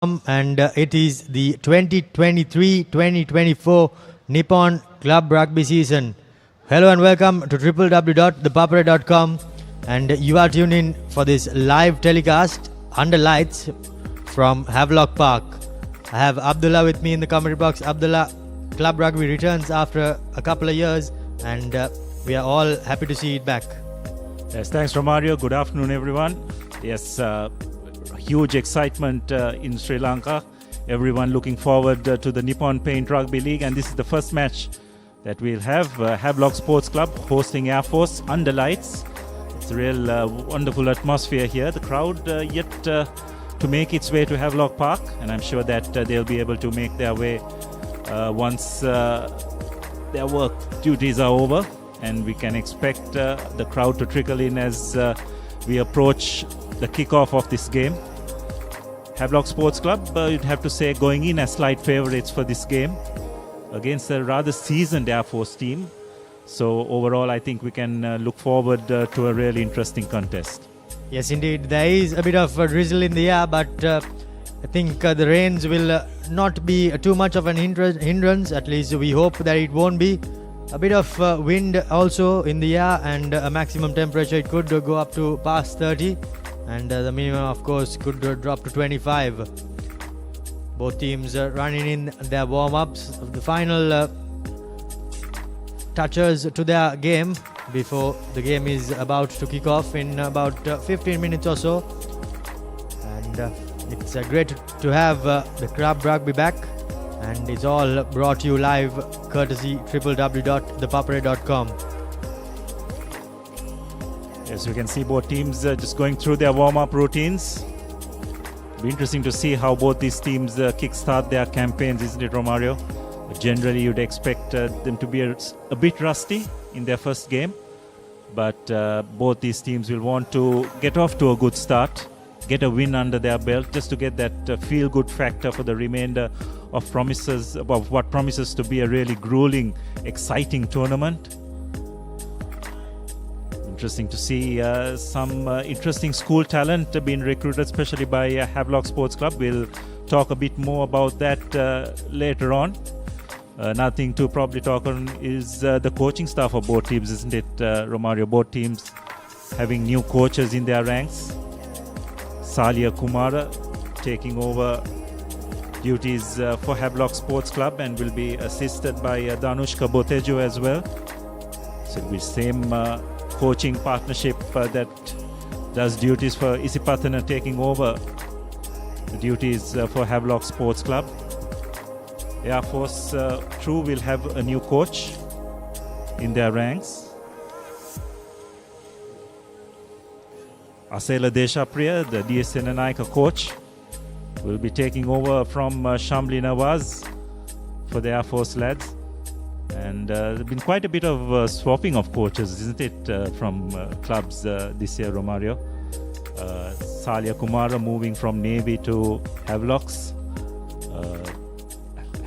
And it is the 2023-2024 Nippon Club Rugby season. Hello and welcome to www.thepapare.com, and you are tuned in for this live telecast under lights from Havelock Park. I have Abdullah with me in the commentary box. Abdullah, Club Rugby returns after a couple of years, and we are all happy to see it back. Yes, thanks Romario. Good afternoon everyone. Yes, huge excitement in Sri Lanka. Everyone looking forward to the Nippon Paint Rugby League, and this is the first match that we'll have. Havelock Sports Club hosting Air Force under lights. It's a real wonderful atmosphere here. The crowd yet to make its way to Havelock Park, and I'm sure that they'll be able to make their way once their work duties are over, and we can expect the crowd to trickle in as we approach the kickoff of this game. Havelock Sports Club, you'd have to say, going in as slight favourites for this game against a rather seasoned Air Force team. So overall, I think we can look forward to a really interesting contest. Yes, indeed. There is a bit of a drizzle in the air, but I think the rains will not be too much of an hindrance. At least we hope that it won't be. A bit of wind also in the air, and a maximum temperature, it could go up to past 30. And the minimum, of course, could drop to 25. Both teams running in their warm-ups, the final touches to their game before the game is about to kick off in about 15 minutes or so. And it's great to have the Club Rugby back, and it's all brought to you live courtesy www.thepapare.com. As you can see, both teams just going through their warm-up routines. Be interesting to see how both these teams kickstart their campaigns, isn't it, Romario? Generally, you'd expect them to be a bit rusty in their first game, but both these teams will want to get off to a good start, get a win under their belt, just to get that feel-good factor for the remainder of what promises to be a really grueling, exciting tournament. Interesting to see some interesting school talent being recruited, especially by Havelock Sports Club. We'll talk a bit more about that later on. Another thing to probably talk on is the coaching staff of both teams, isn't it, Romario? Both teams having new coaches in their ranks. Salia Kumara taking over duties for Havelock Sports Club and will be assisted by Danushka Botejo as well. So it'll be same coaching partnership that does duties for Isipathana, taking over the duties for Havelock Sports Club. Air Force True will have a new coach in their ranks. Asela Deshapriya, the DS Senanaika coach, will be taking over from Shamli Nawaz for the Air Force lads. And there's been quite a bit of swapping of coaches, isn't it, from clubs this year, Romario? Salia Kumara moving from Navy to Havelock's.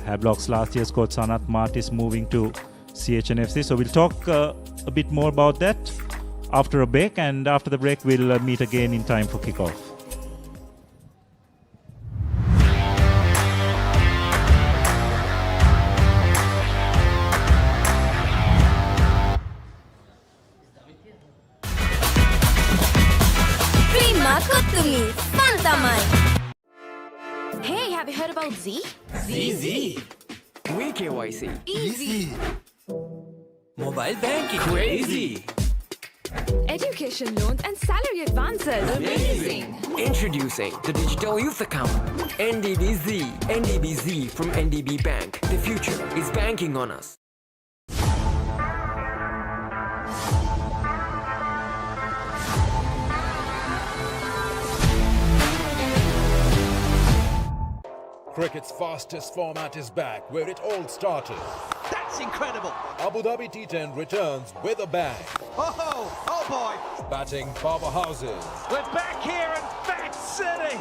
Havelock's last year's coach Sanat Martis moving to CHNFC. So we'll talk a bit more about that after a break, and after the break we'll meet again in time for kickoff. Hey, have you heard about Z? Z. We KYC. Easy. Mobile banking. Crazy. Education loans and salary advances. Amazing. Introducing the Digital Youth Account. NDBZ. NDBZ from NDB Bank. The future is banking on us. Cricket's fastest format is back, where it all started. That's incredible! Abu Dhabi T10 returns with a bang. Oh boy! Batting powerhouses. We're back here in Bat City!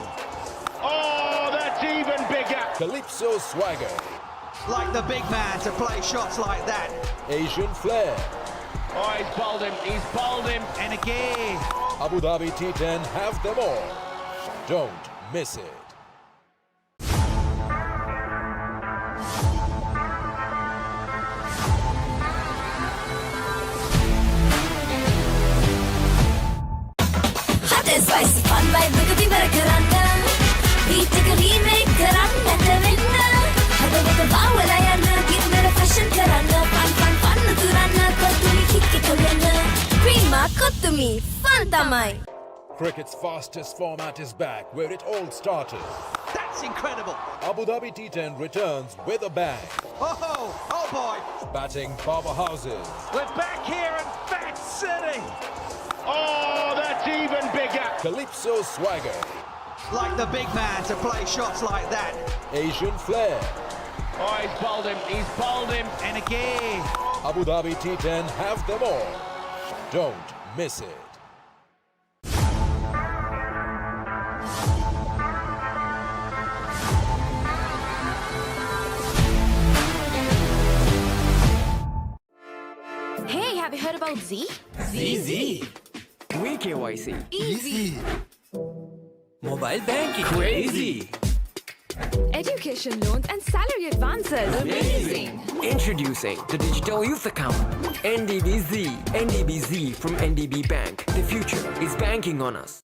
Oh, that's even bigger! Calypso swagger. Like the big man to play shots like that. Asian flair. Oh, he's bowled him, and again. Abu Dhabi T10 have them all. Don't miss it. ඉවර කරන්න beat එක remake කරන්න නැත වෙන්න හදවත බාවලා යන්න ගින්නර fashion කරන්න fun උතුරන්න කොතුමි kick එක වෙන්න Prima කොතුමි fun තමයි Cricket's fastest format is back, where it all started. That's incredible. Abu Dhabi T10 returns with a bang. Oh boy. Batting powerhouses. We're back here in Fat City. Oh, that's even bigger. Calypso swagger. Like the big man to play shots like that. Asian flair. Oh, he's bowled him, and again. Abu Dhabi T10 have them all. Don't miss it. Hey, have you heard about Z? ZZ. VKYC. Easy. Mobile banking. Crazy. Education loans and salary advances. Amazing. Introducing the Digital Youth Account. NDBZ. NDBZ from NDB Bank. The future is banking on us.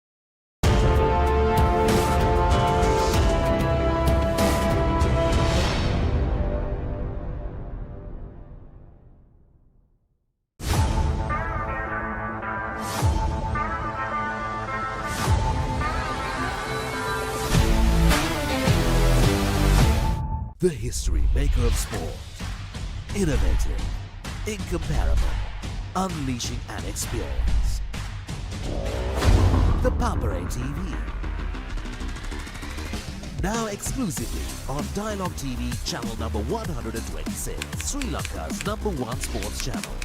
The history maker of sport. Innovative, incomparable, unleashing an experience. The Papare TV. Now exclusively on Dialogue TV channel number 126, Sri Lanka's #1 sports channel.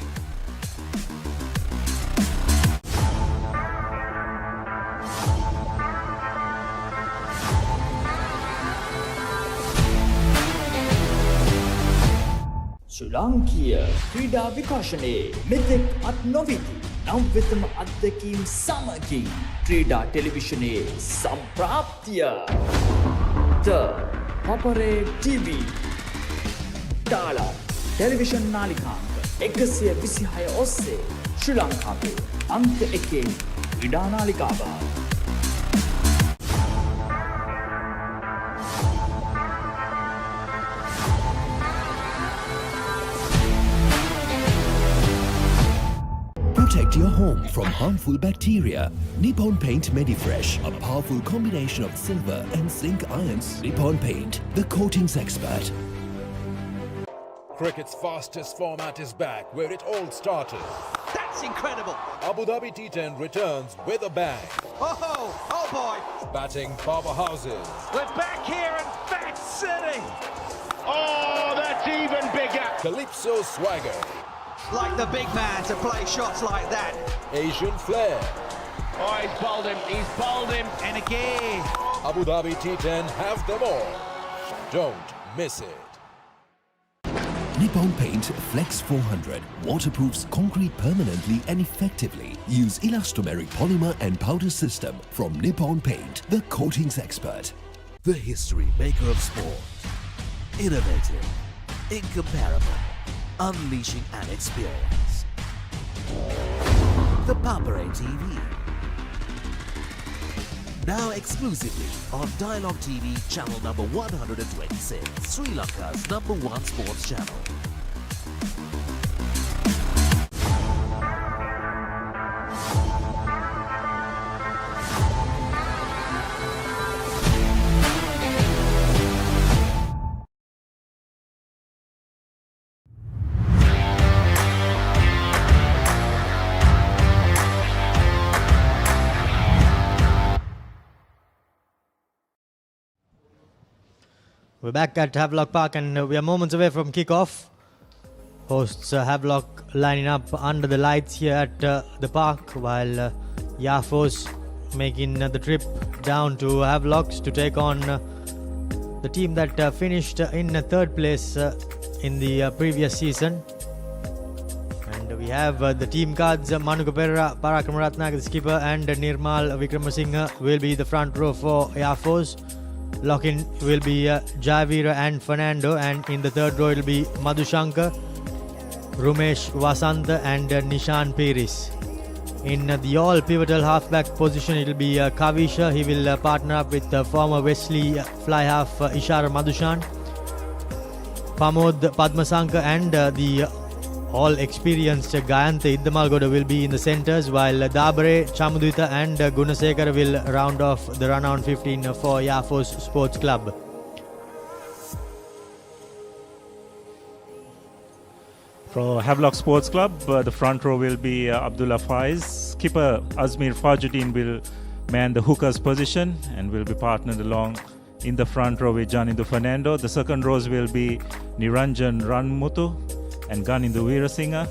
ශ්‍රී ලාංකීය ක්‍රීඩා විකාශනයේ මෙතෙක් අත් නොවිති නව්‍යතම අත්දැකීම් සමගින් ක්‍රීඩා ටෙලිවිෂනයේ සම්ප්‍රාප්තිය The Papare TV ඩාලර් television නාලිකාංක 126 ඔස්සේ ශ්‍රී ලංකාවේ අංක 1 ක්‍රීඩා නාලිකාව Protect your home from harmful bacteria. Nippon Paint Medifresh, a powerful combination of silver and zinc ions. Nippon Paint, the coatings expert. Cricket's fastest format is back, where it all started. That's incredible. Abu Dhabi T10 returns with a bang. Oh boy. Batting powerhouses. We're back here in Fat City. Oh, that's even bigger. Calypso swagger. Like the big man to play shots like that. Asian flair. Oh, he's bowled him, and again. Abu Dhabi T10 have them all. Don't miss it. Nippon Paint Flex 400 waterproofs concrete permanently and effectively. Use elastomeric polymer and powder system from Nippon Paint, the coatings expert. The history maker of sport. Innovative, incomparable, unleashing an experience. The Papare TV. Now exclusively on Dialogue TV channel number 126, Sri Lanka's #1 sports channel. We're back at Havelock Park and we are moments away from kickoff. Hosts Havelock lining up under the lights here at the park while Yafos making the trip down to Havelocks to take on the team that finished in third place in the previous season. And we have the team cards. Manuka Perera, Parakamaratnaga, the skipper, and Nirmal Vikramasinghe will be the front row for Yafos. Lock-in will be Javira and Fernando, and in the third row it will be Madhushankar, Rumesh Vasantha and Nishan Piris. In the all pivotal halfback position, it will be Kavisha. He will partner up with former Wesley fly half Ishara Madhushan, Pamod Padmasanka, and the all experienced Gayantha Iddamalgoda will be in the centres, while Dabare, Chamudita and Gunasekara will round off the run on 15 for Yafos Sports Club. For Havelock Sports Club, the front row will be Abdullah Faiz. Skipper Azmir Fajuddin will man the hooker's position and will be partnered along in the front row with Janindu Fernando. The second rows will be Niranjan Ranmutu and Ganindu Veerasinghe.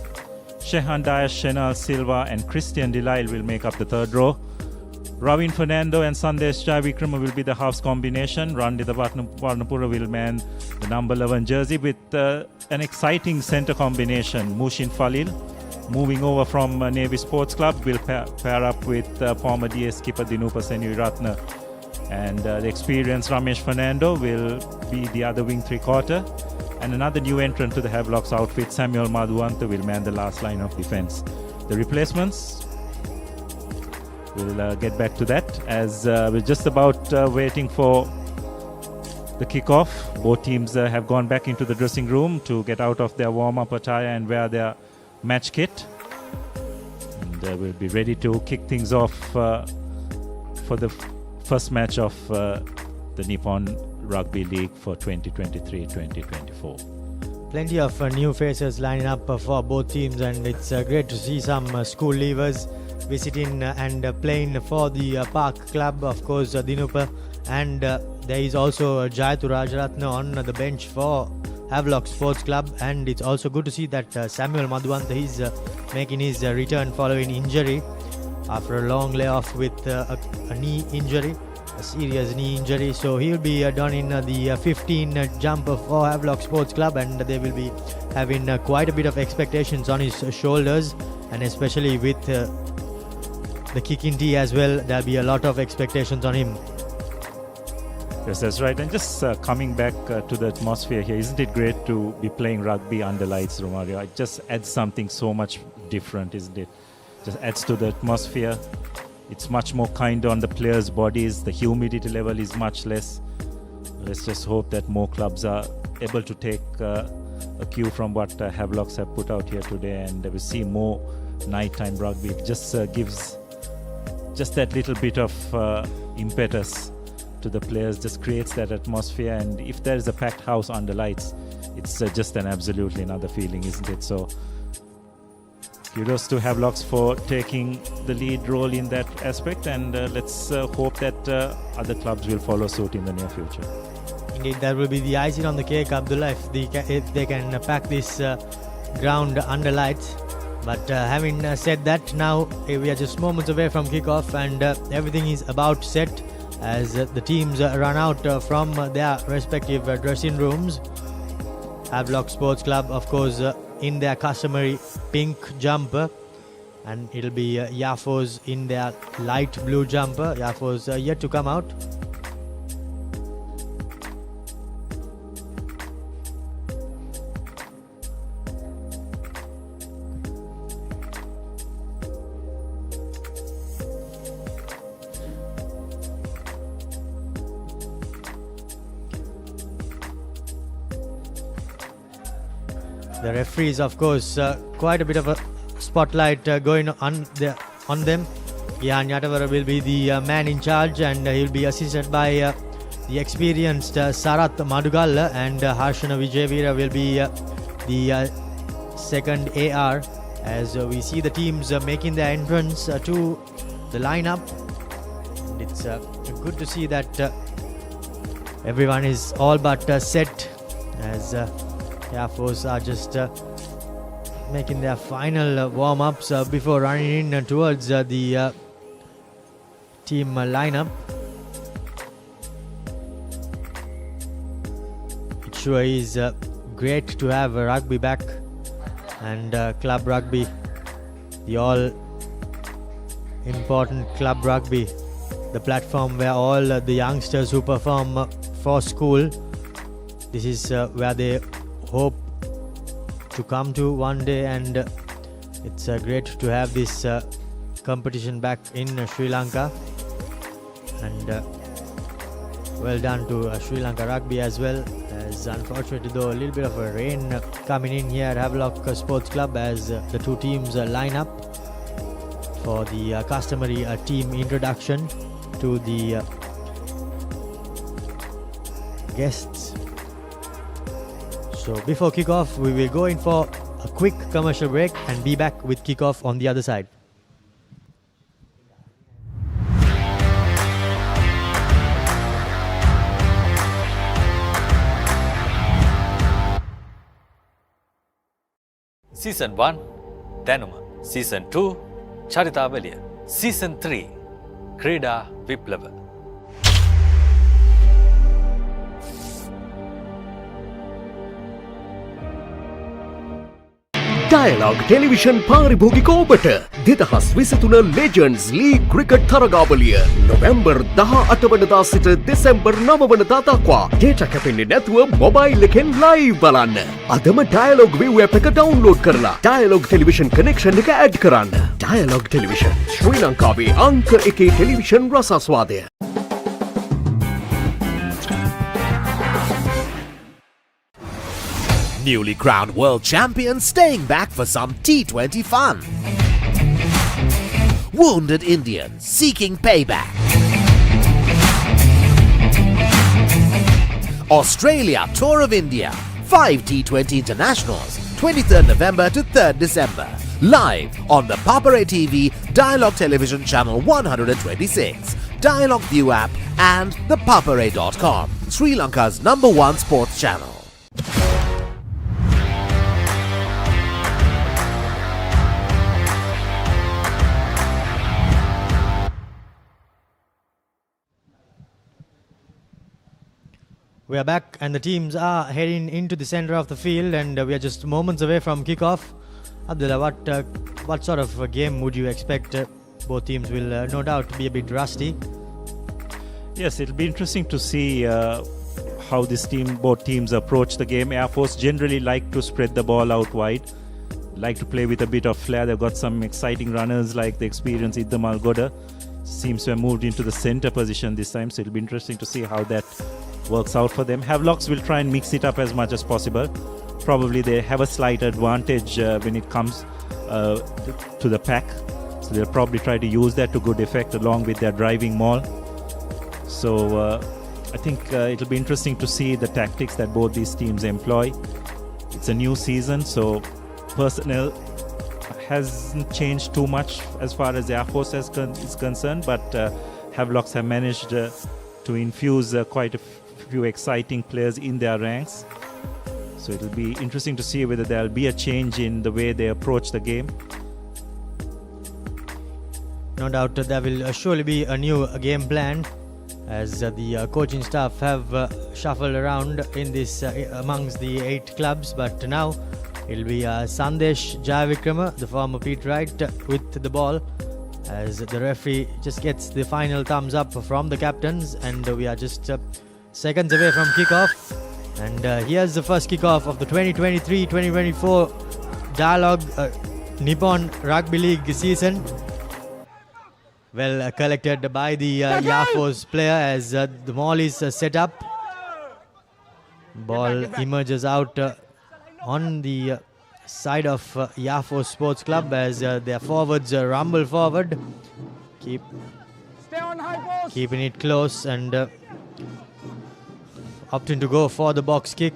Shehan Dias, Shenal Silva and Christian Delisle will make up the third row. Ravin Fernando and Sandesh Jayavikrama will be the halves combination. Randita Varnapura will man the number 11 jersey with an exciting centre combination. Mushin Falil, moving over from Navy Sports Club, will pair up with former DS skipper Dinupa Senuiratna. And the experienced Ramesh Fernando will be the other wing three-quarter. And another new entrant to the Havelock's outfit, Samuel Madhuanta, will man the last line of defence. The replacements, we'll get back to that as we're just about waiting for the kick-off. Both teams have gone back into the dressing room to get out of their warm-up attire and wear their match kit. And we'll be ready to kick things off for the first match of the Nippon Rugby League for 2023-2024. Plenty of new faces lining up for both teams, and it's great to see some school leavers visiting and playing for the Park Club, of course, Dinupa, and there is also Jayatu Rajaratna on the bench for Havelock Sports Club, and it's also good to see that Samuel Madhuanta is making his return following injury after a long layoff with a knee injury, a serious knee injury. So he'll be done in the 15 jumper for Havelock Sports Club, and they will be having quite a bit of expectations on his shoulders, and especially with the kicking tee as well, there'll be a lot of expectations on him. Yes, that's right. And just coming back to the atmosphere here, isn't it great to be playing rugby under lights, Romario? It just adds something so much different, isn't it? Just adds to the atmosphere. It's much more kind on the players' bodies. The humidity level is much less. Let's just hope that more clubs are able to take a cue from what Havelocks have put out here today, and we see more nighttime rugby. It just gives just that little bit of impetus to the players, just creates that atmosphere. And if there is a packed house under lights, it's just an absolutely another feeling, isn't it? So kudos to Havelocks for taking the lead role in that aspect, and let's hope that other clubs will follow suit in the near future. Indeed, that will be the icing on the cake, Abdullah, if they can pack this ground under lights. But having said that, now we are just moments away from kickoff, and everything is about set as the teams run out from their respective dressing rooms. Havelock Sports Club, of course, in their customary pink jumper, and it'll be Yafos in their light blue jumper. Yafos yet to come out. The referees, of course, quite a bit of a spotlight going on them. Ihan Yatavara will be the man in charge, and he'll be assisted by the experienced Sarath Madugalla, and Harshana Vijayveera will be the second AR, as we see the teams making their entrance to the lineup. And it's good to see that everyone is all but set, as Air Force are just making their final warm-ups before running in towards the team lineup. It sure is great to have rugby back, and club rugby, the all-important club rugby, the platform where all the youngsters who perform for school, this is where they hope to come to one day, and it's great to have this competition back in Sri Lanka. And well done to Sri Lanka Rugby as well. As unfortunately though, a little bit of a rain coming in here at Havelock Sports Club as the two teams line up for the customary team introduction to the guests. So before kickoff, we will go in for a quick commercial break and be back with kickoff on the other side. Season 1 Danuma, Season 2 Charitavaliya, Season 3 Krida Viplava. Dialogue Television පාරිභෝගික ඔබට 2023 Legends League Cricket තරගාවලිය November 18 වනදා සිට දෙසැම්බර් 9 වනදා දක්වා data කැපෙන්නේ නැතුව mobile එකෙන් live බලන්න. අදම Dialogue View app එක download කරලා Dialogue Television connection එක add කරන්න. Dialogue Television ශ්‍රී ලංකාවේ අංක 1 television රසාස්වාදය. Newly crowned world champions staying back for some T20 fun. Wounded Indians seeking payback. Australia Tour of India. 5 T20 internationals. 23rd November to 3rd December. Live on the Papare TV, Dialogue Television Channel 126, Dialogue View app and the Papare.com, Sri Lanka's #1 sports channel. We are back and the teams are heading into the center of the field and we are just moments away from kickoff. Abdullah, what sort of a game would you expect? Both teams will no doubt be a bit rusty. Yes, it'll be interesting to see how both teams approach the game. Air Force generally like to spread the ball out wide, like to play with a bit of flair. They've got some exciting runners like the experienced Idham Algoda. Seems to have moved into the center position this time, so it'll be interesting to see how that works out for them. Havelocks will try and mix it up as much as possible. Probably they have a slight advantage when it comes to the pack, so they'll probably try to use that to good effect along with their driving maul. So I think it'll be interesting to see the tactics that both these teams employ. It's a new season, so personnel hasn't changed too much as far as the Air Force is concerned, but Havelocks have managed to infuse quite a few exciting players in their ranks. So it'll be interesting to see whether there'll be a change in the way they approach the game. No doubt there will surely be a new game plan as the coaching staff have shuffled around in this amongst the 8 clubs, but now it'll be Sandesh Jayavikrama, the former Pete Wright, with the ball as the referee just gets the final thumbs up from the captains, and we are just seconds away from kickoff. And here's the first kickoff of the 2023-2024 Dialogue Nippon Rugby League season. Well collected by the Air Force player as the maul is set up. Ball emerges out on the side of Air Force Sports Club as their forwards rumble forward. Keeping it close and opting to go for the box kick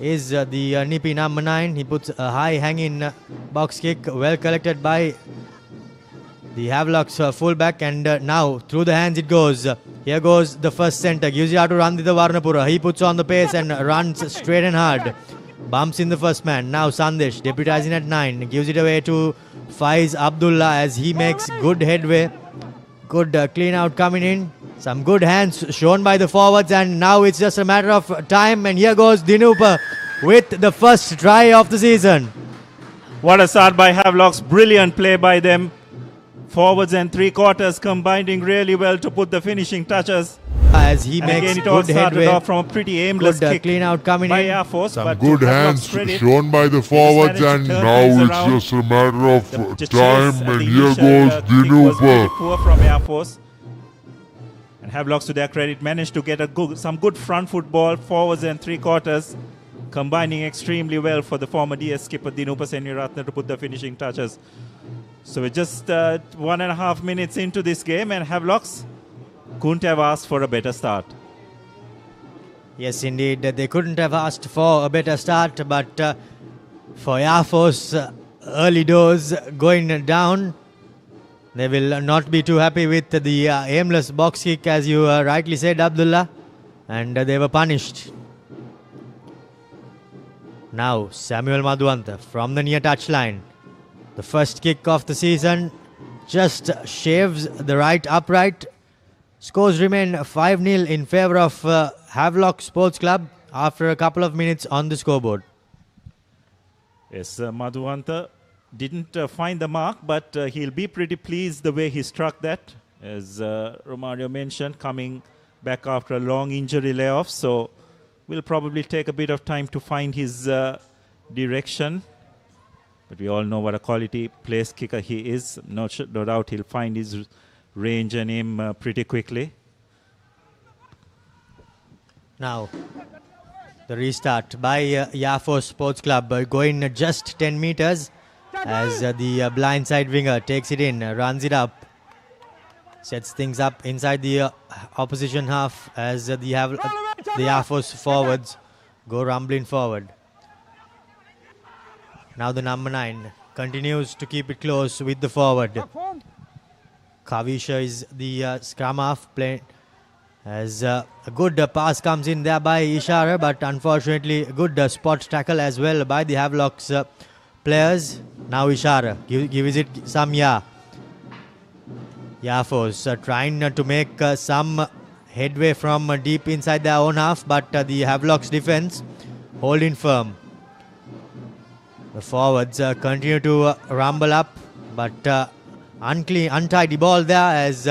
is the Nippy number 9. He puts a high hanging box kick, well collected by the Havelock's fullback, and now through the hands it goes. Here goes the first centre, gives it out to Randita Varnapura. He puts on the pace and runs straight and hard. Bumps in the first man. Now Sandesh deputizing at 9, gives it away to Faiz Abdullah as he makes good headway. Good clean out coming in. Some good hands shown by the forwards, and now it's just a matter of time. And here goes Dinupa with the first try of the season. What a start by Havelocks. Brilliant play by them. Forwards and three quarters combining really well to put the finishing touches. as he And makes again, it all good started headway. off from a pretty aimless Good kick clean out coming by in. Air Force. Some but good to hands Havelock's credit, shown by the he just forwards, managed to and turn now things it's around. just a matter of The time, chase at and the here initial, goes kick was pretty Dinupa. poor from Air Force. And Havelocks, to their credit, managed to get some good front foot ball, forwards and three quarters, combining extremely well for the former DS skipper Dinupa Seniratne to put the finishing touches. So we're just 1.5 minutes into this game, and Havelocks couldn't have asked for a better start. Yes, indeed. They couldn't have asked for a better start, but for Air Force, early doors going down. They will not be too happy with the aimless box kick, as you rightly said, Abdullah. And they were punished. Now, Samuel Madhuanta from the near touchline. The first kick of the season just shaves the right upright. Scores remain 5-0 in favour of Havelock Sports Club after a couple of minutes on the scoreboard. Yes, Madhuanta didn't find the mark, but he'll be pretty pleased the way he struck that. As Romario mentioned, coming back after a long injury layoff, so will probably take a bit of time to find his direction. But we all know what a quality place kicker he is. No doubt he'll find his range and aim pretty quickly. Now, the restart by Yafo Sports Club going just 10 meters as the blindside winger takes it in, runs it up, sets things up inside the opposition half as the Yafos forwards go rumbling forward. Now the number 9 continues to keep it close with the forward. Kavisha is the scrum half play as a good pass comes in there by Ishara, but unfortunately a good spot tackle as well by the Havelock's players. Now Ishara gives it some Yafos trying to make some headway from deep inside their own half, but the Havelock's defense holding firm. The forwards continue to rumble up, but untidy ball there as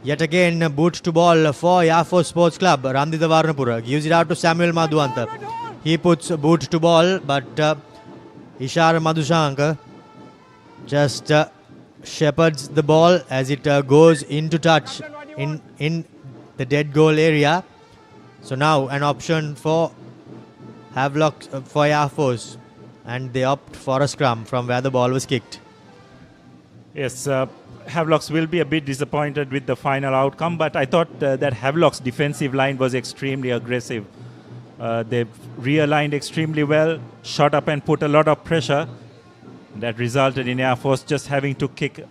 yet again boot to ball for Yafo Sports Club. Randita Varnapura gives it out to Samuel Madhuanta. He puts boot to ball, but Ishara Madhushanka just shepherds the ball as it goes into touch in the dead goal area. So now an option for Havelock for Yafos, and they opt for a scrum from where the ball was kicked. Yes, Havelocks will be a bit disappointed with the final outcome, but I thought that Havelock's defensive line was extremely aggressive. They've realigned extremely well, shot up and put a lot of pressure. That resulted in Air Force just having to kick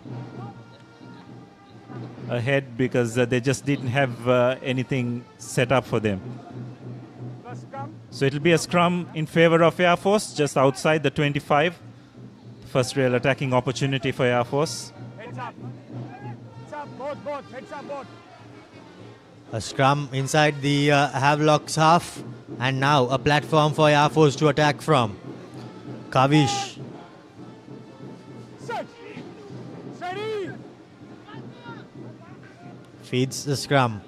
ahead because they just didn't have anything set up for them. So it'll be a scrum in favor of Air Force, just outside the 25. First real attacking opportunity for Air Force. A scrum inside the Havelock's half, and now a platform for Air Force to attack from. Kavish. Feeds the scrum.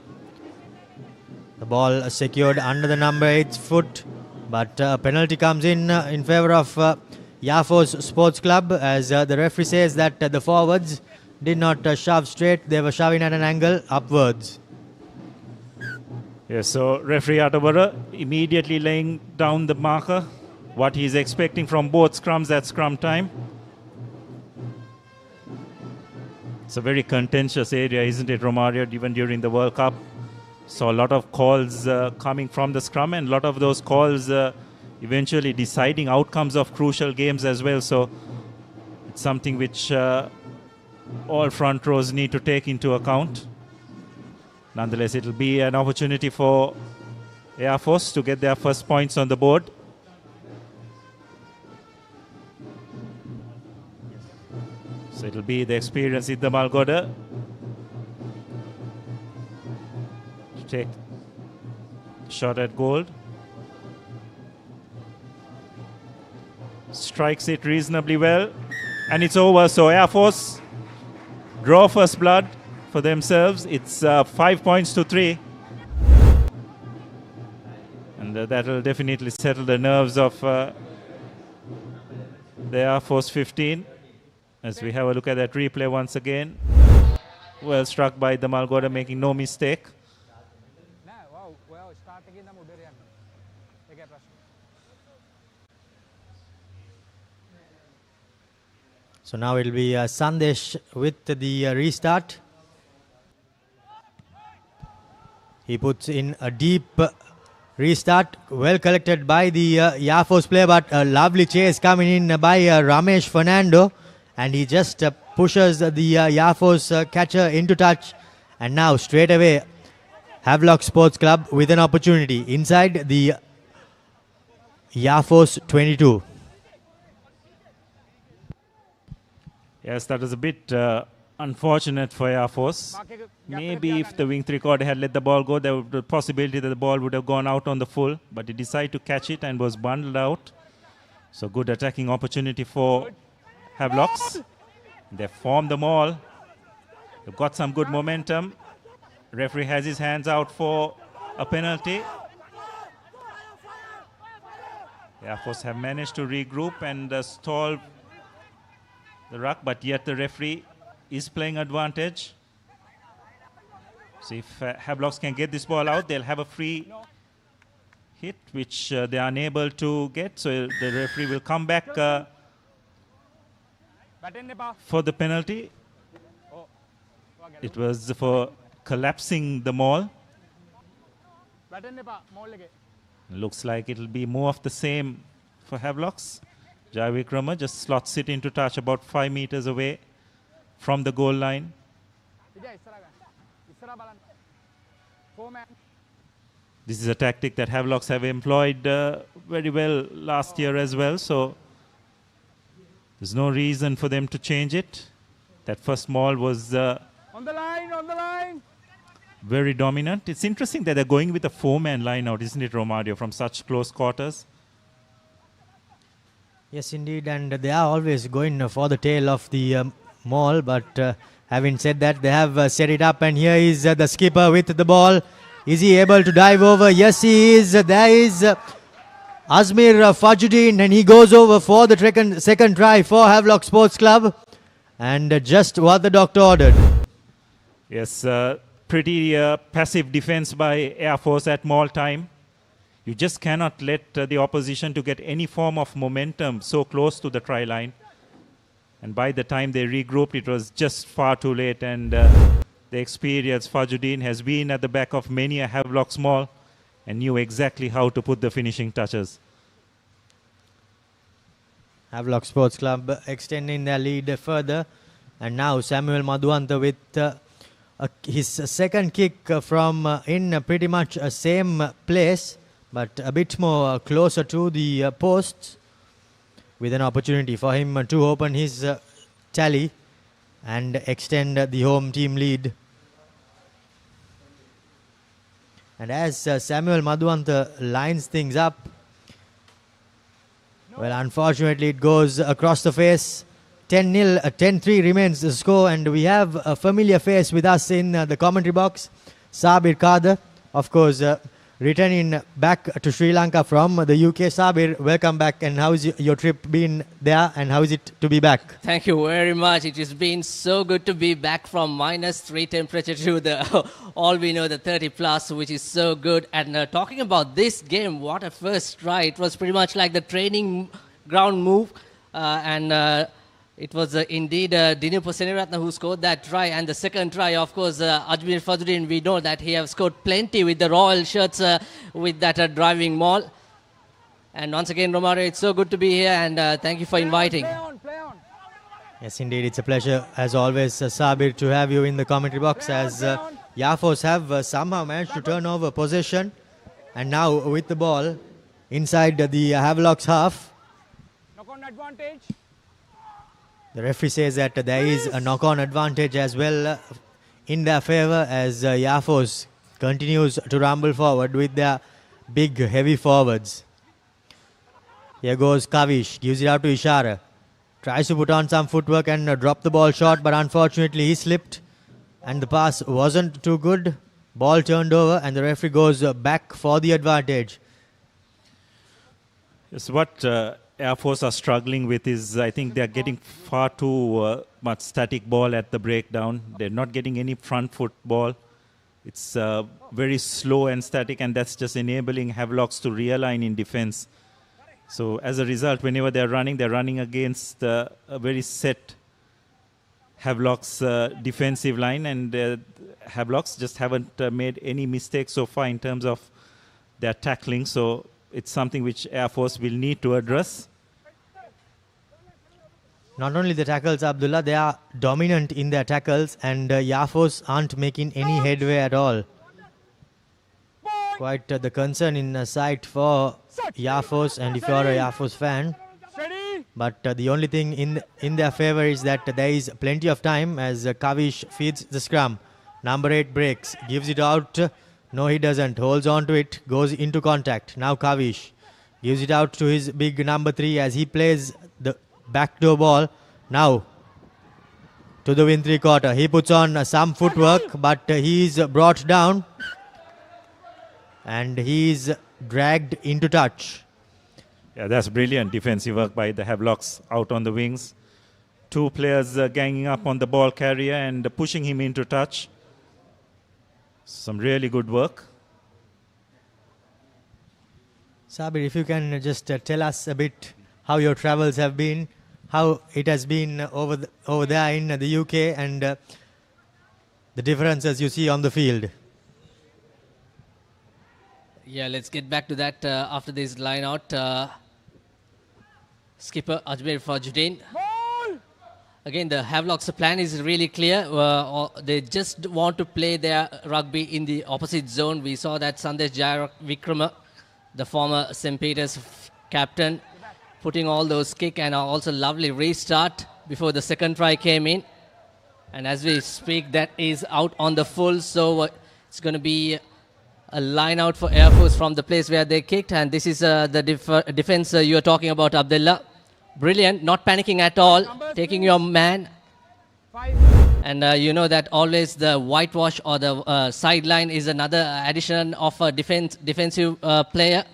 The ball secured under the number 8's foot, but a penalty comes in favor of Yafos Sports Club as the referee says that the forwards did not shove straight, they were shoving at an angle upwards. Yes, so referee Atawara immediately laying down the marker, what he's expecting from both scrums at scrum time. It's a very contentious area, isn't it, Romario, even during the World Cup? Saw a lot of calls coming from the scrum, and a lot of those calls eventually deciding outcomes of crucial games as well. So it's something which all front rows need to take into account. Nonetheless, it'll be an opportunity for Air Force to get their first points on the board. So it'll be the experience in the Malgoda to take shot at goal. Strikes it reasonably well, and it's over. So Air Force draw first blood for themselves. It's 5 points to 3. And that will definitely settle the nerves of the Air Force 15. As we have a look at that replay once again. Well struck by the Malgoda, making no mistake. So now it will be Sandesh with the restart. He puts in a deep restart, well collected by the Air Force player, but a lovely chase coming in by Ramesh Fernando, and he just pushes the Air Force catcher into touch, and now straight away Havelock Sports Club with an opportunity inside the Air Force 22. Yes, that was a bit unfortunate for Air Force. Maybe if the wing three-quarter had let the ball go, there would be a possibility that the ball would have gone out on the full, but he decided to catch it and was bundled out. So good attacking opportunity for Havelocks. They formed the maul. They've got some good momentum. Referee has his hands out for a penalty. The Air Force have managed to regroup and stall the ruck, but yet the referee is playing advantage. So if Havelocks can get this ball out, they'll have a free hit, which they are unable to get. So the referee will come back for the penalty. It was for collapsing the maul. Looks like it'll be more of the same for Havelocks. Jai Vikrama just slots it into touch about 5 meters away from the goal line. This is a tactic that Havelocks have employed very well last year as well, so there's no reason for them to change it. That first maul was On the line! Very dominant. It's interesting that they're going with a 4-man line out, isn't it, Romario, from such close quarters? Yes, indeed, and they are always going for the tail of the maul, but having said that, they have set it up, and here is the skipper with the ball. Is he able to dive over? Yes, he is. There is Azmir Fajuddin, and he goes over for the second try for Havelock Sports Club, and just what the doctor ordered. Yes, pretty passive defense by Air Force at maul time. You just cannot let the opposition to get any form of momentum so close to the try line. And by the time they regrouped, it was just far too late. And the experienced Fajuddin has been at the back of many a Havelock maul and knew exactly how to put the finishing touches. Havelock Sports Club extending their lead further. And now Samuel Madhuanta with his second kick from in pretty much the same place, but a bit more closer to the posts, with an opportunity for him to open his tally and extend the home team lead. And as Samuel Madhuanta lines things up, well, unfortunately it goes across the face. 10-0, 10-3 remains the score, and we have a familiar face with us in the commentary box, Sabir Kader, of course, returning back to Sri Lanka from the UK. Sabir, welcome back, and how's your trip been there, and how is it to be back? Thank you very much. It has been so good to be back from -3 temperature to the all we know the 30 plus, which is so good. And talking about this game, what a first try. It was pretty much like the training ground move, it was indeed Dinesh Seneratne who scored that try. And the second try, of course, Azmir Fajuddin, we know that he has scored plenty with the Royal shirts with that driving maul. And once again, Romario, it's so good to be here, and thank you for inviting. Play on. Yes, indeed, it's a pleasure, as always, Sabir, to have you in the commentary box, as Air Force have somehow managed to turn over possession. And now with the ball inside the Havelock's half. Knock-on advantage. The referee says that there is a knock-on advantage as well in their favour, as Air Force continues to rumble forward with their big, heavy forwards. Here goes Kavish, gives it out to Ishara. Tries to put on some footwork and drop the ball short, but unfortunately he slipped and the pass wasn't too good. Ball turned over and the referee goes back for the advantage. Yes, what Air Force are struggling with is I think they're getting far too much static ball at the breakdown. They're not getting any front foot ball. It's very slow and static, and that's just enabling Havelocks to realign in defense. So as a result, whenever they're running against a very set Havelocks defensive line, and Havelocks just haven't made any mistakes so far in terms of their tackling. So it's something which Air Force will need to address. Not only the tackles, Abdullah, they are dominant in their tackles, and Air Force aren't making any headway at all. Quite the concern in sight for Air Force, and if you're a Air Force fan. But the only thing in their favor is that there is plenty of time as Kavish feeds the scrum. Number 8 breaks, gives it out. No, he doesn't. Holds on to it, goes into contact. Now Kavish gives it out to his big number 3 as he plays the backdoor ball. Now to the win 3/4. He puts on some footwork, but he's brought down and he's dragged into touch. Yeah, that's brilliant defensive work by the Havelocks out on the wings. 2 players ganging up on the ball carrier and pushing him into touch. Some really good work. Sabir, if you can just tell us a bit how your travels have been, how it has been over there in the UK, and the differences you see on the field. Yeah, let's get back to that after this line out. Skipper Ajmer Fajuddin. Again, the Havelocks' plan is really clear. They just want to play their rugby in the opposite zone. We saw that Sandesh Jayavikrama, the former St. Peter's captain, putting all those kick, and also lovely restart before the second try came in. And as we speak, that is out on the full. So it's going to be a line out for Air Force from the place where they kicked. And this is the defense you are talking about, Abdullah. Brilliant, not panicking at all, taking your man. And you know that always the whitewash or the sideline is another addition of a defensive player.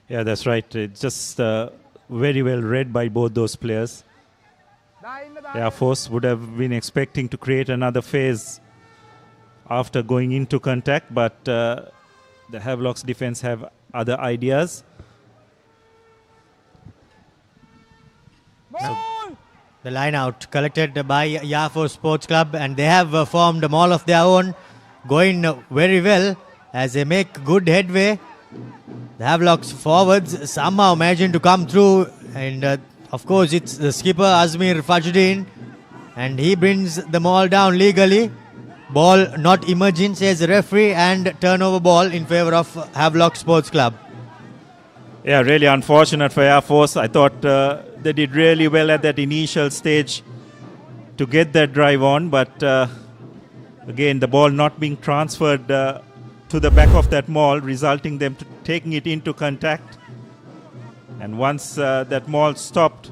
Yeah, that's right. It's just very well read by both those players. Air Force would have been expecting to create another phase after going into contact, but the Havelocks defense have other ideas. So the line out collected by Air Force Sports Club, and they have formed a mall of their own, going very well as they make good headway. The Havelocks forwards somehow managing to come through, and of course it's the skipper Azmir Fajuddin, and he brings the ball down legally. Ball not emerging, says the referee, and turnover ball in favor of Havelock Sports Club. Yeah, really unfortunate for Air Force. I thought they did really well at that initial stage to get that drive on, but again, the ball not being transferred to the back of that maul, resulting them to taking it into contact. And once that maul stopped,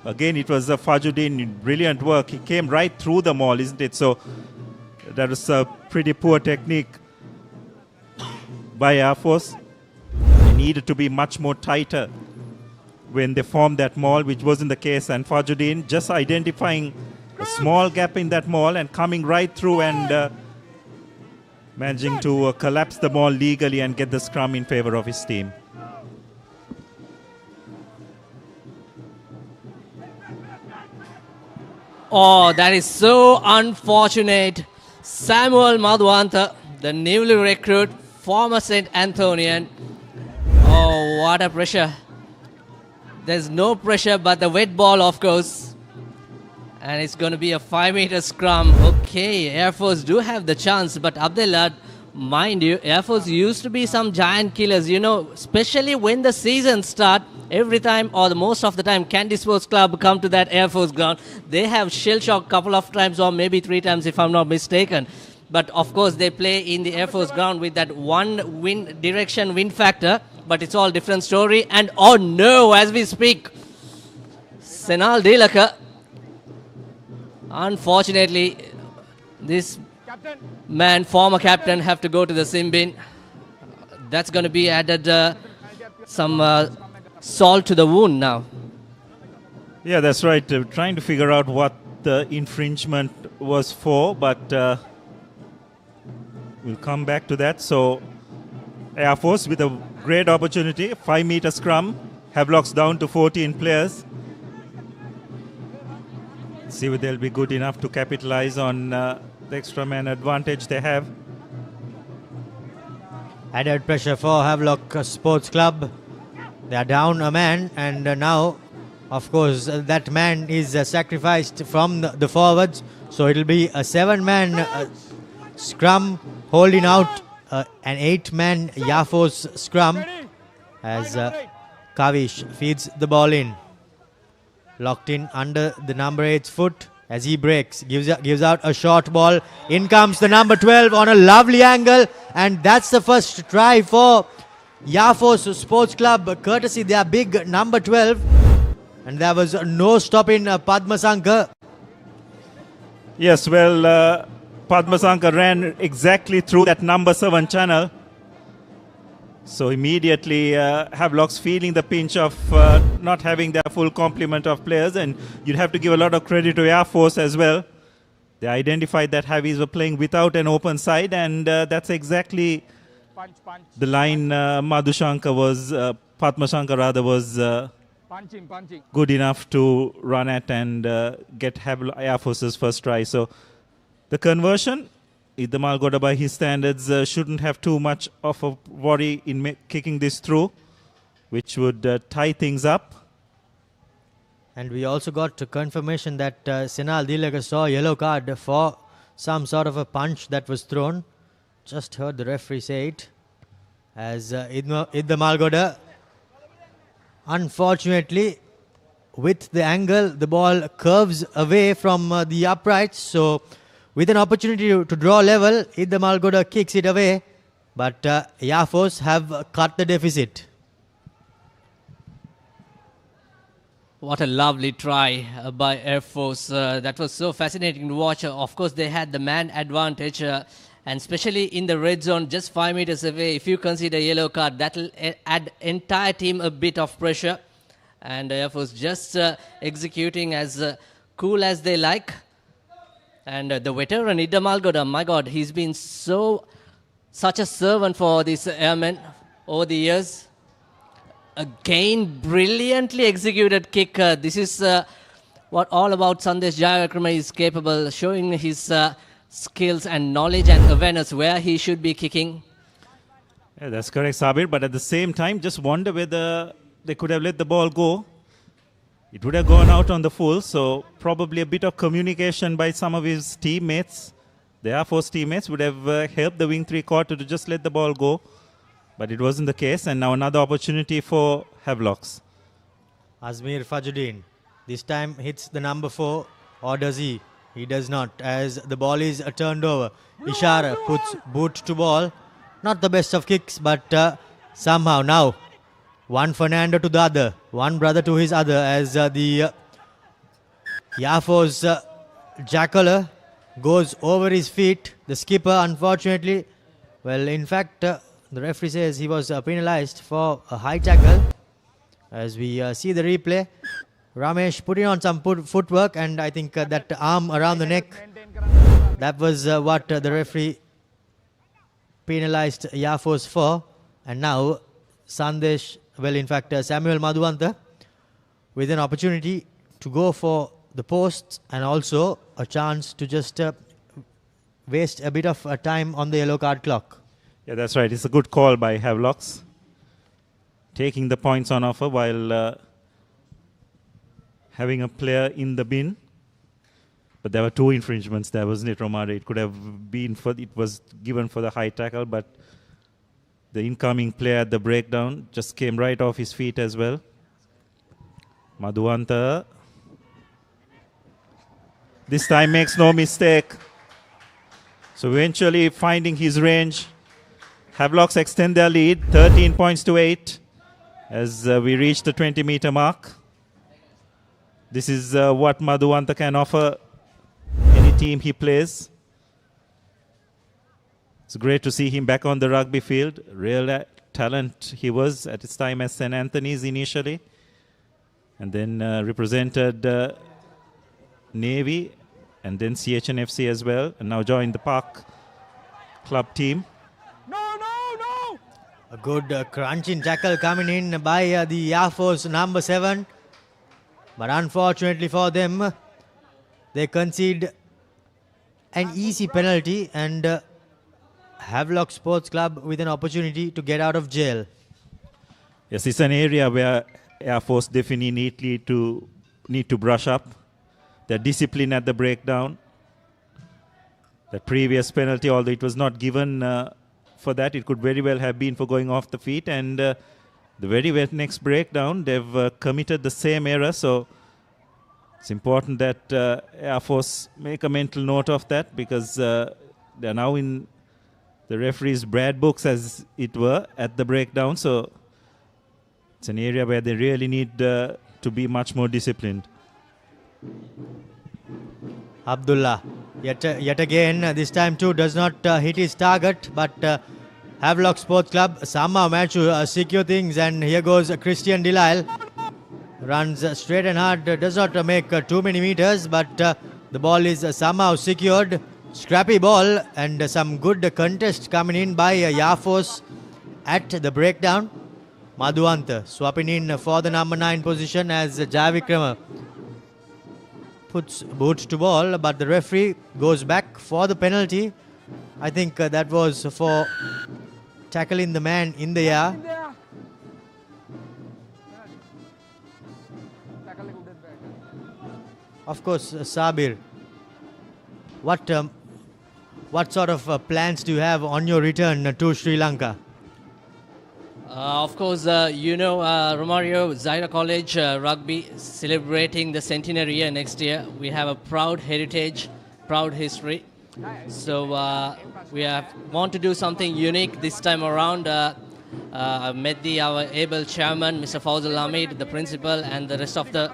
again, it was Fajuddin, brilliant work. He came right through the maul, isn't it? So that was a pretty poor technique by Air Force. They needed to be much more tighter when they formed that maul, which wasn't the case. And Fajuddin just identifying a small gap in that maul and coming right through and managing to collapse the maul legally and get the scrum in favor of his team. Oh, that is so unfortunate. Samuel Madhwanta, the newly recruit, former St. Antonian. Oh, what a pressure. There's no pressure but the wet ball, of course. And it's going to be a 5-meter scrum. Okay, Air Force do have the chance, but Abdullah, mind you, Air Force used to be some giant killers, you know, especially when the season starts. Every time or the most of the time Candy Sports Club come to that Air Force ground, they have shell shock a couple of times or maybe 3 times if I'm not mistaken. But of course they play in the Air Force ground with that one wind direction wind factor, but it's all different story. And oh no, as we speak, Senal Delaka, unfortunately this man, former captain, have to go to the sin bin. That's going to be added some salt to the wound now. Yeah, that's right. Trying to figure out what the infringement was for, but we'll come back to that. So, Air Force with a great opportunity. 5-meter scrum. Havelock's down to 14 players. See if they'll be good enough to capitalize on the extra man advantage they have. Added pressure for Havelock Sports Club. They are down a man, and now, of course, that man is sacrificed from the forwards. So it'll be a 7-man scrum holding out an 8-man Yafos scrum as Kavish feeds the ball in. Locked in under the number 8's foot as he breaks, gives out a short ball. In comes the number 12 on a lovely angle, and that's the first try for Yafos Sports Club, courtesy their big number 12. And there was no stopping Padmasankar. Yes, well, Padmasankar ran exactly through that number 7 channel. So immediately Havelock's feeling the pinch of not having their full complement of players, and you'd have to give a lot of credit to Air Force as well. They identified that Havies were playing without an open side, and that's exactly the line Padmasankar was good enough to run at and get Air Force's first try. So the conversion, Iddamal Goda by his standards shouldn't have too much of a worry in kicking this through, which would tie things up. And we also got confirmation that Senal Dilaga saw a yellow card for some sort of a punch that was thrown. Just heard the referee say it. As Iddamal Goda, unfortunately, with the angle, the ball curves away from the uprights. So with an opportunity to draw level, Iddamal Goda kicks it away. But Yafos have cut the deficit. What a lovely try by Air Force. That was so fascinating to watch. Of course, they had the man advantage. And especially in the red zone, just 5 meters away, if you consider yellow card, that will add entire team a bit of pressure. And Air Force just executing as cool as they like. And the veteran Iddamal Goda, my God, he's been such a servant for these airmen over the years. Again, brilliantly executed kick. This is what all about Sandesh Jayavikrama is capable, showing his skills and knowledge and awareness where he should be kicking. Yeah, that's correct, Sabir. But at the same time, just wonder whether they could have let the ball go. It would have gone out on the full, so probably a bit of communication by some of his teammates. The Air Force teammates would have helped the wing 3/4 to just let the ball go. But it wasn't the case, and now another opportunity for Havelocks. Azmir Fajuddin this time hits the number 4, or does he? He does not, as the ball is turned over. Ishara puts boot to ball. Not the best of kicks, but somehow now one Fernando to the other, one brother to his other, as the Yafos Jackaler goes over his feet. The skipper, unfortunately, well, in fact, the referee says he was penalized for a high tackle. As we see the replay, Ramesh putting on some footwork, and I think that arm around the neck, that was what the referee penalized Yafos for. And now Sandesh, well, in fact, Samuel Madhuwanta with an opportunity to go for the posts and also a chance to just waste a bit of time on the yellow card clock. Yeah, that's right. It's a good call by Havelocks, taking the points on offer while having a player in the bin. But there were 2 infringements there, wasn't it, Romare? It could have been it was given for the high tackle, but the incoming player at the breakdown just came right off his feet as well. Madhuwanta this time makes no mistake. So eventually finding his range, Havelocks extend their lead, 13 points to 8, as we reach the 20-meter mark. This is what Madhuwanta can offer any team he plays. It's great to see him back on the rugby field. Real talent he was at his time at St. Anthony's initially. And then represented Navy and then CHNFC as well. And now joined the Park club team. A good crunching tackle coming in by the Air Force number 7. But unfortunately for them, they concede an easy penalty and Havelock Sports Club with an opportunity to get out of jail. Yes, it's an area where Air Force definitely need to brush up their discipline at the breakdown. The previous penalty, although it was not given for that, it could very well have been for going off the feet. And the very next breakdown, they've committed the same error. So it's important that Air Force make a mental note of that, because they're now in the referee's Brad books, as it were, at the breakdown. So it's an area where they really need to be much more disciplined. Abdullah, yet again, this time too, does not hit his target, but Havelock Sports Club somehow managed to secure things, and here goes Christian Delisle. Runs straight and hard, does not make too many meters, but the ball is somehow secured. Scrappy ball and some good contest coming in by Air Force at the breakdown. Madhuanta swapping in for the number 9 position as Javikrama puts boots to ball, but the referee goes back for the penalty. I think that was for tackling the man in the air. Of course, Sabir, what sort of plans do you have on your return to Sri Lanka? Of course, Romario, Zaira College Rugby celebrating the centenary year next year. We have a proud heritage, proud history. So we want to do something unique this time around. I met our able chairman, Mr. Fawzal Hamid, the principal, and the rest of the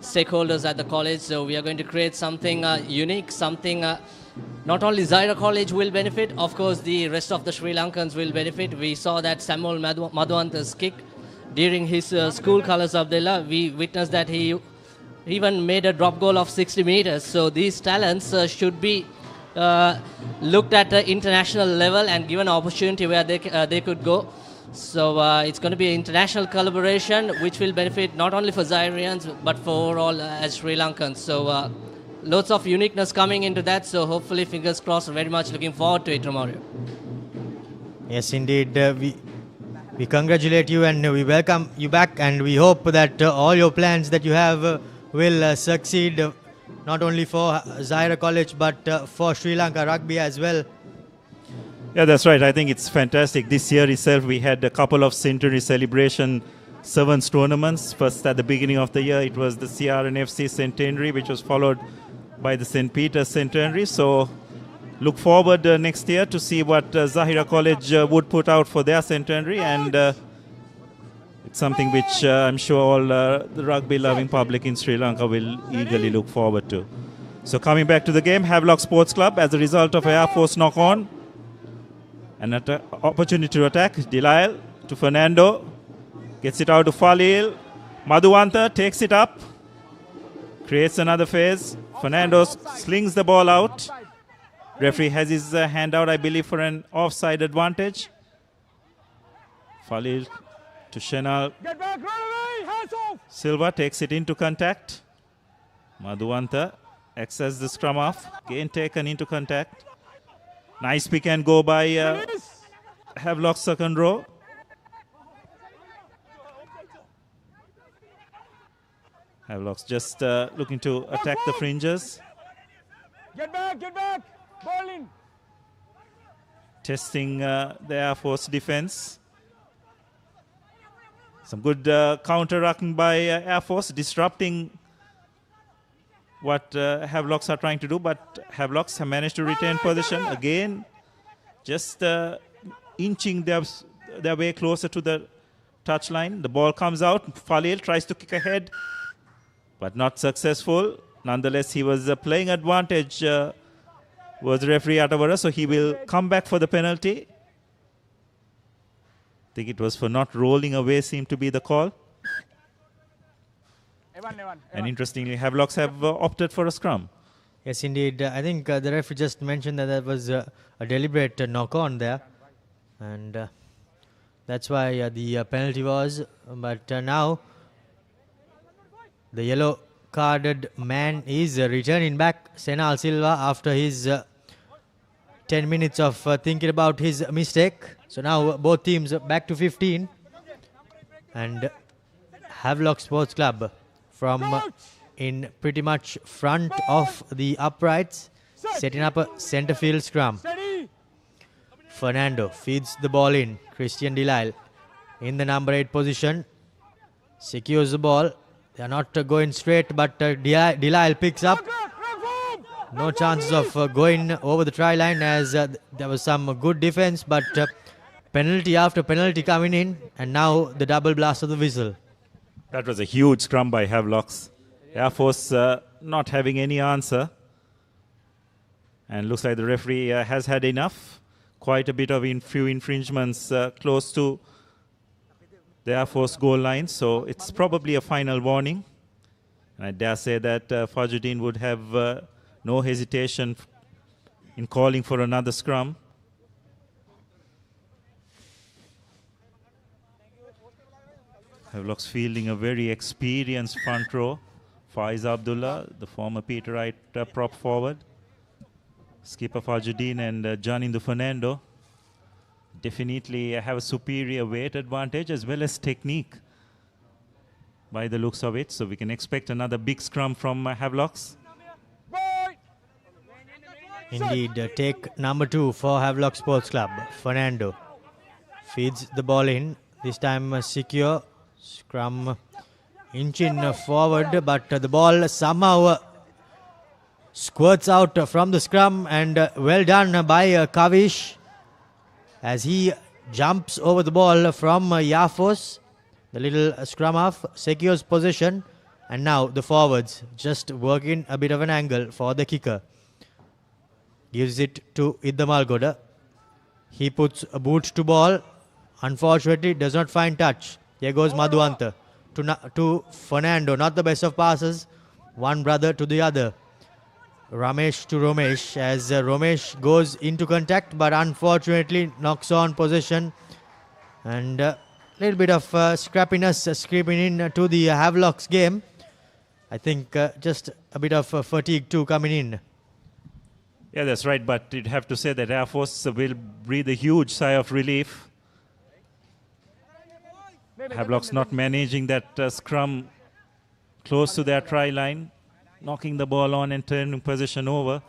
stakeholders at the college. So we are going to create something unique, something not only Zaira College will benefit, of course the rest of the Sri Lankans will benefit. We saw that Samuel Madhuanta's kick during his school colours of Dela. We witnessed that he even made a drop goal of 60 meters. So these talents should be looked at the international level and given an opportunity where they could go. So it's going to be an international collaboration which will benefit not only for Zairians but for all as Sri Lankans. So lots of uniqueness coming into that. So hopefully, fingers crossed, very much looking forward to it, Romario. Yes, indeed. We congratulate you and we welcome you back, and we hope that all your plans that you have will succeed, not only for Zaira College but for Sri Lanka Rugby as well. Yeah, that's right. I think it's fantastic. This year itself, we had a couple of centenary celebration sevens tournaments. First, at the beginning of the year, it was the CRNFC centenary, which was followed by the St. Peter's centenary. So look forward next year to see what Zaira College would put out for their centenary, and it's something which I'm sure all the rugby-loving public in Sri Lanka will eagerly look forward to. So coming back to the game, Havelock Sports Club, as a result of Air Force knock-on, an opportunity to attack. Delisle to Fernando, gets it out to Falil. Madhuanta takes it up, creates another phase. Fernando slings the ball out. Referee has his hand out, I believe, for an offside advantage. Falil to Shenal. Silva takes it into contact. Madhuanta acts as the scrum half. Gain taken into contact. Nice pick and go by Havelock's second row. Havelock's just looking to attack the fringes. Get back, ball in. Testing the Air Force defense. Some good counter-rucking by Air Force, disrupting what Havelocks are trying to do, but Havelocks have managed to retain position again, just inching their way closer to the touchline. The ball comes out. Falil tries to kick ahead, but not successful. Nonetheless, he was playing advantage was the referee Atawara, so he will come back for the penalty. I think it was for not rolling away, seemed to be the call. And interestingly, Havelocks have opted for a scrum. Yes, indeed. I think the referee just mentioned that there was a deliberate knock-on there. And that's why the penalty was. But now the yellow-carded man is returning back, Senal Silva, after his 10 minutes of thinking about his mistake. So now both teams back to 15. And Havelock Sports Club from in pretty much front of the uprights, setting up a centre field scrum. Fernando feeds the ball in. Christian Delisle in the number 8 position. Secures the ball. They are not going straight, but Delisle picks up. No chances of going over the try line, as there was some good defense, but penalty after penalty coming in, and now the double blast of the whistle. That was a huge scrum by Havelocks. Air Force not having any answer. And looks like the referee has had enough. Quite a bit of few infringements close to the Air Force goal line. So it's probably a final warning. And I dare say that Fajuddin would have no hesitation in calling for another scrum. Havelocks fielding a very experienced front row. Faiz Abdullah, the former Peterite prop forward. Skipper Fajuddin and Janindu Fernando definitely have a superior weight advantage as well as technique by the looks of it. So we can expect another big scrum from Havelocks. Indeed, take number 2 for Havelock Sports Club. Fernando feeds the ball in. This time secure. Scrum inching forward, but the ball somehow squirts out from the scrum, and well done by Kavish as he jumps over the ball from Yafos. The little scrum half secures possession, and now the forwards just working a bit of an angle for the kicker. Gives it to Iddamalgoda. He puts a boot to ball. Unfortunately, does not find touch. Here goes Madhuanta to Fernando. Not the best of passes. One brother to the other. Ramesh to Romesh, as Romesh goes into contact, but unfortunately knocks on possession. And a little bit of scrappiness creeping in to the Havelocks game. I think just a bit of fatigue too coming in. Yeah, that's right, but you'd have to say that Air Force will breathe a huge sigh of relief. Havelocks not managing that scrum close to their try line, knocking the ball on and turning possession over.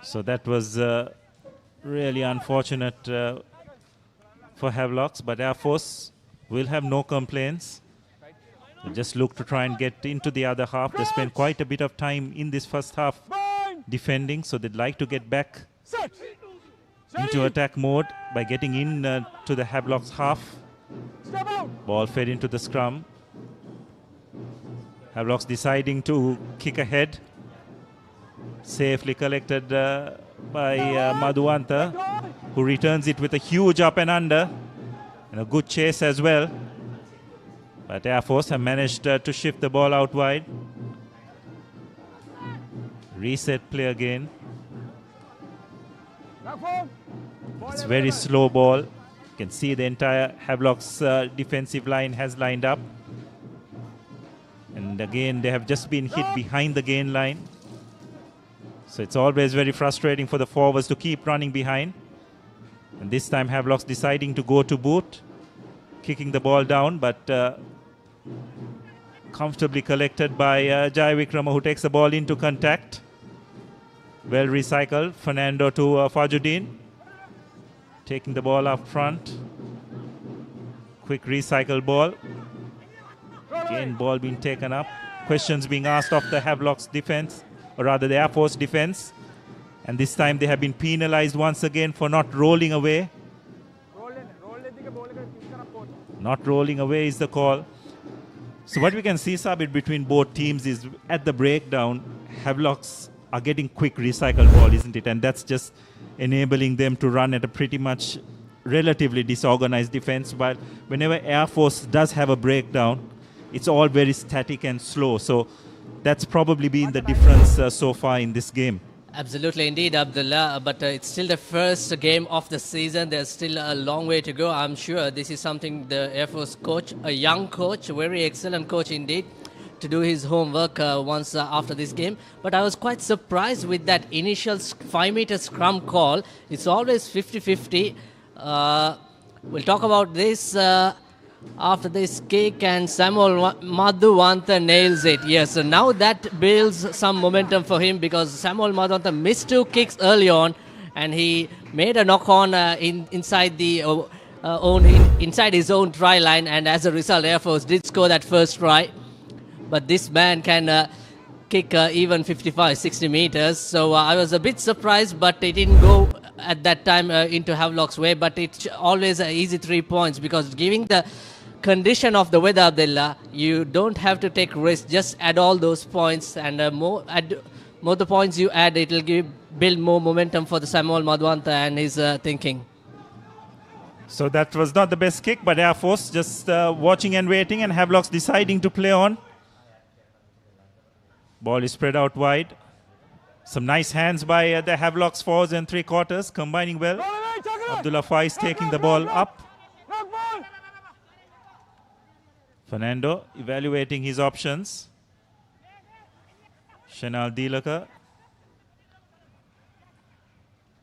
So that was really unfortunate for Havelocks, but Air Force will have no complaints. They just look to try and get into the other half. They spent quite a bit of time in this first half defending, so they'd like to get back into attack mode by getting in to the Havelocks half. Ball fed into the scrum. Havelocks deciding to kick ahead. Safely collected by Madhuanta, who returns it with a huge up and under and a good chase as well. But Air Force have managed to shift the ball out wide. Reset play again. It's very slow ball. You can see the entire Havelock's defensive line has lined up. And again, they have just been hit behind the gain line. So it's always very frustrating for the forwards to keep running behind. And this time Havelock's deciding to go to boot, kicking the ball down, but comfortably collected by Jai Vikrama, who takes the ball into contact. Well recycled. Fernando to Fajuddin. Taking the ball up front. Quick recycle ball. Again, ball being taken up. Questions being asked of the Havelock's defense, or rather the Air Force defense. And this time they have been penalized once again for not rolling away. Not rolling away is the call. So what we can see, Sabit, between both teams is at the breakdown, Havelock's are getting quick recycled ball, isn't it? And that's just enabling them to run at a pretty much relatively disorganized defense. But whenever Air Force does have a breakdown, it's all very static and slow. So that's probably been the difference so far in this game. Absolutely, indeed, Abdullah. But it's still the first game of the season. There's still a long way to go. I'm sure this is something the Air Force coach, a young coach, a very excellent coach indeed, to do his homework once after this game. But I was quite surprised with that initial 5-meter scrum call. It's always 50-50. We'll talk about this after this kick, and Samuel Madhuwanta nails it. Yes, so now that builds some momentum for him, because Samuel Madhuwanta missed 2 kicks early on, and he made a knock on inside the inside his own try line, and as a result, Air Force did score that first try. But this man can kick even 55-60 meters. So I was a bit surprised, but it didn't go at that time into Havelock's way. But it's always an easy 3 points, because giving the condition of the weather, Abdullah, you don't have to take risks. Just add all those points, and more the points you add, it will build more momentum for the Samuel Madhuwanta and his thinking. So that was not the best kick, but Air Force just watching and waiting, and Havelock's deciding to play on. Ball is spread out wide. Some nice hands by the Havelock's forwards and 3/4, combining well. Abdullah Faiz taking the ball up. Fernando evaluating his options. Shenal Dilaka.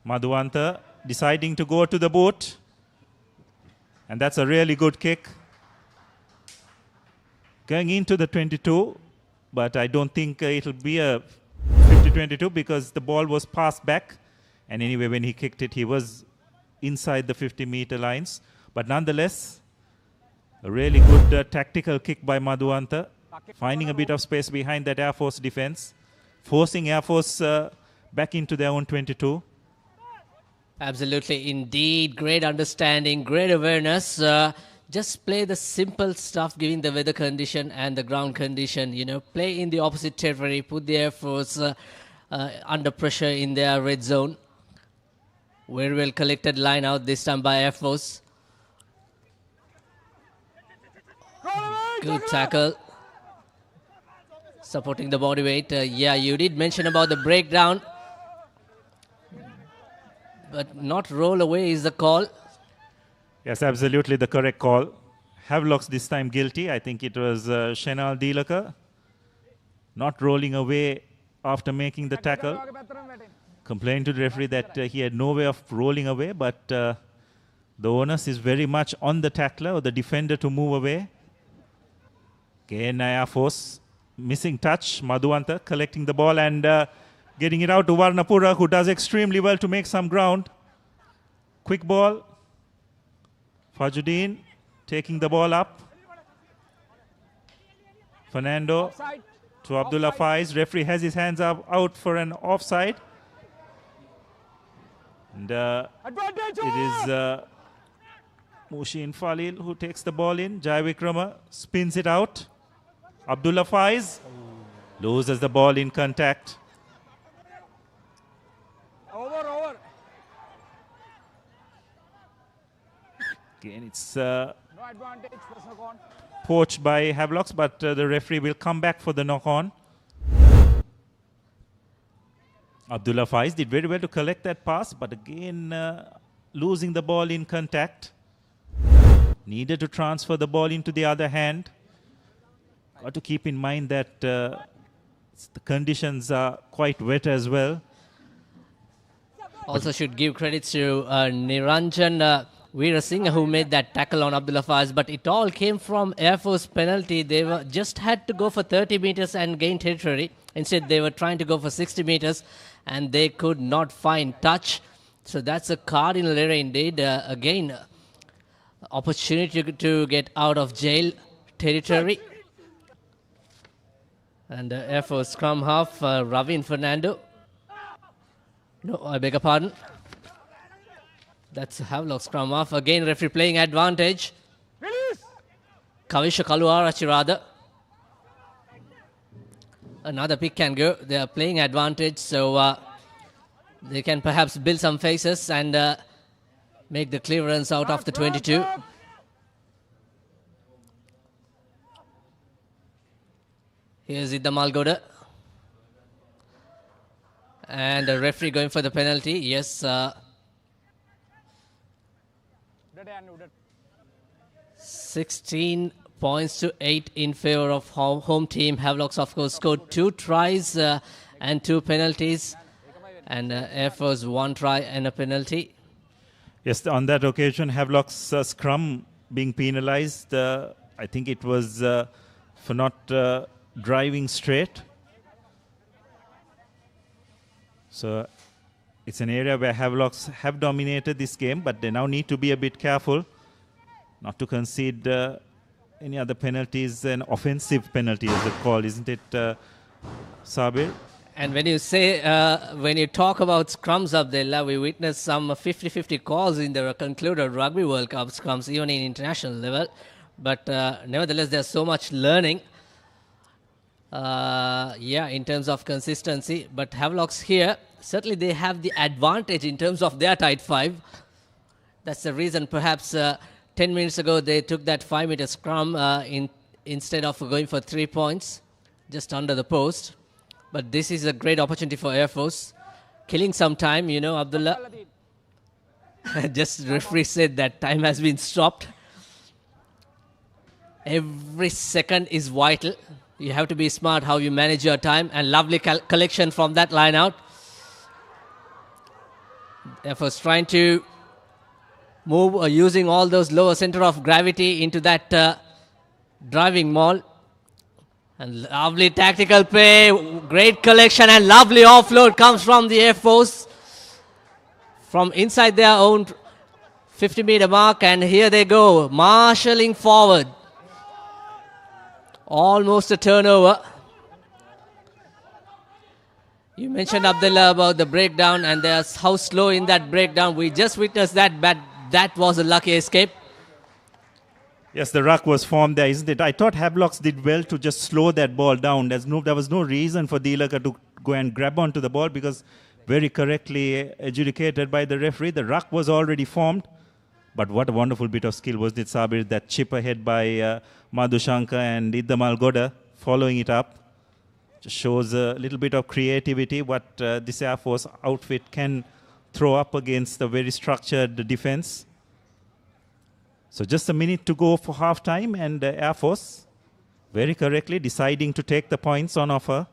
Madhuwanta deciding to go to the boot. And that's a really good kick. Going into the 22. But I don't think it'll be a 50-22, because the ball was passed back. And anyway, when he kicked it, he was inside the 50-meter lines. But nonetheless, a really good tactical kick by Madhuwanta, finding a bit of space behind that Air Force defense, forcing Air Force back into their own 22. Absolutely, indeed. Great understanding, great awareness. Just play the simple stuff, given the weather condition and the ground condition. You know, play in the opposite territory, put the Air Force under pressure in their red zone. Very well collected line out this time by Air Force. Good tackle. Supporting the body weight. Yeah, you did mention about the breakdown. But not roll away is the call. Yes, absolutely the correct call. Havelock's this time guilty. I think it was Shenal Dilaka not rolling away after making the tackle. Complained to the referee that he had no way of rolling away, but the onus is very much on the tackler or the defender to move away. Again, Air Force missing touch. Madhuwanta collecting the ball and getting it out to Varnapura, who does extremely well to make some ground. Quick ball. Fajuddin taking the ball up. Fernando to Abdullah Faiz. Referee has his hands up out for an offside. And it is Mushin Falil who takes the ball in. Jai Vikrama spins it out. Abdullah Faiz loses the ball in contact. Again, it's poached by Havelocks, but the referee will come back for the knock-on. Abdullah Faiz did very well to collect that pass, but again losing the ball in contact. Needed to transfer the ball into the other hand. Got to keep in mind that the conditions are quite wet as well. Also should give credits to Niranjan Veerasinghe, who made that tackle on Abdullah Faiz, but it all came from Air Force penalty. They were just had to go for 30 meters and gain territory. Instead, they were trying to go for 60 meters, and they could not find touch. So that's a cardinal error indeed. Again, opportunity to get out of jail territory. And Air Force scrum half, Ravin Fernando. No, I beg your pardon. That's Havelock scrum half. Again, referee playing advantage. Kavisha Kaluarachi rather. another pick can go. They are playing advantage, so they can perhaps build some faces and make the clearance out of the 22. Here's Idda Malgoda. And the referee going for the penalty. Yes. 16 points to 8 in favor of home team. Havelocks, of course, scored 2 tries and 2 penalties. And Air Force 1 try and a penalty. Yes, on that occasion, Havelock's scrum being penalized. I think it was for not driving straight. So it's an area where Havelocks have dominated this game, but they now need to be a bit careful not to concede any other penalties, an offensive penalty as it's called, isn't it, Sabir? And when you say, when you talk about scrums, Abdullah, we witnessed some 50-50 calls in the concluded Rugby World Cup scrums, even in international level. But nevertheless, there's so much learning. In terms of consistency. But Havelocks here, certainly they have the advantage in terms of their tight 5. That's the reason perhaps 10 minutes ago they took that 5-meter scrum instead of going for 3 points just under the post. But this is a great opportunity for Air Force. Killing some time, you know, Abdullah. Just the referee said that time has been stopped. Every second is vital. You have to be smart how you manage your time, and lovely collection from that line out. Air Force trying to move using all those lower center of gravity into that driving maul. And lovely tactical play, great collection, and lovely offload comes from the Air Force from inside their own 50-meter mark, and here they go, marshalling forward. Almost a turnover. You mentioned, Abdullah, about the breakdown, and there's how slow in that breakdown. We just witnessed that, but that was a lucky escape. Yes, the ruck was formed there, isn't it? I thought Havelocks did well to just slow that ball down. There was no reason for Dilaka to go and grab onto the ball, because very correctly adjudicated by the referee. The ruck was already formed. But what a wonderful bit of skill was it, Sabir, that chip ahead by Madhushanka and Idda Malgoda following it up. Just shows a little bit of creativity, what this Air Force outfit can throw up against a very structured defense. So just a minute to go for half time, and Air Force very correctly deciding to take the points on offer.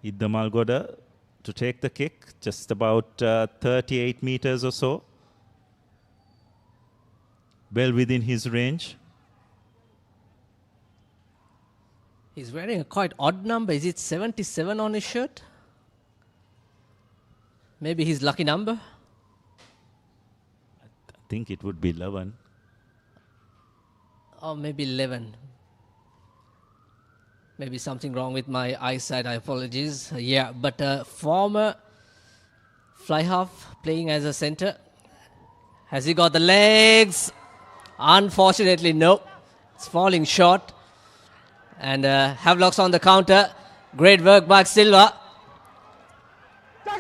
Idda Malgoda to take the kick, just about 38 meters or so. Well within his range. He's wearing a quite odd number. Is it 77 on his shirt? Maybe his lucky number? I think it would be 11. Or maybe 11. Maybe something wrong with my eyesight, I apologize. Yeah, but former fly half playing as a center. Has he got the legs? Unfortunately, no. It's falling short. And Havelocks on the counter. Great work by Silva.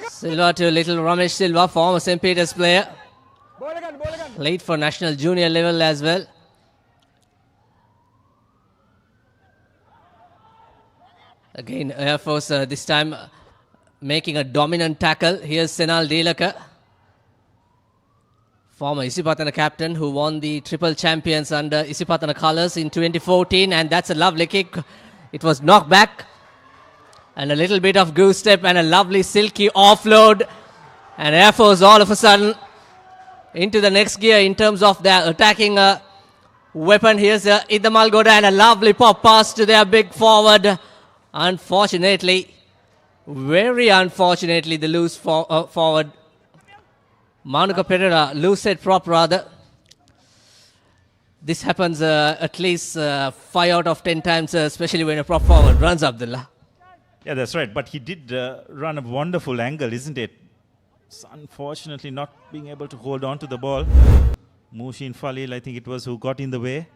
Silva to little Ramesh Silva, former St. Peter's player. Played for national junior level as well. Again, Air Force this time making a dominant tackle. Here's Senal Delaka, former Isipatana captain who won the triple champions under Isipatana colours in 2014. And that's a lovely kick. It was knocked back. And a little bit of goose step and a lovely silky offload. And Air Force all of a sudden into the next gear in terms of their attacking weapon. Here's Idda Malgoda and a lovely pop pass to their big forward. Unfortunately, very unfortunately, the loose forward, Manuka Pereira, loose head prop rather. This happens at least 5 out of 10 times, especially when a prop forward runs, Abdullah. Yeah, that's right. But he did run a wonderful angle, isn't it? It's unfortunately not being able to hold on to the ball. Mushin Falil, I think it was, who got in the way.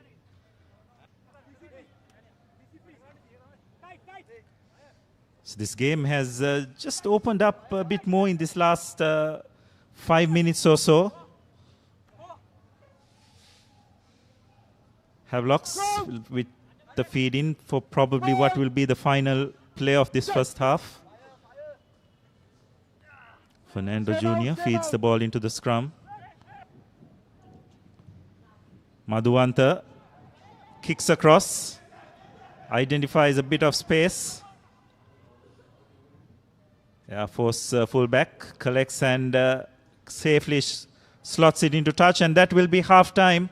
So this game has just opened up a bit more in this last 5 minutes or so. Havelocks with the feed in for probably what will be the final play of this first half. Fernando Jr. feeds the ball into the scrum. Madhuwanta kicks across, identifies a bit of space. Air Force fullback collects and safely slots it into touch, and that will be half-time.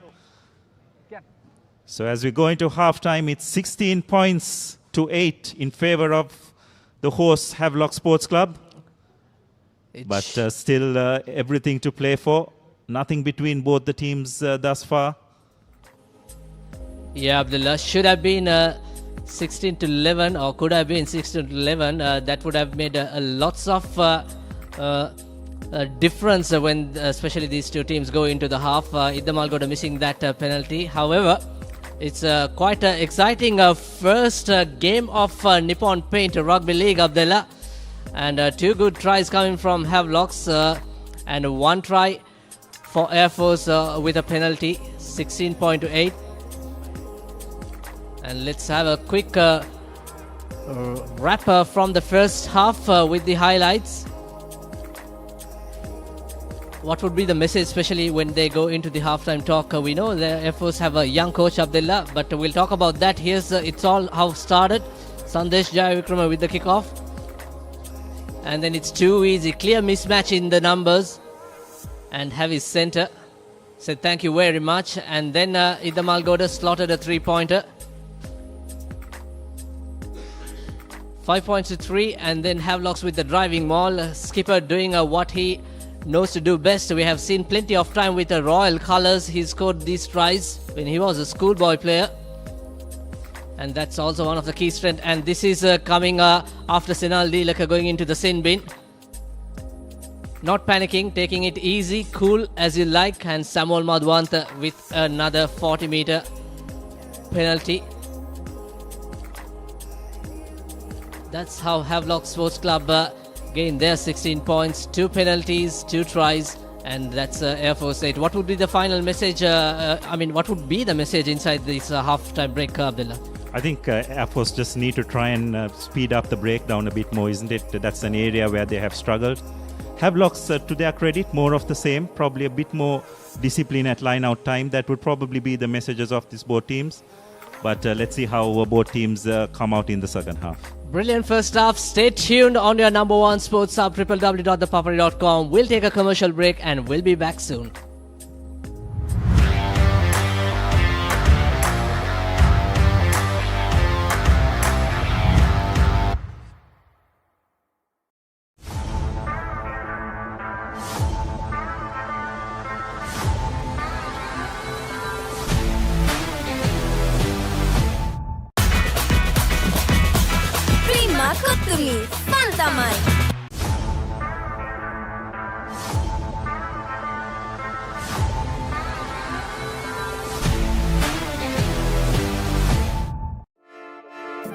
So as we go into half-time, it's 16 points to 8 in favor of the host Havelock Sports Club. But still everything to play for. Nothing between both the teams thus far. Yeah, Abdullah, should have been 16 to 11, or could have been 16 to 11. That would have made lots of difference when especially these two teams go into the half. Iddamal got missing that penalty. However, it's quite an exciting first game of Nippon Paint Rugby League, Abdullah. And two good tries coming from Havelocks and one try for Air Force with a penalty, 16.8. And let's have a quick wrap from the first half with the highlights. What would be the message, especially when they go into the halftime talk? We know the Air Force have a young coach, Abdullah, but we'll talk about that. Here's it's all how started. Sandesh Jayavikrama with the kickoff. And then it's too easy. Clear mismatch in the numbers. And heavy center. Said thank you very much. And then Iddamal Goda slotted a three-pointer. 5 points to 3. And then Havelocks with the driving maul. Skipper doing what he knows to do best. We have seen plenty of time with the Royal Colours. He scored these tries when he was a schoolboy player. And that's also one of the key strengths. And this is coming after Senal Dilaka going into the sin bin. Not panicking, taking it easy, cool as you like. And Samuel Madhuwanta with another 40-meter penalty. That's how Havelock Sports Club gained their 16 points, 2 penalties, 2 tries. And that's Air Force 8. What would be the final message? What would be the message inside this half-time break, Abdullah? I think Air Force just need to try and speed up the breakdown a bit more, isn't it? That's an area where they have struggled. Havelocks, to their credit, more of the same. Probably a bit more discipline at line-out time. That would probably be the messages of these both teams. But let's see how both teams come out in the second half. Brilliant first half. Stay tuned on your number one sports hub, www.thepapare.com. We'll take a commercial break and we'll be back soon.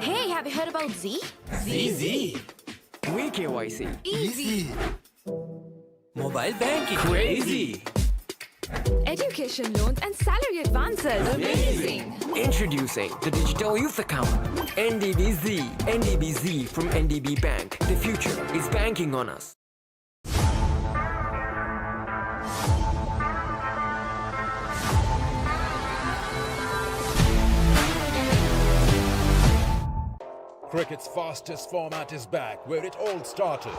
Hey, have you heard about Z? Easy. Quick KYC. Easy. Mobile banking. Crazy. Education loans and salary advances. Amazing. Introducing the digital youth account. NDBZ. NDBZ from NDB Bank. The future is banking on us. Cricket's fastest format is back, where it all started.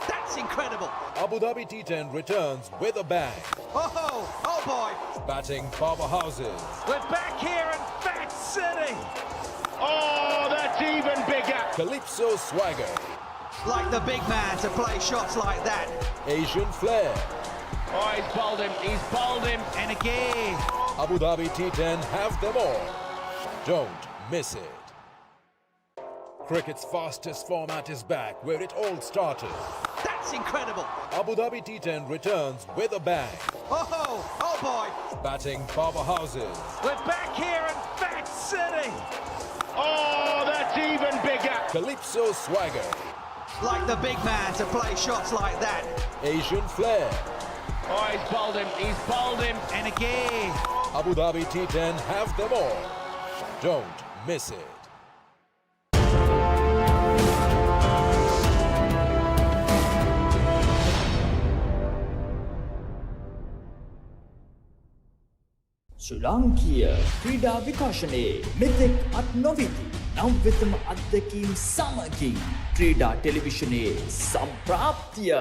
That's incredible. Abu Dhabi T10 returns with a bang. Oh boy. Batting powerhouses. We're back here in Fat City. Oh, that's even bigger. Calypso swagger. Like the big man to play shots like that. Asian flair. Oh, he's bowled him. And again. Abu Dhabi T10 have them all. Don't miss it. Cricket's fastest format is back, where it all started. That's incredible. Abu Dhabi T10 returns with a bang. Oh boy. Batting powerhouses. We're back here in Fat City. Oh, that's even bigger. Calypso swagger. Like the big man to play shots like that. Asian flair. Oh, he's bowled him. He's bowled him. And again. Abu Dhabi T10 have them all. Don't miss it. ශ්‍රී ලාංකීය ක්‍රීඩා විකාශනයේ මෙතෙක් අත් නොවිති නව්‍යතම අත්දැකීම් සමගින් ක්‍රීඩා ටෙලිවිෂනයේ සම්ප්‍රාප්තිය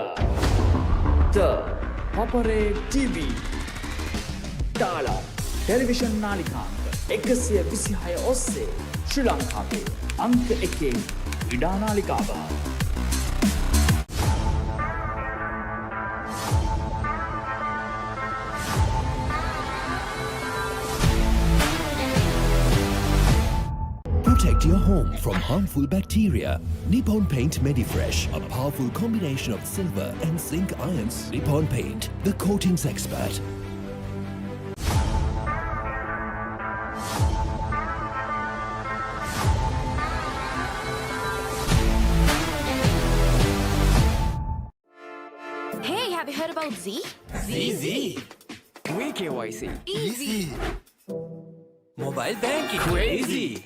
The Papare TV ඩාලොග් television නාලිකාංක 126 ඔස්සේ ශ්‍රී ලංකාවේ අංක 1 ක්‍රීඩා නාලිකාව. Protect your home from harmful bacteria. Nippon Paint Medifresh, a powerful combination of silver and zinc ions. Nippon Paint, the coatings expert. Hey, have you heard about Z? ZZ. KYC. Easy. Mobile banking. Crazy.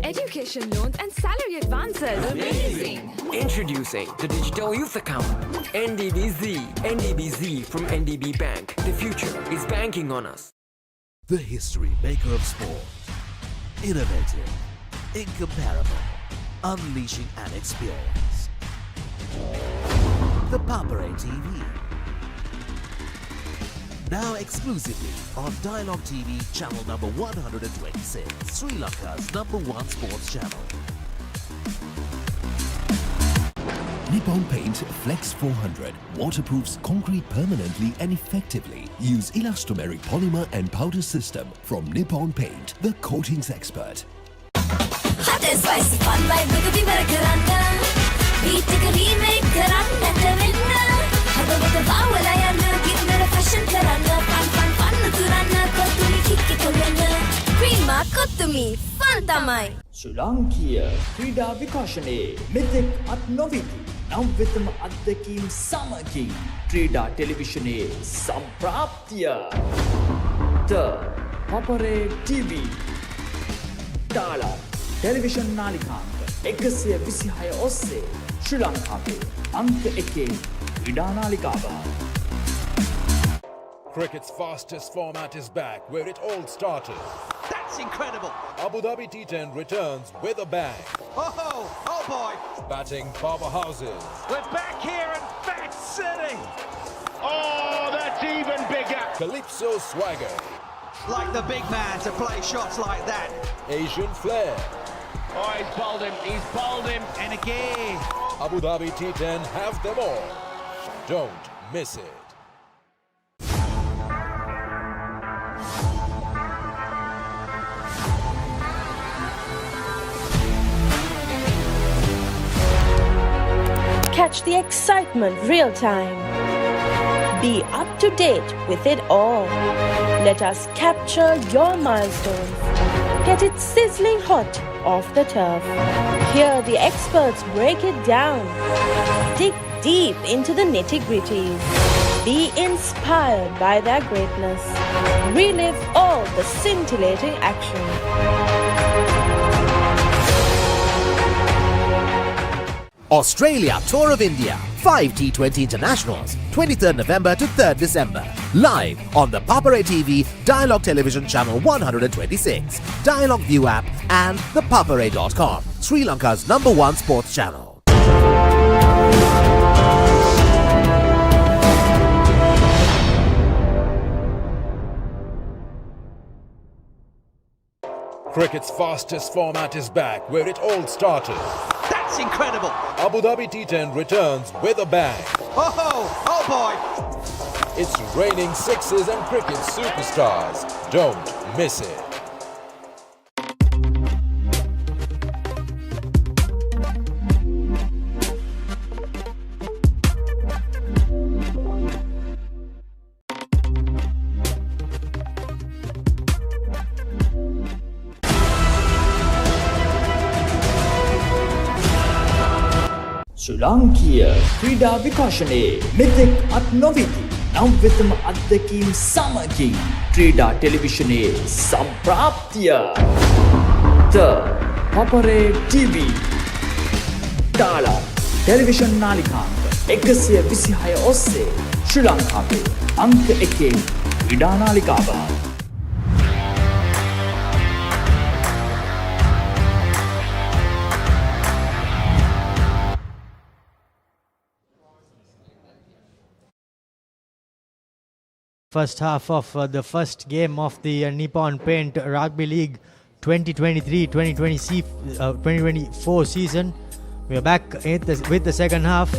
Education loans and salary advances. Amazing. Introducing the Digital Youth Account. NDBZ. NDBZ from NDB Bank. The future is banking on us. The history maker of sport. Innovative. Incomparable. Unleashing an experience. The Papare TV. Now exclusively on Dialogue TV channel number 126, Sri Lanka's #1 sports channel. Nippon Paint Flex 400 waterproofs concrete permanently and effectively. Use elastomeric polymer and powder system from Nippon Paint, the coatings expert. Hot and spicy fun vibe එක විවර කරන්න beat එක remake කරන්නට වෙන්න හදවත බාවලා යන්න ගින්නර fashion කරන්න fun තුරන්න කොතුමි කික්ක කොල්ලන්න cream කොතුමි fun තමයි. ශ්‍රී ලාංකීය ක්‍රීඩා විකාශනයේ මෙතෙක් අත් නොවිති නව්‍යතම අත්දැකීම් සමගින් ක්‍රීඩා ටෙලිවිෂනයේ සම්ප්‍රාප්තිය The Papare TV ඩාලොග් ටෙලිවිෂන් නාලිකාංක 126 ඔස්සේ ශ්‍රී ලංකාවේ අංක 1 ක්‍රීඩා නාලිකාව. Cricket's fastest format is back where it all started. That's incredible. Abu Dhabi T10 returns with a bang. Oh boy. Batting powerhouses. We're back here in Fat City. Oh, that's even bigger. Calypso swagger. Like the big man to play shots like that. Asian flair. Oh, he's bowled him. He's bowled him. And again. Abu Dhabi T10 have them all. Don't miss it. Catch the excitement real time. Be up to date with it all. Let us capture your milestones. Get it sizzling hot off the turf. Hear the experts break it down. Dig deep into the nitty-gritties. Be inspired by their greatness. Relive all the scintillating action. Australia Tour of India 5 T20 Internationals 23rd November to 3rd December. Live on the Papare TV Dialogue Television channel 126, Dialogue View app and the papare.com, Sri Lanka's #1 sports channel. Cricket's fastest format is back where it all started. That's incredible. Abu Dhabi T10 returns with a bang. Oh boy. It's raining sixes and cricket superstars. Don't miss it. ශ්‍රී ලාංකීය ක්‍රීඩා විකාශනයේ මෙතෙක් අත් නොවිති නව්‍යතම අත්දැකීම් සමගින් ක්‍රීඩා ටෙලිවිෂනයේ සම්ප්‍රාප්තිය The Papare TV ඩාලා television නාලිකාංක 126 ඔස්සේ ශ්‍රී ලංකාවේ අංක 1 ක්‍රීඩා නාලිකාව. First half of the first game of the Nippon Paint Rugby League 2023-2024 season. We are back with the second half.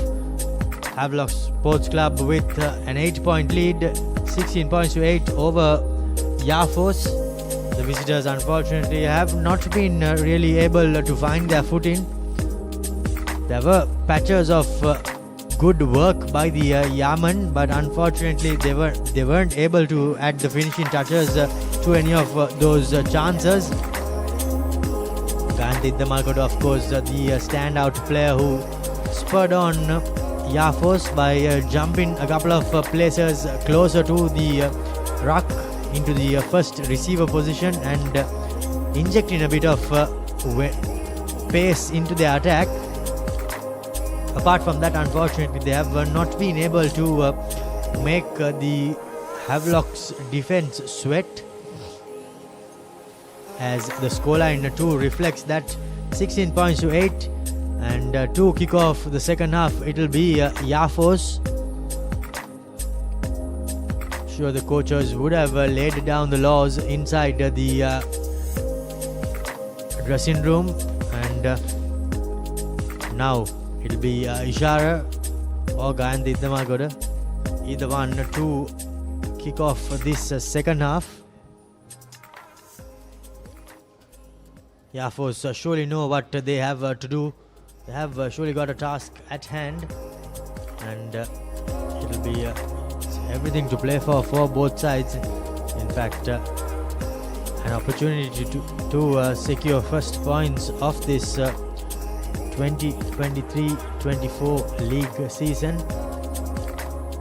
Havelock Sports Club with an 8-point lead, 16 points to 8 over Yafos. The visitors unfortunately have not been really able to find their footing. There were patches of good work by the Yaman, but unfortunately they weren't able to add the finishing touches to any of those chances. Gandhi Damagoda, of course, the standout player who spurred on Yafos by jumping a couple of places closer to the ruck into the first receiver position and injecting a bit of pace into their attack. Apart from that, unfortunately, they have not been able to make the Havelock's defense sweat, as the scoreline too reflects that. 16 points to 8, and to kick off the second half, it'll be Yafos. Sure, the coaches would have laid down the laws inside the dressing room, and now it'll be Ishara or Gandhi Damagoda, either one to kick off this second half. Yafos surely know what they have to do. They have surely got a task at hand, and it'll be everything to play for both sides. In fact, an opportunity to secure first points of this 2023-24 league season.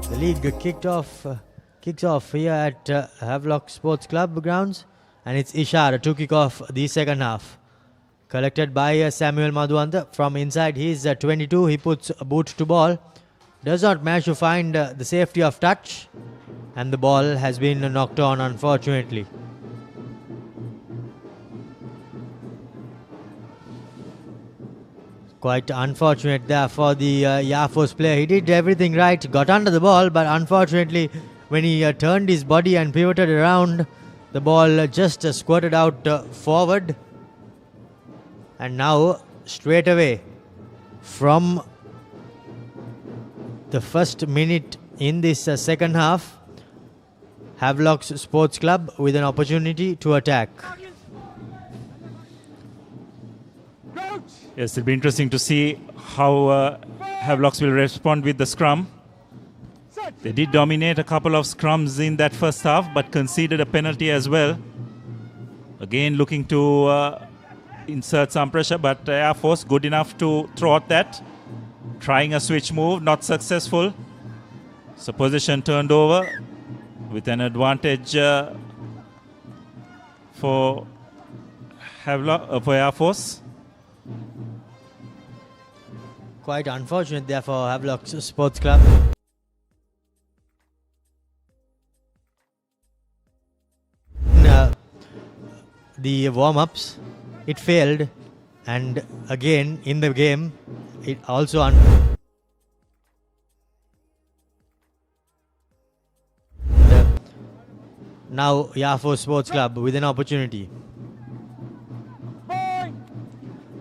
The league kicks off here at Havelock Sports Club grounds, and it's Ishara to kick off the second half. Collected by Samuel Madhuanta from inside his 22. He puts a boot to ball, does not manage to find the safety of touch, and the ball has been knocked on, unfortunately. Quite unfortunate there for the Yafos player. He did everything right, got under the ball, but unfortunately when he turned his body and pivoted around, the ball just squirted out forward. And now straight away from the first minute in this second half, Havelock's Sports Club with an opportunity to attack. Yes, it'll be interesting to see how Havelocks will respond with the scrum. They did dominate a couple of scrums in that first half, but conceded a penalty as well. Again, looking to insert some pressure, but Air Force good enough to thwart that. Trying a switch move, not successful. So position turned over with an advantage for Air Force. Quite unfortunate there for Havelock's Sports Club. The warm-ups, it failed, and again in the game it also now Yafo Sports Club with an opportunity.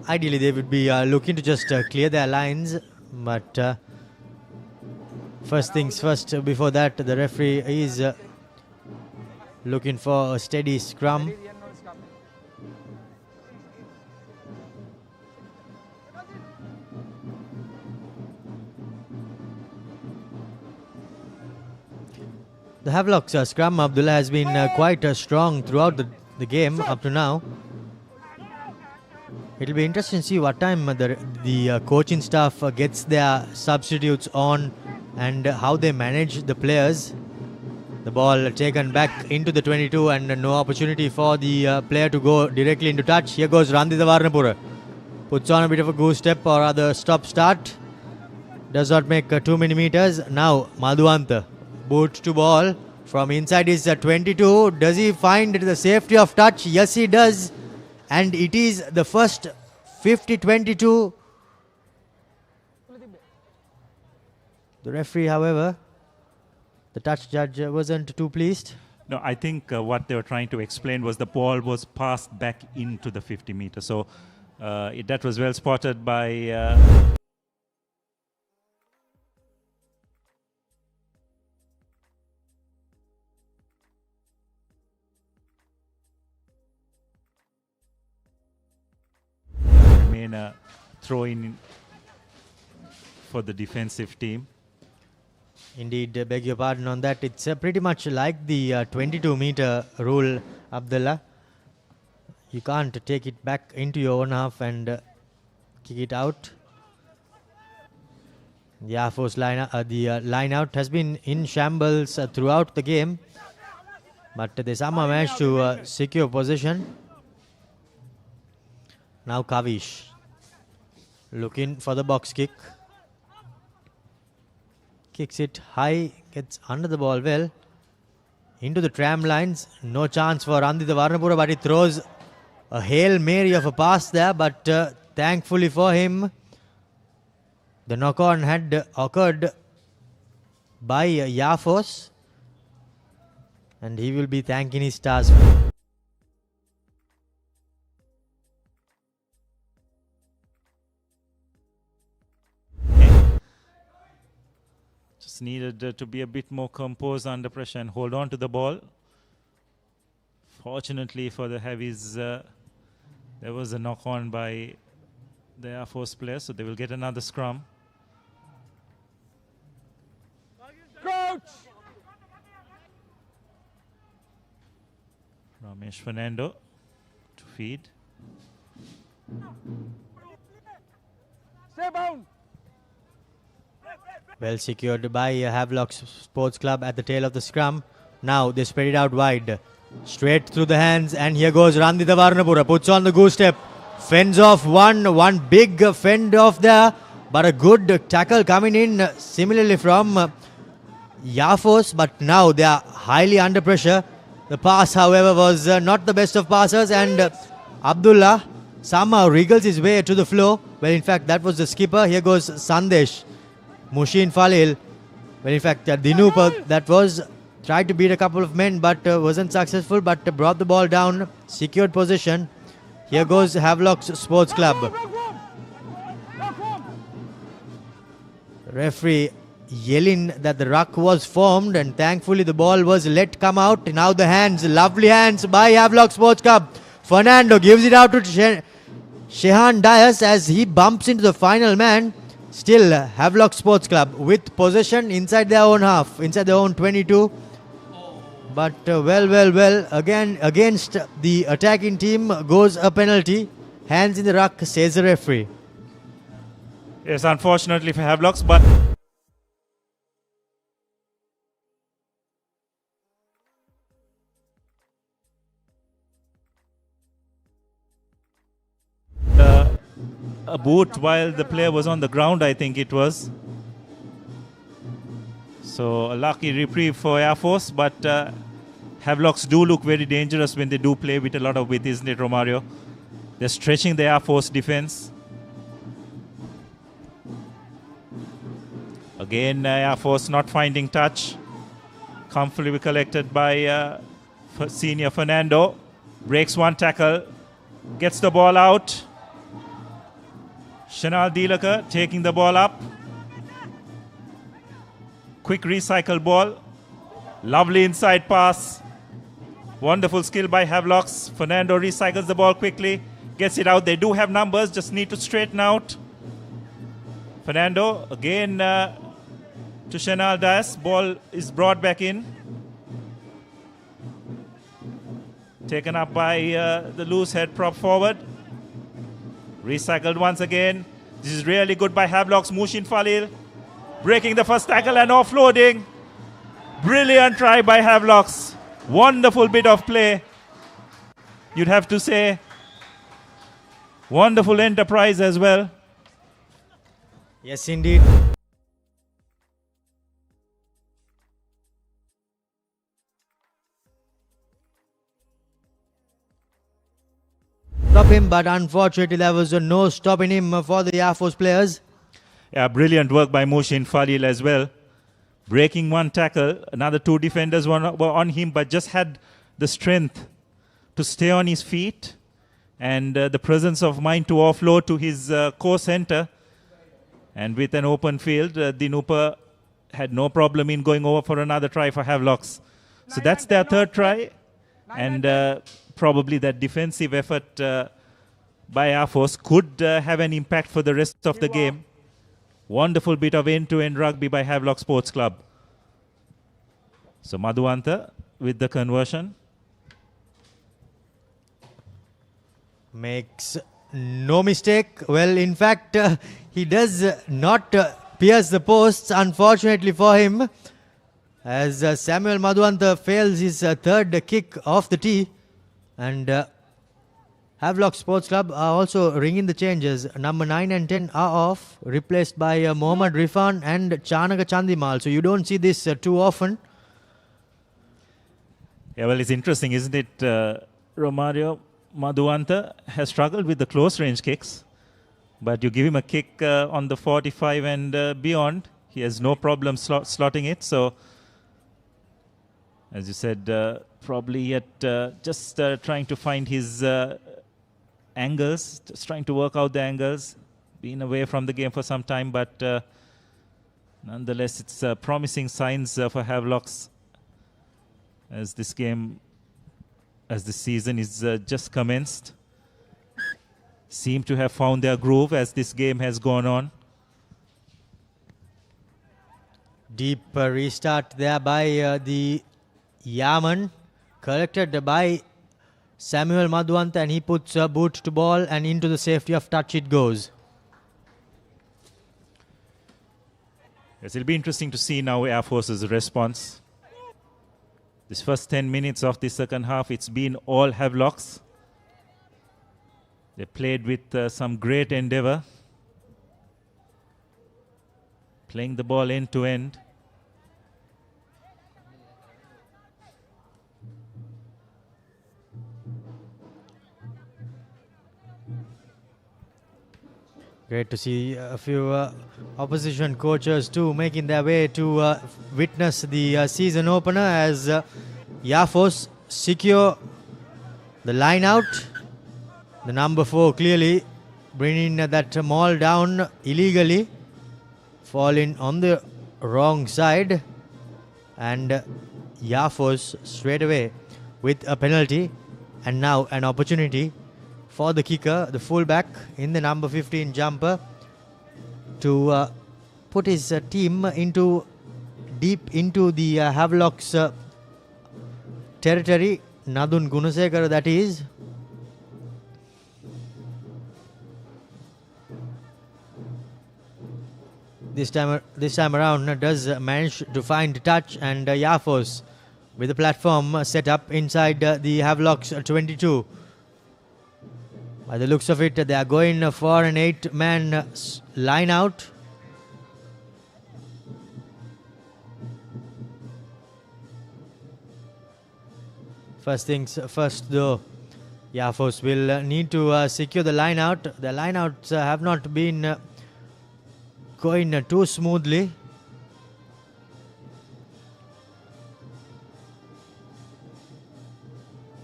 Ideally they would be looking to just clear their lines, but first things first, before that the referee is looking for a steady scrum. The Havelock's scrum, Abdullah, has been quite strong throughout the game up to now. It'll be interesting to see what time the coaching staff gets their substitutes on and how they manage the players. The ball taken back into the 22 and no opportunity for the player to go directly into touch. Here goes Randita Varnapura. Puts on a bit of a goose step or rather stop-start. Does not make too many meters. Now Madhuanta. Boot to ball from inside his 22. Does he find the safety of touch? Yes, he does. And it is the first 50-22. The referee, however, the touch judge wasn't too pleased. No, I think what they were trying to explain was the ball was passed back into the 50 meter. So that was well spotted by... throw in for the defensive team. Indeed, beg your pardon on that. It's pretty much like the 22-meter rule, Abdullah. You can't take it back into your own half and kick it out. The Air Force line out has been in shambles throughout the game, but they somehow managed to secure possession. Now Kavish looking for the box kick. Kicks it high, gets under the ball well. Into the tram lines. No chance for Randita Varnapura, but he throws a Hail Mary of a pass there. But thankfully for him, the knock-on had occurred by Yafos. And he will be thanking his stars. Needed to be a bit more composed under pressure and hold on to the ball. Fortunately for the Heavies, there was a knock-on by the Air Force player, so they will get another scrum. Coach! Ramesh Fernando to feed. Stay bound! Well secured by Havelock Sports Club at the tail of the scrum. Now they spread it out wide. Straight through the hands, and here goes Randita Varnapura. Puts on the goose step. Fends off one big fend off there. But a good tackle coming in similarly from Yafos. But now they are highly under pressure. The pass, however, was not the best of passers. And Abdullah somehow wriggles his way to the floor. Well, in fact, that was the skipper. Here goes Sandesh. Mushin Falil. Well, in fact, Dinup, that was tried to beat a couple of men but wasn't successful, but brought the ball down, secured possession. Here goes Havelock Sports Club. Referee yelling that the ruck was formed, and thankfully the ball was let come out. Now the hands, lovely hands by Havelock Sports Club. Fernando gives it out to Shehan Dias as he bumps into the final man. Still, Havelock Sports Club with possession inside their own half, inside their own 22. But well, again against the attacking team goes a penalty. Hands in the ruck, says the referee. Yes, unfortunately for Havelocks, but a boot while the player was on the ground, I think it was. So a lucky reprieve for Air Force, but Havelocks do look very dangerous when they do play with a lot of width, isn't it, Romario? They're stretching the Air Force defense. Again, Air Force not finding touch. Comfortably collected by senior Fernando. Breaks one tackle. Gets the ball out. Shanal Dilaka taking the ball up. Quick recycle ball. Lovely inside pass. Wonderful skill by Havelocks. Fernando recycles the ball quickly. Gets it out. They do have numbers. Just need to straighten out. Fernando again to Shanal Dias. Ball is brought back in. Taken up by the loose head prop forward. Recycled once again. This is really good by Havelock's Mushin Falil. Breaking the first tackle and offloading. Brilliant try by Havelock's. Wonderful bit of play. You'd have to say. Wonderful enterprise as well. Yes, indeed. Stop him, but unfortunately there was no stopping him for the Air Force players. Yeah, brilliant work by Mushin Falil as well. Breaking one tackle. Another two defenders were on him, but just had the strength to stay on his feet and the presence of mind to offload to his core center. And with an open field, Dinupa had no problem in going over for another try for Havelocks. So that's their third try. And probably that defensive effort by Air Force could have an impact for the rest of the game. Wonderful bit of end-to-end rugby by Havelock Sports Club. So Madhuanta with the conversion. Makes no mistake. Well, in fact, he does not pierce the posts, unfortunately for him, as Samuel Madhuanta fails his third kick off the tee. And Havelock Sports Club are also ringing the changes. Number 9 and 10 are off, replaced by Mohammad Rifan and Chanaka Chandimal. So you don't see this too often. Yeah, well, it's interesting, isn't it, Romario? Madhuanta has struggled with the close range kicks, but you give him a kick on the 45 and beyond, he has no problem slotting it. So, as you said, probably yet just trying to find his angles, just trying to work out the angles, been away from the game for some time, but nonetheless, it's promising signs for Havelocks as this game, as the season is just commenced. Seem to have found their groove as this game has gone on. Deep restart there by the Yaman, collected by Samuel Madhuanta, and he puts a boot to ball and into the safety of touch it goes. Yes, it'll be interesting to see now Air Force's response. This first 10 minutes of the second half, it's been all Havelocks. They played with some great endeavor, playing the ball end to end. Great to see a few opposition coaches too making their way to witness the season opener as Yafos secure the line out. The number 4 clearly bringing that maul down illegally, falling on the wrong side, and Yafos straight away with a penalty, and now an opportunity for the kicker, the fullback in the number 15 jumper, to put his team deep into the Havelock's territory. Nadun Gunasekara, that is. This time around does manage to find touch, and Yafos with the platform set up inside the Havelock's 22. By the looks of it, they are going for an 8-man line out. First things first though, Yafos will need to secure the line out. The line outs have not been going too smoothly.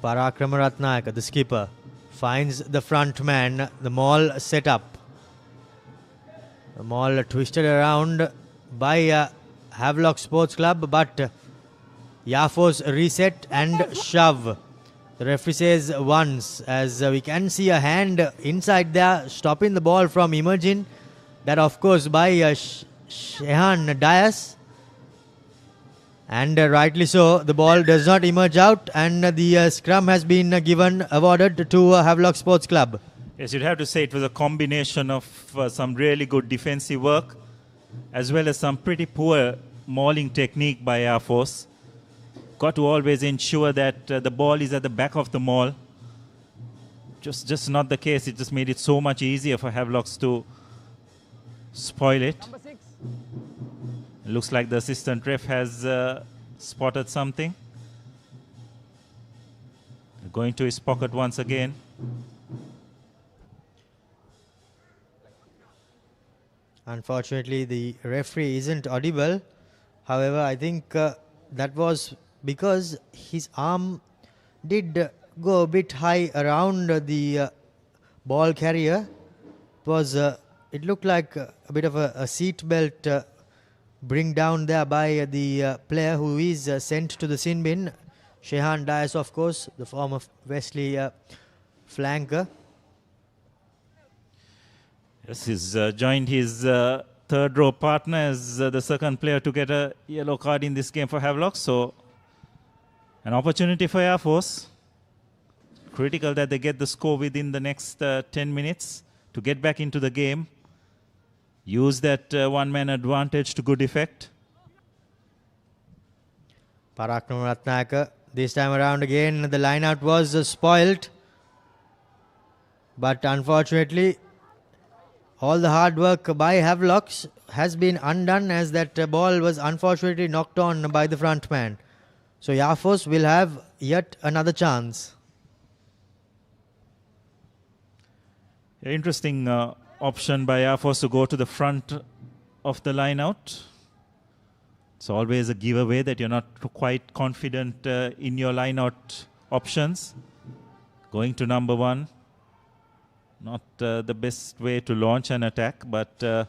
Parakrama Ratnayaka, the skipper, finds the front man, the maul set up. The maul twisted around by Havelock Sports Club, but Yafos reset and shove. The referee says once, as we can see a hand inside there stopping the ball from emerging. That of course by Shehan Dias. And rightly so, the ball does not emerge out, and the scrum has been awarded to Havelock Sports Club. Yes, you'd have to say it was a combination of some really good defensive work as well as some pretty poor mauling technique by Air Force. Got to always ensure that the ball is at the back of the maul. Just not the case. It just made it so much easier for Havelocks to spoil it. Looks like the assistant ref has spotted something. Going to his pocket once again. Unfortunately, the referee isn't audible. However, I think that was because his arm did go a bit high around the ball carrier. It looked like a bit of a seat belt bring down there by the player who is sent to the sin bin. Shehan Dias, of course, the former Wesley flanker. Yes, he's joined his third row partner as the second player to get a yellow card in this game for Havelock. So, an opportunity for Air Force. Critical that they get the score within the next 10 minutes to get back into the game. Use that one-man advantage to good effect. Parakram Ratnaka, this time around again, the line-out was spoilt. But unfortunately, all the hard work by Havelocks has been undone as that ball was unfortunately knocked on by the front man. So Air Force will have yet another chance. Interesting option by Air Force to go to the front of the line out. It's always a giveaway that you're not quite confident in your line out options. Going to number one. Not the best way to launch an attack, but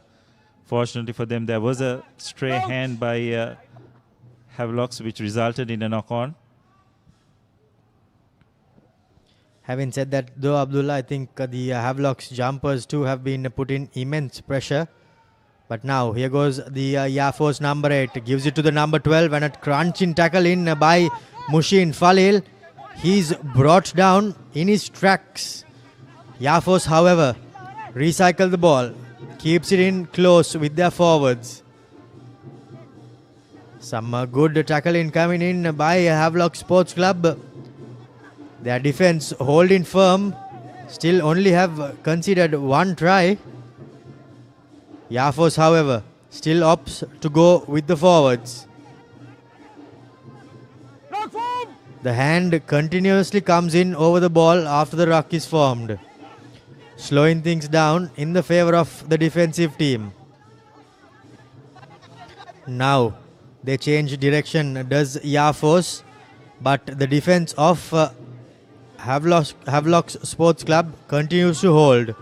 fortunately for them, there was a stray hand by Havelocks, which resulted in a knock-on. Having said that, though, Abdullah, I think the Havelocks jumpers too have been put in immense pressure. But now, here goes the Air Force number 8. Gives it to the number 12 and a crunching tackle in by Mushin Falil. He's brought down in his tracks. Air Force, however, recycle the ball. Keeps it in close with their forwards. Some good tackling coming in by Havelock Sports Club. Their defense holding firm. Still only have conceded one try. Air Force, however, still opts to go with the forwards. The hand continuously comes in over the ball after the ruck is formed, slowing things down in the favor of the defensive team. Now they change direction, does Air Force, but the defense of Havelock's Sports Club continues to hold.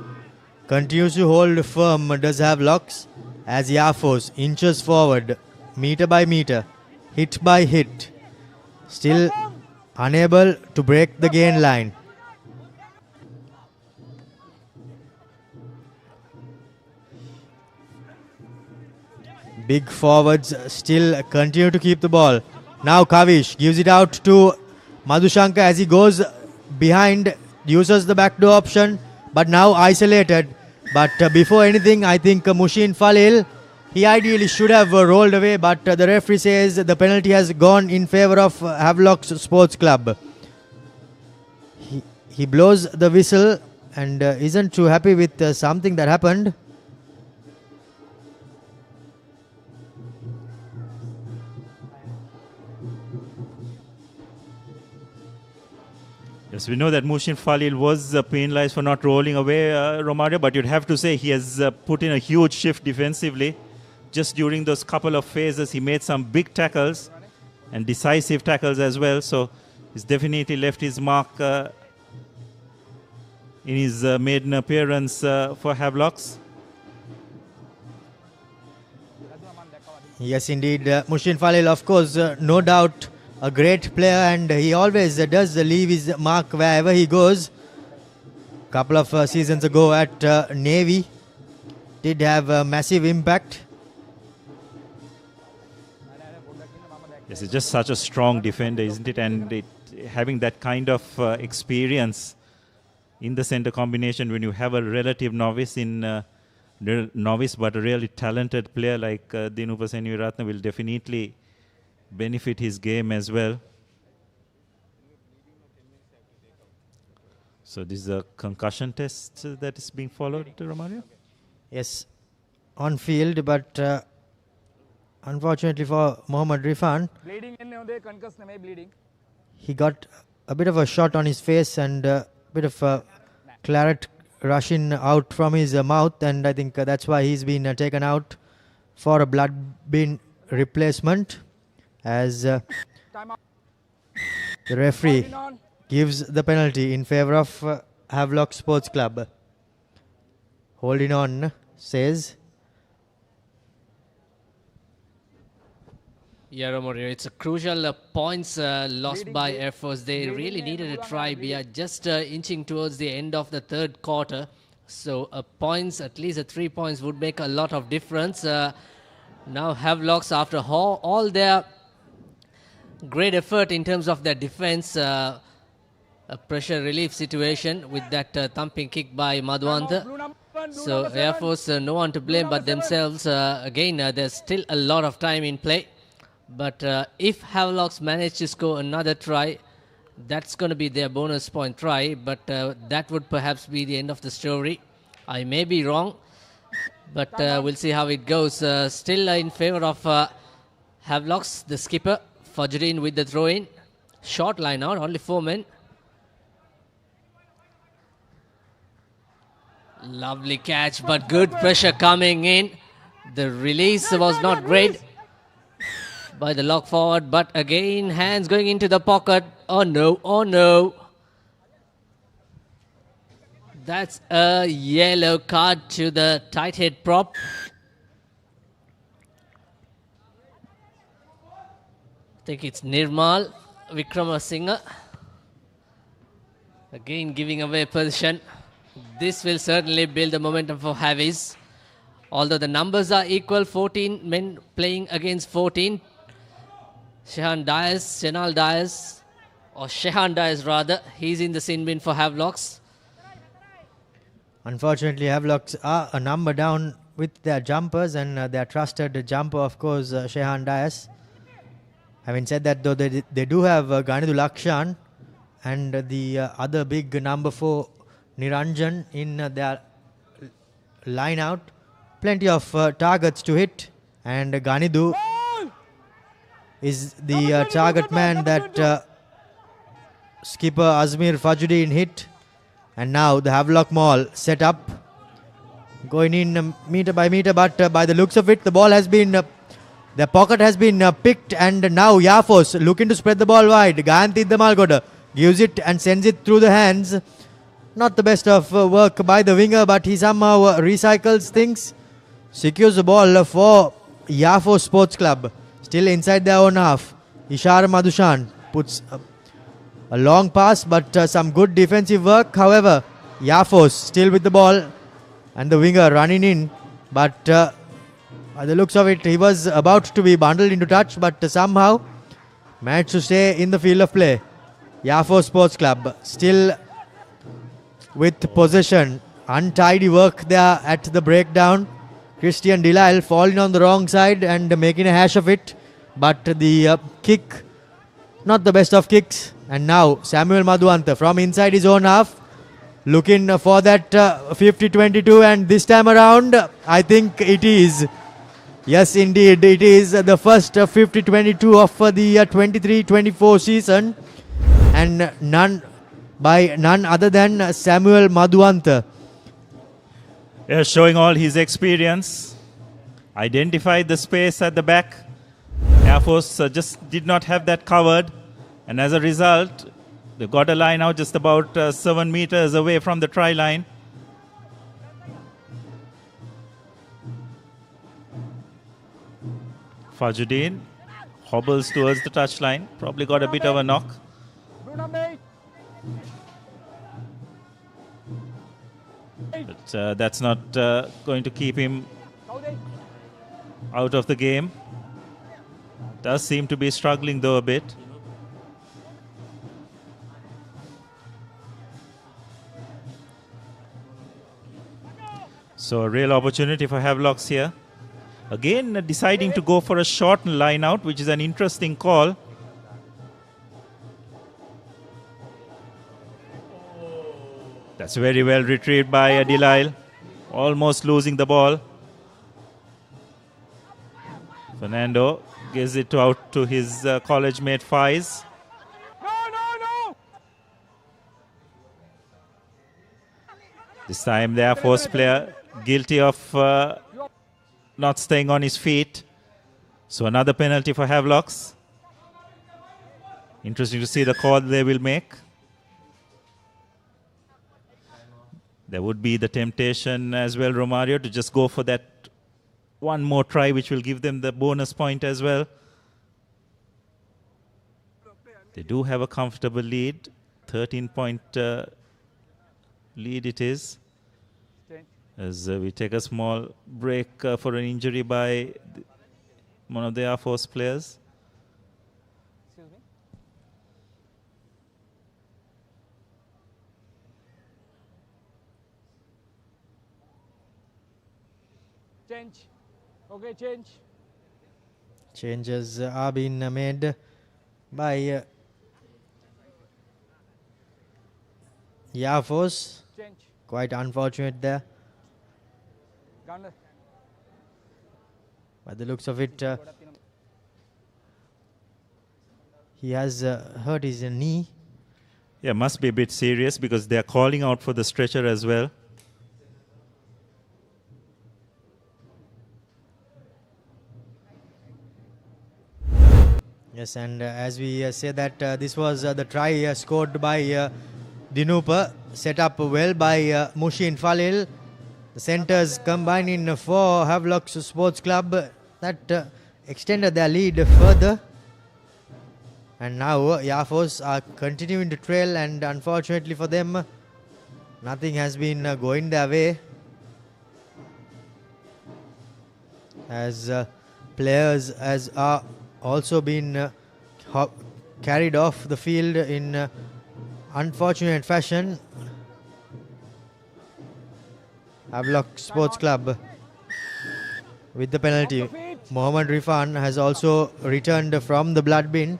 Continues to hold firm, does Havelocks, as Air Force inches forward, meter by meter, hit by hit. Still unable to break the gain line. Big forwards still continue to keep the ball. Now Kavish gives it out to Madhushankar as he goes behind, uses the backdoor option, but now isolated. But before anything, I think Mushin Falil, he ideally should have rolled away, but the referee says the penalty has gone in favor of Havelock Sports Club. He blows the whistle and isn't too happy with something that happened. Yes, we know that Mushin Falil was penalized for not rolling away, Romario, but you'd have to say he has put in a huge shift defensively. Just during those couple of phases, he made some big tackles and decisive tackles as well. So he's definitely left his mark in his maiden appearance for Havelocks. Yes, indeed. Mushin Falil, of course, no doubt a great player, and he always does leave his mark wherever he goes. Couple of seasons ago at Navy, did have a massive impact. Yes, he's just such a strong defender, isn't it? And having that kind of experience in the center combination when you have a relative novice but a really talented player like Dinupa Senviratne will definitely benefit his game as well. So this is a concussion test that is being followed, Romario? Yes, on field, but unfortunately for Mohammad Rifan, he got a bit of a shot on his face and a bit of claret rushing out from his mouth, and I think that's why he's been taken out for a blood bin replacement, as the referee gives the penalty in favor of Havelock Sports Club. Holding on, says. Yeah, Romario, it's a crucial points lost by Air Force. They really needed a try. We are just inching towards the end of the third quarter. So points, at least 3 points would make a lot of difference. Now Havelocks, after all their great effort in terms of their defense, a pressure relief situation with that thumping kick by Madhuanta. So Air Force, no one to blame but themselves. Again, there's still a lot of time in play. But if Havelocks manage to score another try, that's going to be their bonus point try. But that would perhaps be the end of the story. I may be wrong, but we'll see how it goes. Still in favor of Havelocks, the skipper, Fajrin with the throw-in. Short line out, only 4 men. Lovely catch, but good pressure coming in. The release was not great by the lock forward, but again, hands going into the pocket. Oh no, oh no. That's a yellow card to the tight head prop. I think it's Nirmal Vikramasinghe. Again, giving away position. This will certainly build the momentum for Havis. Although the numbers are equal, 14 men playing against 14. Shehan Dias, rather, he's in the sin bin for Havelocks. Unfortunately, Havelocks are a number down with their jumpers, and their trusted jumper, of course, Shehan Dias. Having said that, though, they do have Ganidu Lakshan and the other big number 4, Niranjan, in their line out. Plenty of targets to hit, and Ganidu is the target man that skipper Azmir Fajuddin hit. And now the Havelock Mall set up, going in meter by meter, but by the looks of it, the ball has been, the pocket has been picked, and now Yafos looking to spread the ball wide. Gayanti Damalgoda gives it and sends it through the hands. Not the best of work by the winger, but he somehow recycles things. Secures the ball for Yafos Sports Club. Still inside their own half. Ishar Madhushan puts a long pass, but some good defensive work. However, Yafos still with the ball and the winger running in. But by the looks of it, he was about to be bundled into touch, but somehow managed to stay in the field of play. Yafos Sports Club still with possession. Untidy work there at the breakdown. Christian Delisle falling on the wrong side and making a hash of it. But the kick, not the best of kicks. And now Samuel Madhuanta from inside his own half, looking for that 50-22, and this time around, I think it is. Yes, indeed, it is the first 50-22 of the 23-24 season, and none other than Samuel Madhuanta. Yeah, showing all his experience. Identified the space at the back. Air Force just did not have that covered. And as a result, they got a line out just about 7 meters away from the try line. Fajuddin hobbles towards the touchline. Probably got a bit of a knock. But that's not going to keep him out of the game. Does seem to be struggling though a bit. So a real opportunity for Havelocks here. Again, deciding to go for a short line out, which is an interesting call. That's very well retrieved by Delisle. Almost losing the ball. Fernando gives it out to his college mate Faiz. This time the Air Force player guilty of not staying on his feet. So another penalty for Havelocks. Interesting to see the call they will make. There would be the temptation as well, Romario, to just go for that one more try, which will give them the bonus point as well. They do have a comfortable lead. 13-point lead it is. As we take a small break for an injury by one of the Air Force players. Excuse me? Change. Okay, change. Changes are being made by Air Force. Change. Quite unfortunate there. Gunner. By the looks of it, he has hurt his knee. Yeah, must be a bit serious because they are calling out for the stretcher as well. Yes, and as we say that this was the try scored by Dinupa, set up well by Mushin Falil. The centers combining for Havelock Sports Club that extended their lead further. And now Air Force are continuing to trail, and unfortunately for them, nothing has been going their way. As players are also been carried off the field in unfortunate fashion. Havelock Sports Club with the penalty. Mohammad Rifan has also returned from the blood bin.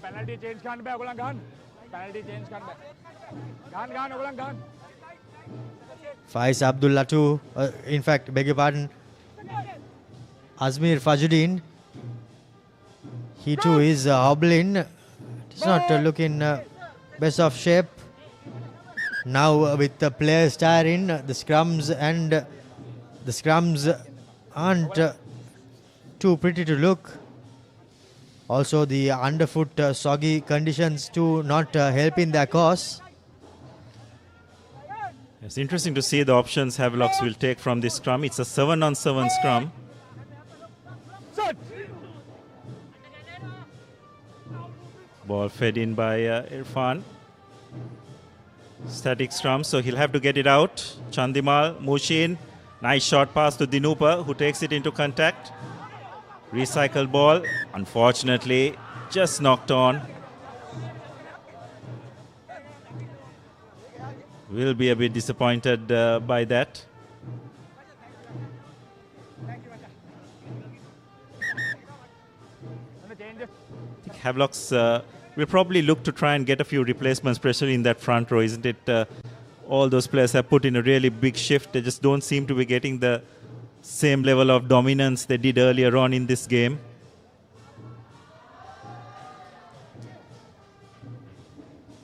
Penalty change kan be ogolan gan. Penalty change kan be. Gan ogolan gan. Faiz Abdullah too. In fact, beg your pardon. Azmir Fajuddin. He too is hobbling. It's not looking best of shape. Now with the players tiring, the scrums aren't too pretty to look. Also, the underfoot soggy conditions too not helping their cause. It's interesting to see the options Havelocks will take from this scrum. It's a 7-on-7 scrum. Ball fed in by Irfan. Static scrum, so he'll have to get it out. Chandimal, Mushin. Nice short pass to Dinupa, who takes it into contact. Recycled ball, unfortunately, just knocked on. Will be a bit disappointed by that. I think Havelocks will probably look to try and get a few replacements, especially in that front row, isn't it? All those players have put in a really big shift. They just don't seem to be getting the same level of dominance they did earlier on in this game.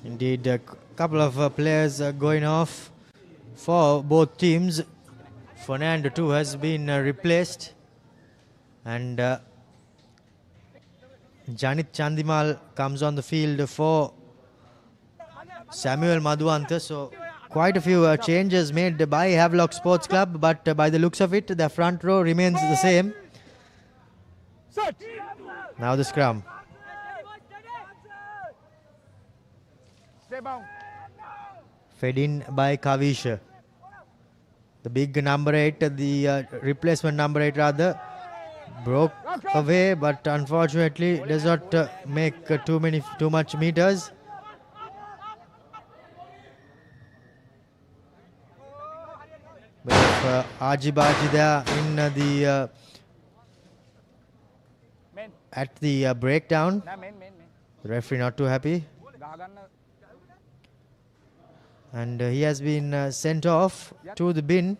Indeed, a couple of players going off for both teams. Fernando too has been replaced, and Janit Chandimal comes on the field for Samuel Madhuanta. So quite a few changes made by Havelock Sports Club, but by the looks of it, the front row remains the same. Now the scrum. Stay bound. Fed in by Kavisha. The big number 8, the replacement number 8 rather, broke away, but unfortunately does not make too much meters. Bit of Ajibaji there in the at the breakdown. The referee not too happy, and he has been sent off to the bin.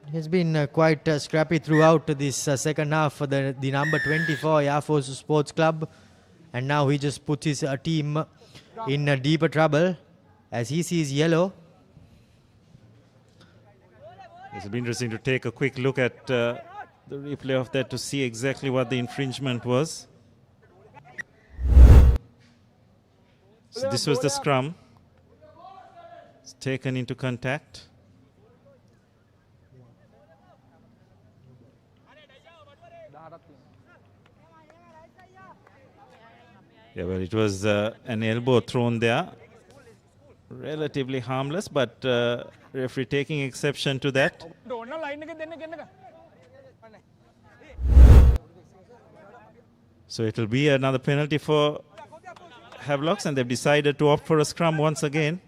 He has been quite scrappy throughout this second half for the number 24 Air Force Sports Club, and now he just puts his team in deeper trouble as he sees yellow. It'll be interesting to take a quick look at the replay of that to see exactly what the infringement was. So this was the scrum. It's taken into contact. Yeah, well, it was an elbow thrown there. Relatively harmless, but referee taking exception to that. So it will be another penalty for Havelocks, and they've decided to opt for a scrum once again.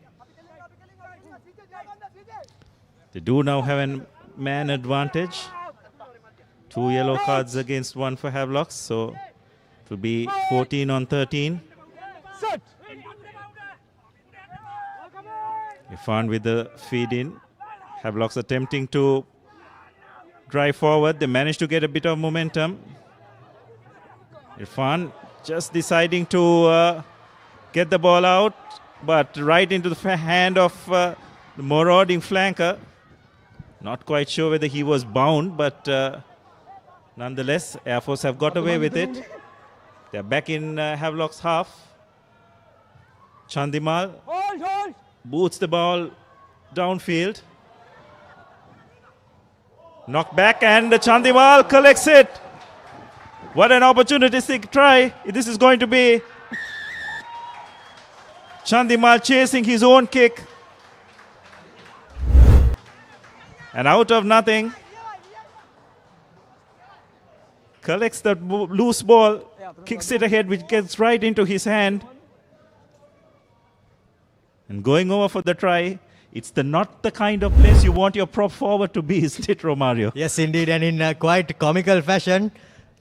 They do now have a man advantage. 2 yellow cards against 1 for Havelocks, so it will be 14 on 13. Irfan with the feed in. Havelocks attempting to drive forward. They managed to get a bit of momentum. Irfan just deciding to get the ball out, but right into the hand of the marauding flanker. Not quite sure whether he was bound, but nonetheless, Air Force have got away with it. They're back in Havelock's half. Chandimal boots the ball downfield. Knocked back, and Chandimal collects it. What an opportunistic try this is going to be. Chandimal chasing his own kick. And out of nothing, collects the loose ball, kicks it ahead, which gets right into his hand. And going over for the try, it's not the kind of place you want your prop forward to be, isn't it, Romario? Yes, indeed, and in quite comical fashion.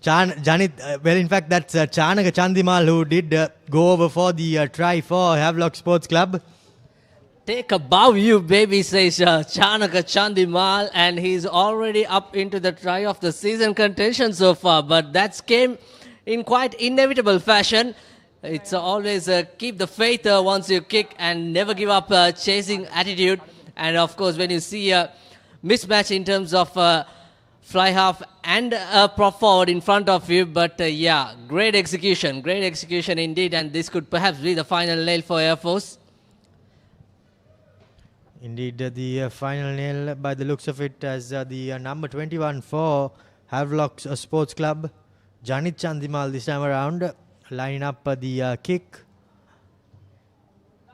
Well, in fact, that's Chanaka Chandimal who did go over for the try for Havelock Sports Club. Take a bow, you baby, says Chanaka Chandimal, and he's already up into the try of the season contention so far. But that came in quite inevitable fashion. It's always keep the faith once you kick and never give up chasing attitude. And of course, when you see a mismatch in terms of fly half and prop forward in front of you, but yeah, great execution indeed. And this could perhaps be the final nail for Air Force. Indeed, the final nail by the looks of it, as the number 21 for Havelock Sports Club, Janit Chandimal this time around, lining up the kick.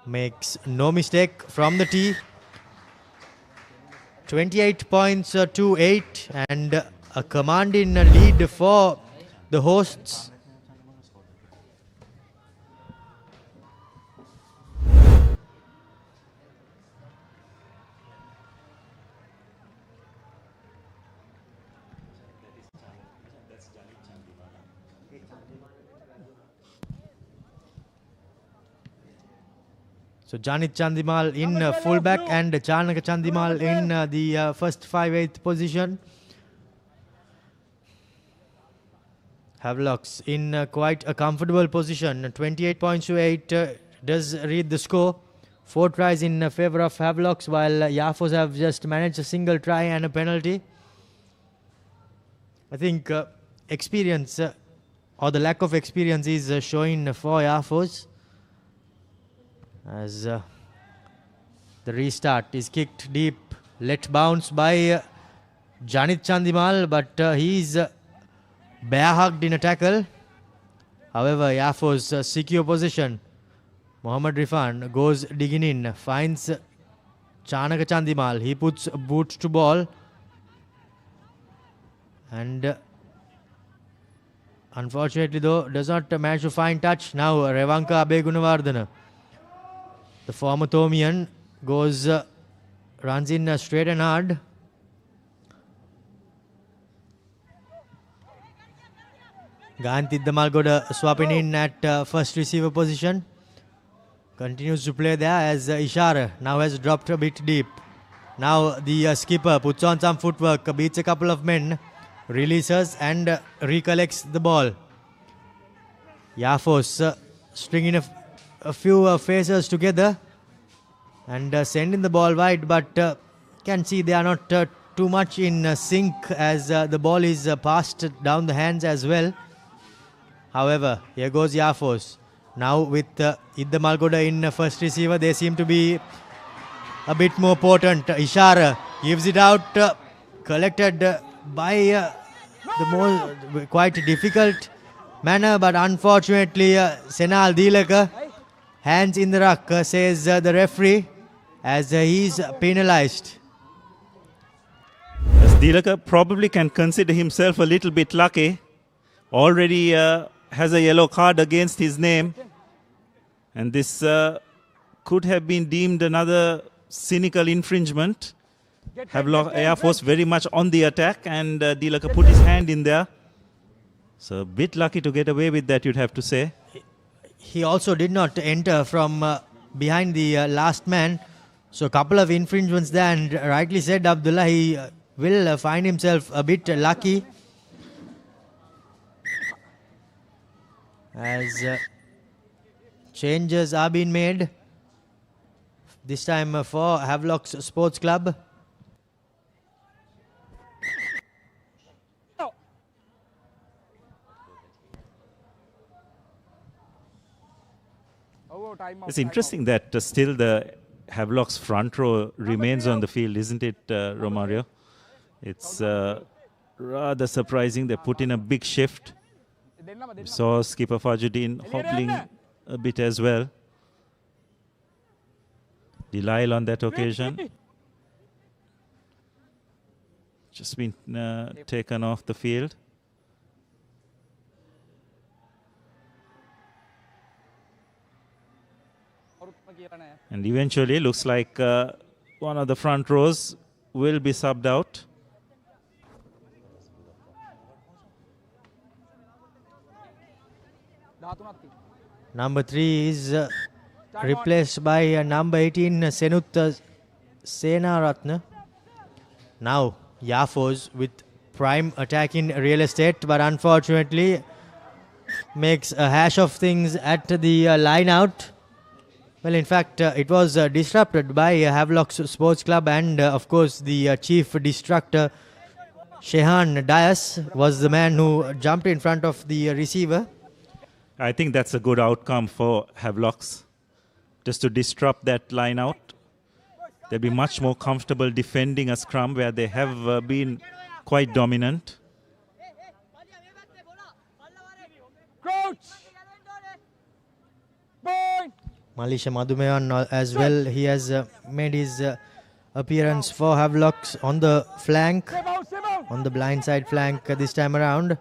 Makes no mistake from the tee. 28 points to 8, and a commanding lead for the hosts. So Janit Chandimal in fullback and Chanaka Chandimal in the first 5/8 position. Havelocks in quite a comfortable position. 28 points to 8 does read the score. 4 tries in favor of Havelocks, while Yafos have just managed a single try and a penalty. I think experience or the lack of experience is showing for Yafos, as the restart is kicked deep, let bounce by Janit Chandimal, but he's bear hugged in a tackle. However, Yafo's secure position. Mohammad Rifan goes digging in, finds Chanaka Chandimal. He puts boot to ball. And unfortunately though, does not manage to find touch. Now Revanka Abegunawardana, the former Thomian, goes runs in straight and hard. Gantid Damalgoda swapping in at first receiver position. Continues to play there as Ishara now has dropped a bit deep. Now the skipper puts on some footwork, beats a couple of men, releases and recollects the ball. Yafos stringing a few faces together and sending the ball wide, but can see they are not too much in sync as the ball is passed down the hands as well. However, here goes Yafos. Now with Idda Malgoda in first receiver, they seem to be a bit more potent. Ishara gives it out, collected by the more quite difficult manner, but unfortunately Senal Dilaka, hands in the ruck, says the referee, as he's penalized. As Dilaka probably can consider himself a little bit lucky. Already has a yellow card against his name, and this could have been deemed another cynical infringement. Havelock Air Force very much on the attack, and Dilaka put his hand in there. So a bit lucky to get away with that, you'd have to say. He also did not enter from behind the last man. So a couple of infringements there, and rightly said Abdullah, he will find himself a bit lucky. As changes are being made, this time for Havelock's Sports Club. It's interesting that still the Havelock's front row remains on the field, isn't it, Romario? It's rather surprising. They put in a big shift. We saw skipper Fajuddin hobbling a bit as well. Delisle on that occasion. Just been taken off the field. And eventually looks like one of the front rows will be subbed out. Number 3 is replaced by number 18 Senut Senaratne. Now Yafos with prime attacking real estate, but unfortunately makes a hash of things at the line out. Well, in fact, it was disrupted by Havelock's Sports Club, and of course the chief destructor Shehan Dias was the man who jumped in front of the receiver. I think that's a good outcome for Havelocks, just to disrupt that line out. They'll be much more comfortable defending a scrum where they have been quite dominant. Malisha Madhumeyan as well, he has made his appearance for Havelocks on the flank, on the blind side flank this time around.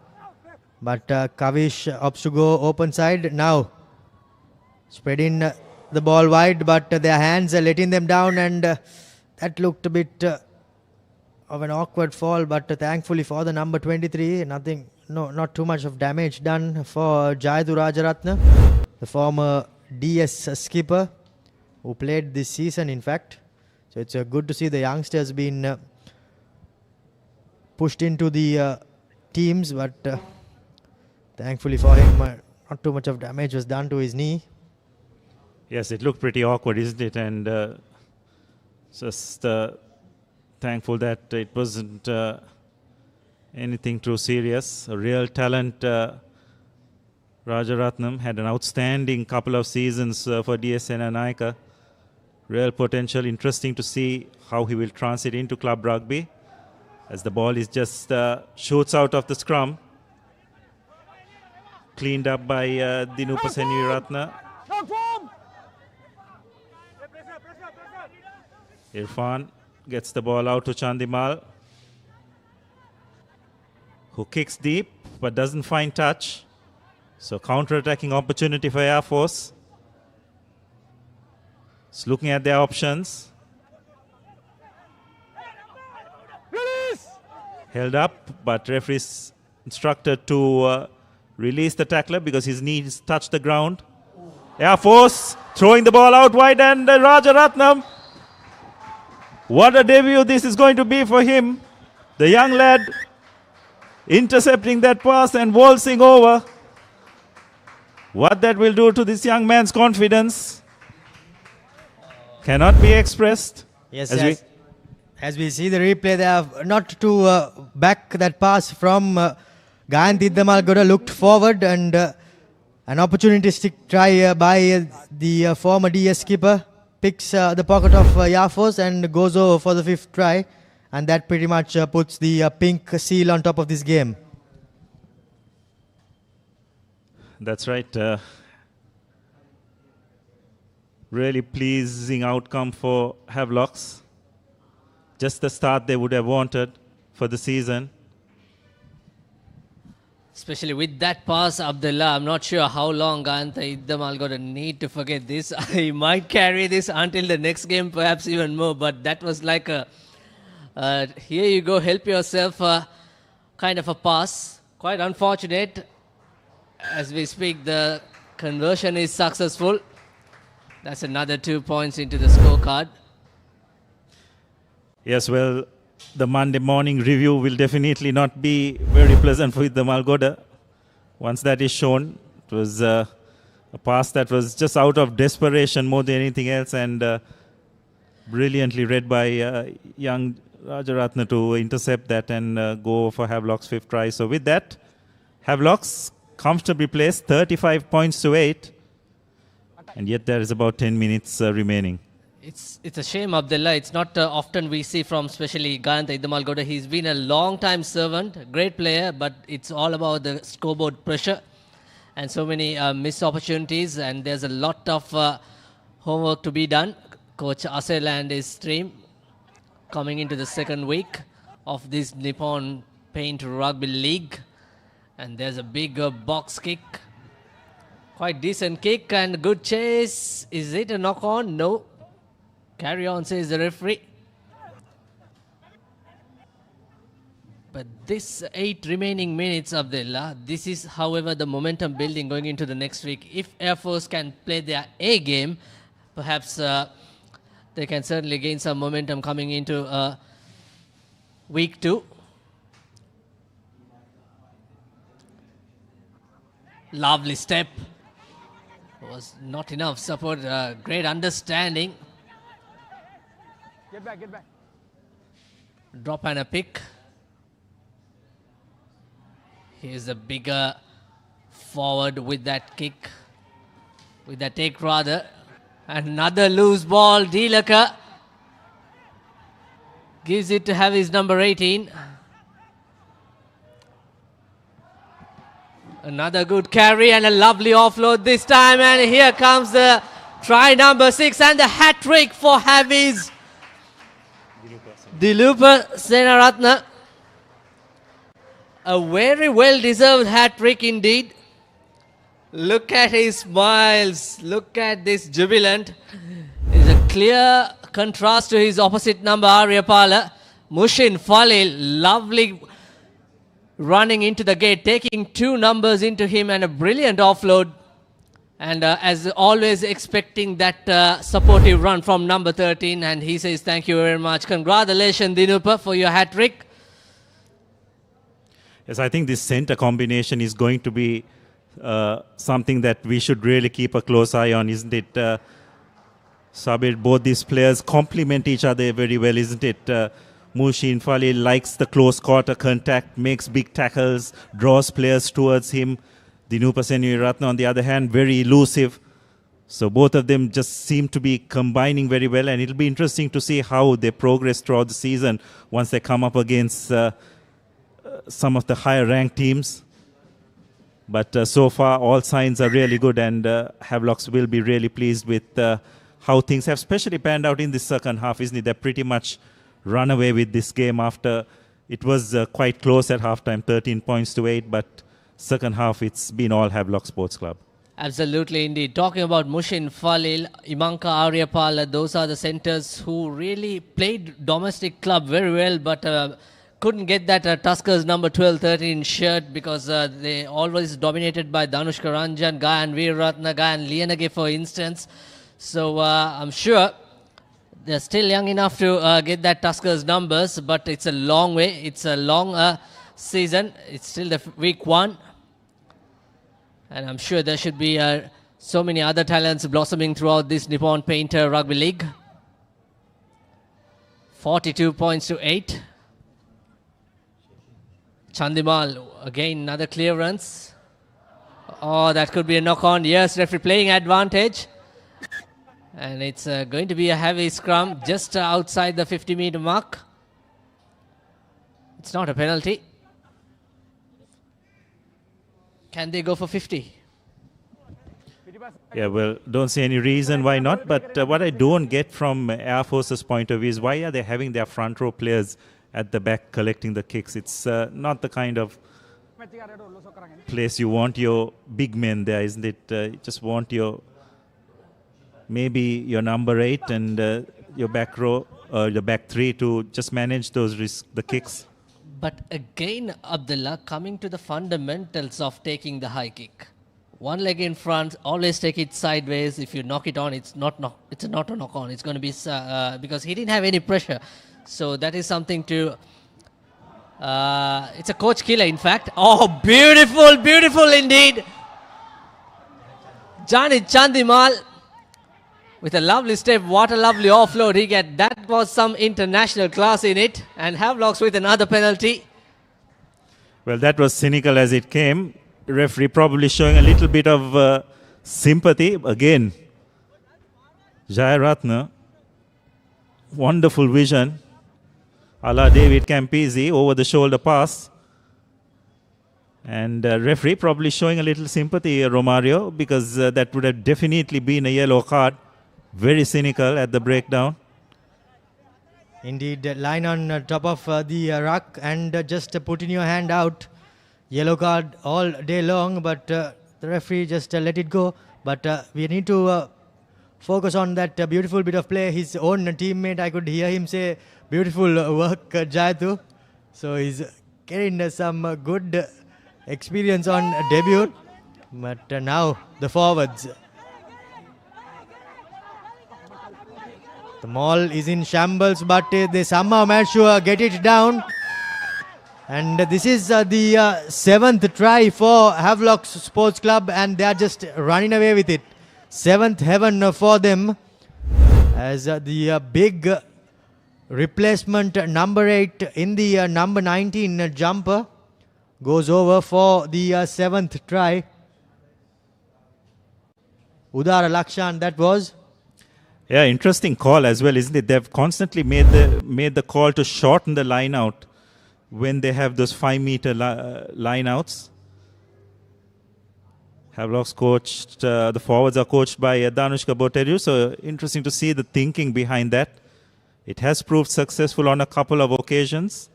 But Kavish opts to go open side now. Spreading the ball wide, but their hands are letting them down, and that looked a bit of an awkward fall, but thankfully for the number 23, not too much of damage done for Jayadu Rajaratna, the former DS skipper who played this season, in fact. So it's good to see the youngsters being pushed into the teams, but thankfully for him, not too much of damage was done to his knee. Yes, it looked pretty awkward, isn't it? And just thankful that it wasn't anything too serious. A real talent, Rajaratnam had an outstanding couple of seasons for DSN Naika. Real potential. Interesting to see how he will transit into club rugby, as the ball is just shoots out of the scrum. cleaned up by Dinupa Senwiratne. Irfan gets the ball out to Chandimal, who kicks deep but doesn't find touch. So counter-attacking opportunity for Air Force. It's looking at their options. Held up, but referee's instructed to release the tackler because his knees touched the ground. Air Force throwing the ball out wide, and Rajaratnam. What a debut this is going to be for him. The young lad intercepting that pass and waltzing over. What that will do to this young man's confidence cannot be expressed. Yes, as we see the replay, they have not to back that pass from Gayant Iddamalgoda, looked forward, and an opportunistic try by the former DS skipper picks the pocket of Air Force and goes over for the 5th try, and that pretty much puts the pink seal on top of this game. That's right. Really pleasing outcome for Havelocks. Just the start they would have wanted for the season. Especially with that pass, Abdullah, I'm not sure how long Gayant Iddamalgoda need to forget this. He might carry this until the next game, perhaps even more. But that was like a, here you go, help yourself kind of a pass. Quite unfortunate. As we speak, the conversion is successful. That's another 2 points into the scorecard. Yes, well, the Monday morning review will definitely not be very pleasant for Iddamalgoda. Once that is shown, it was a pass that was just out of desperation more than anything else, and brilliantly read by young Rajaratne to intercept that and go for Havelock's 5th try. So with that, Havelock's comfortably placed, 35 points to 8, and yet there is about 10 minutes remaining. It's a shame, Abdullah. It's not often we see from especially Gayant Iddamalgoda. He's been a long-time servant, a great player, but it's all about the scoreboard pressure and so many missed opportunities, and there's a lot of homework to be done. Coach Asel and his team coming into the 2nd week of this Nippon Paint Rugby League, and there's a big box kick. Quite decent kick and good chase. Is it a knock-on? No. Carry on, says the referee. But this 8 remaining minutes, Abdullah, this is, however, the momentum building going into the next week. If Air Force can play their A game, perhaps they can certainly gain some momentum coming into week 2. Lovely step. Was not enough support. Great understanding. Get back, get back. Drop and a pick. Here's a bigger forward with that kick. With that take rather. Another loose ball. Dilaka gives it to have his number 18. Another good carry and a lovely offload this time. And here comes the try number 6 and the hat-trick for Haviz. Dilupa Senaratne. A very well-deserved hat-trick indeed. Look at his smiles. Look at this jubilant. It's a clear contrast to his opposite number, Aryapala. Mushin Falil, lovely running into the gate, taking 2 numbers into him and a brilliant offload. And as always, expecting that supportive run from number 13. And he says, thank you very much. Congratulations, Dinupa, for your hat-trick. Yes, I think this center combination is going to be something that we should really keep a close eye on, isn't it? Sabir, both these players complement each other very well, isn't it? Mushin Falil likes the close quarter contact, makes big tackles, draws players towards him. Dinupa Senwiratne, on the other hand, very elusive. So both of them just seem to be combining very well, and it'll be interesting to see how they progress throughout the season once they come up against some of the higher ranked teams. But so far, all signs are really good, and Havelocks will be really pleased with how things have especially panned out in the second half, isn't it? They pretty much run away with this game after it was quite close at halftime, 13 points to 8, but second half, it's been all Havelock Sports Club. Absolutely, indeed. Talking about Mushin Falil, Imanka Aryapala, those are the centers who really played domestic club very well, but couldn't get that Tuskers number 12-13 shirt because they always dominated by Danushka Ranjan, Gayan Veeratna, Gayan Lianage, for instance. So I'm sure they're still young enough to get that Tuskers numbers, but it's a long way. It's a long season. It's still the week 1. And I'm sure there should be so many other talents blossoming throughout this Nippon Paint Rugby League. 42 points to 8. Chandimal, again, another clearance. Oh, that could be a knock-on. Yes, referee playing advantage. And it's going to be a heavy scrum just outside the 50-meter mark. It's not a penalty. Can they go for 50? Yeah, well, don't see any reason why not. But what I don't get from Air Force's point of view is why are they having their front row players at the back collecting the kicks? It's not the kind of place you want your big men there, isn't it? You just want maybe your number 8 and your back row, your back 3 to just manage the kicks. But again, Abdullah, coming to the fundamentals of taking the high kick. One leg in front, always take it sideways. If you knock it on, it's not a knock on. It's going to be because he didn't have any pressure. So that is something to. It's a coach killer, in fact. Oh, beautiful, beautiful indeed. Janit Chandimal with a lovely step. What a lovely offload he get. That was some international class in it. And Havelocks with another penalty. Well, that was cynical as it came. Referee probably showing a little bit of sympathy. Again, Jayaratna, wonderful vision. A la David Campisi, over the shoulder pass. And referee probably showing a little sympathy, Romario, because that would have definitely been a yellow card. Very cynical at the breakdown. Indeed, line on top of the ruck and just putting your hand out. Yellow card all day long, but the referee just let it go. But we need to focus on that beautiful bit of play. His own teammate, I could hear him say, beautiful work, Jayatu. So he's getting some good experience on debut. But now the forwards. The maul is in shambles, but they somehow managed to get it down. And this is the 7th try for Havelock Sports Club, and they are just running away with it. 7th heaven for them, as the big replacement number 8 in the number 19 jumper goes over for the 7th try. Udara Lakshan, that was. Yeah, interesting call as well, isn't it? They've constantly made the call to shorten the line out when they have those 5-meter line outs. Havelock's coached, the forwards are coached by Danushka Boteriu, so interesting to see the thinking behind that. It has proved successful on a couple of occasions.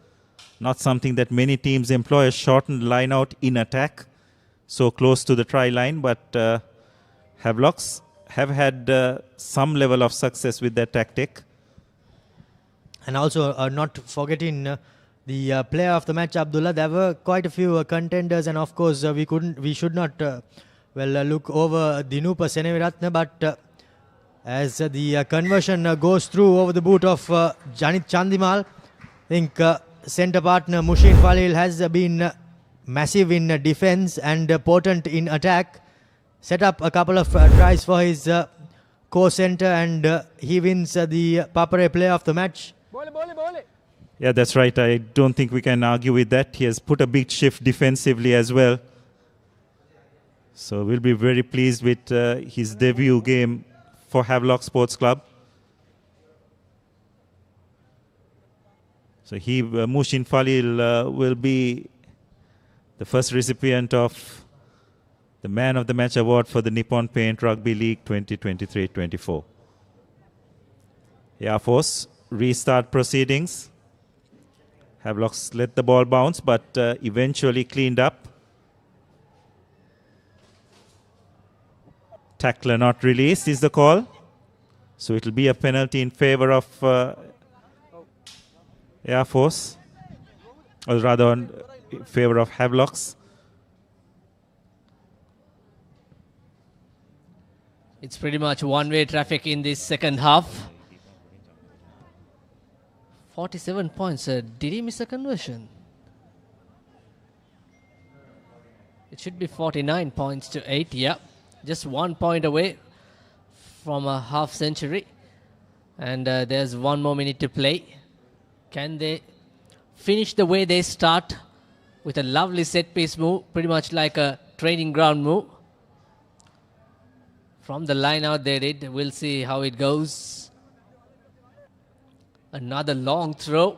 Not something that many teams employ, a shortened line out in attack, so close to the try line, but Havelocks have had some level of success with their tactic. And also not forgetting the player of the match, Abdullah. There were quite a few contenders, and of course we should not look over Dinupa Seneviratne, but as the conversion goes through over the boot of Janit Chandimal, I think centre partner Mushin Falil has been massive in defence and potent in attack. Set up a couple of tries for his co-centre, and he wins the Papare player of the match. Yeah, that's right. I don't think we can argue with that. He has put a big shift defensively as well. So we'll be very pleased with his debut game for Havelock Sports Club. So Mushin Falil will be the first recipient of the Man of the Match award for the Nippon Paint Rugby League 2023-24. Air Force restart proceedings. Havelock let the ball bounce, but eventually cleaned up. Tackler not released is the call. So it will be a penalty in favor of Air Force, or rather in favor of Havelocks. It's pretty much one-way traffic in this second half. 47 points. Did he miss a conversion? It should be 49 points to 8. Yeah, just 1 point away from a half century. And there's 1 more minute to play. Can they finish the way they start with a lovely set-piece move, pretty much like a training ground move? From the line out they did. We'll see how it goes. Another long throw,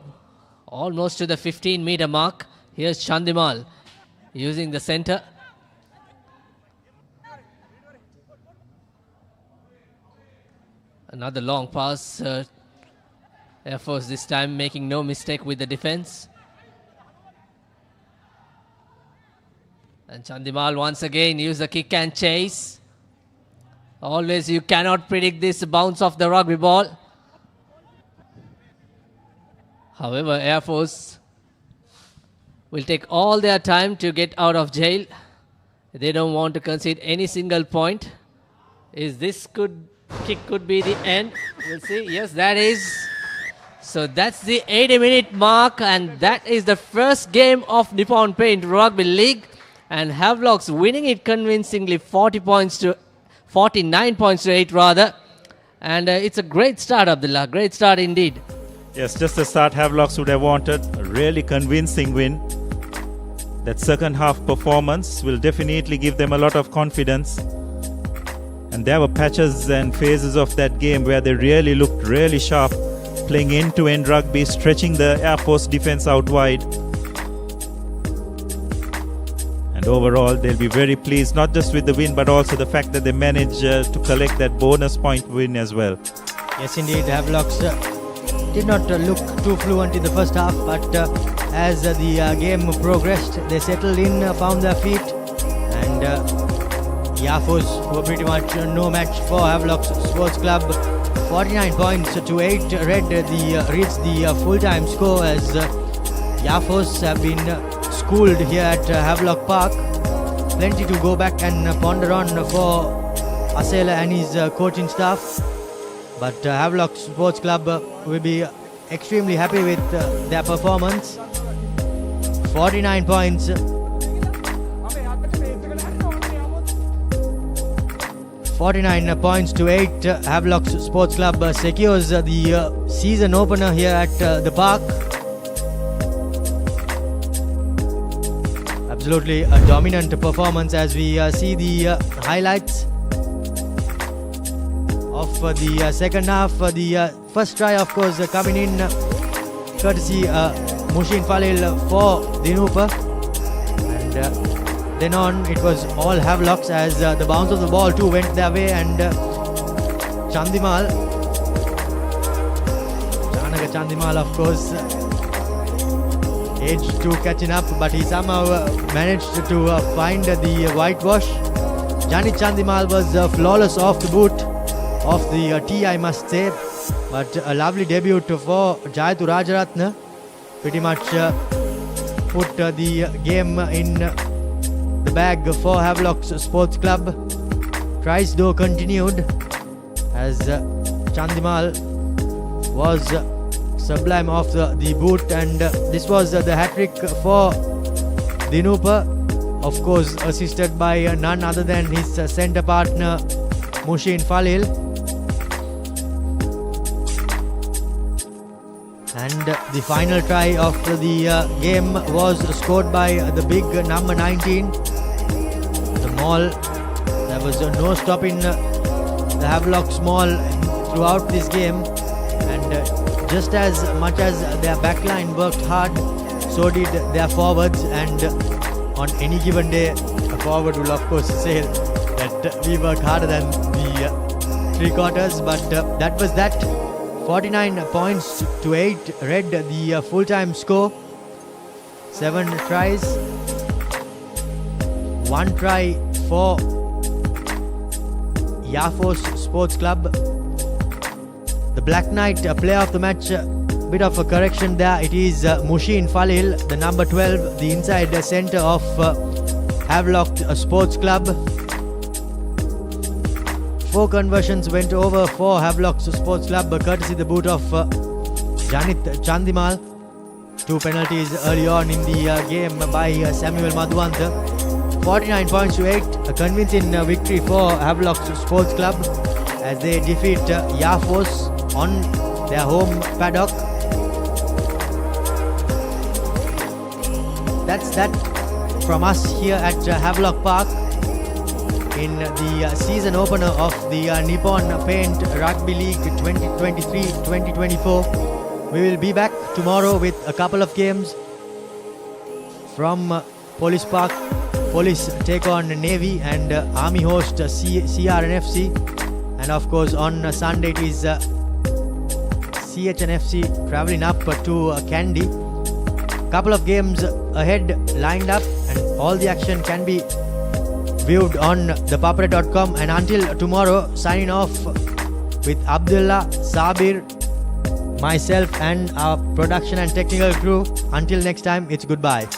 almost to the 15-meter mark. Here's Chandimal using the center. Another long pass. Air Force this time making no mistake with the defense. And Chandimal once again use the kick and chase. Always you cannot predict this bounce of the rugby ball. However, Air Force will take all their time to get out of jail. They don't want to concede any single point. Is this kick could be the end? We'll see. Yes, that is. So that's the 80-minute mark, and that is the first game of Nippon Paint Rugby League. And Havelocks winning it convincingly, 49 points to 8 rather. And it's a great start, Abdullah. Great start indeed. Yes, just the start Havelocks would have wanted. A really convincing win. That second half performance will definitely give them a lot of confidence. And there were patches and phases of that game where they really looked really sharp, playing end-to-end rugby, stretching the Air Force defense out wide. And overall, they'll be very pleased, not just with the win, but also the fact that they managed to collect that bonus point win as well. Yes, indeed, Havelocks did not look too fluent in the first half, but as the game progressed, they settled in, found their feet, and Air Force were pretty much no match for Havelock Sports Club. 49 points to 8 reached the full-time score as Air Force have been schooled here at Havelock Park. Plenty to go back and ponder on for Asela and his coaching staff. But Havelock Sports Club will be extremely happy with their performance. 49 points. 49 points to 8. Havelock Sports Club secures the season opener here at the park. Absolutely a dominant performance as we see the highlights of the second half. The first try, of course, coming in courtesy Mushin Falil for Dinupa. And then on, it was all Havelocks as the bounce of the ball too went their way, and Chandimal, of course, age 2 catching up, but he somehow managed to find the whitewash. Janit Chandimal was flawless off the boot of the tee, I must say, but a lovely debut for Jayathu Rajaratne. Pretty much put the game in the bag for Havelock Sports Club. Tries though continued as Chandimal was sublime off the boot, and this was the hat-trick for Dinupa, of course assisted by none other than his centre partner Mushin Falil. And the final try of the game was scored by the big number 19, the Maul. There was no stopping the Havelock Maul throughout this game, and just as much as their backline worked hard, so did their forwards, and on any given day a forward will of course say that we work harder than the three quarters, but that was that. 49 points to 8 read the full-time score. 7 tries, 1 try for Yafos Sports Club. The Black Knight player of the match, bit of a correction there. It is Mushin Falil, the number 12, the inside centre of Havelock Sports Club. 4 conversions went over for Havelock Sports Club, courtesy the boot of Janit Chandimal. 2 penalties early on in the game by Samuel Madhuanta. 49 points to 8, a convincing victory for Havelock Sports Club as they defeat Yafos on their home paddock. That's that from us here at Havelock Park in the season opener of the Nippon Paint Rugby League 2023-2024. We will be back tomorrow with a couple of games from Police Park. Police take on Navy and Army host CRNFC. And of course on Sunday it is CHNFC travelling up to Kandy. Couple of games ahead lined up, and all the action can be viewed on thepapare.com. And until tomorrow, signing off with Abdullah, Sabir, myself and our production and technical crew. Until next time, it's goodbye.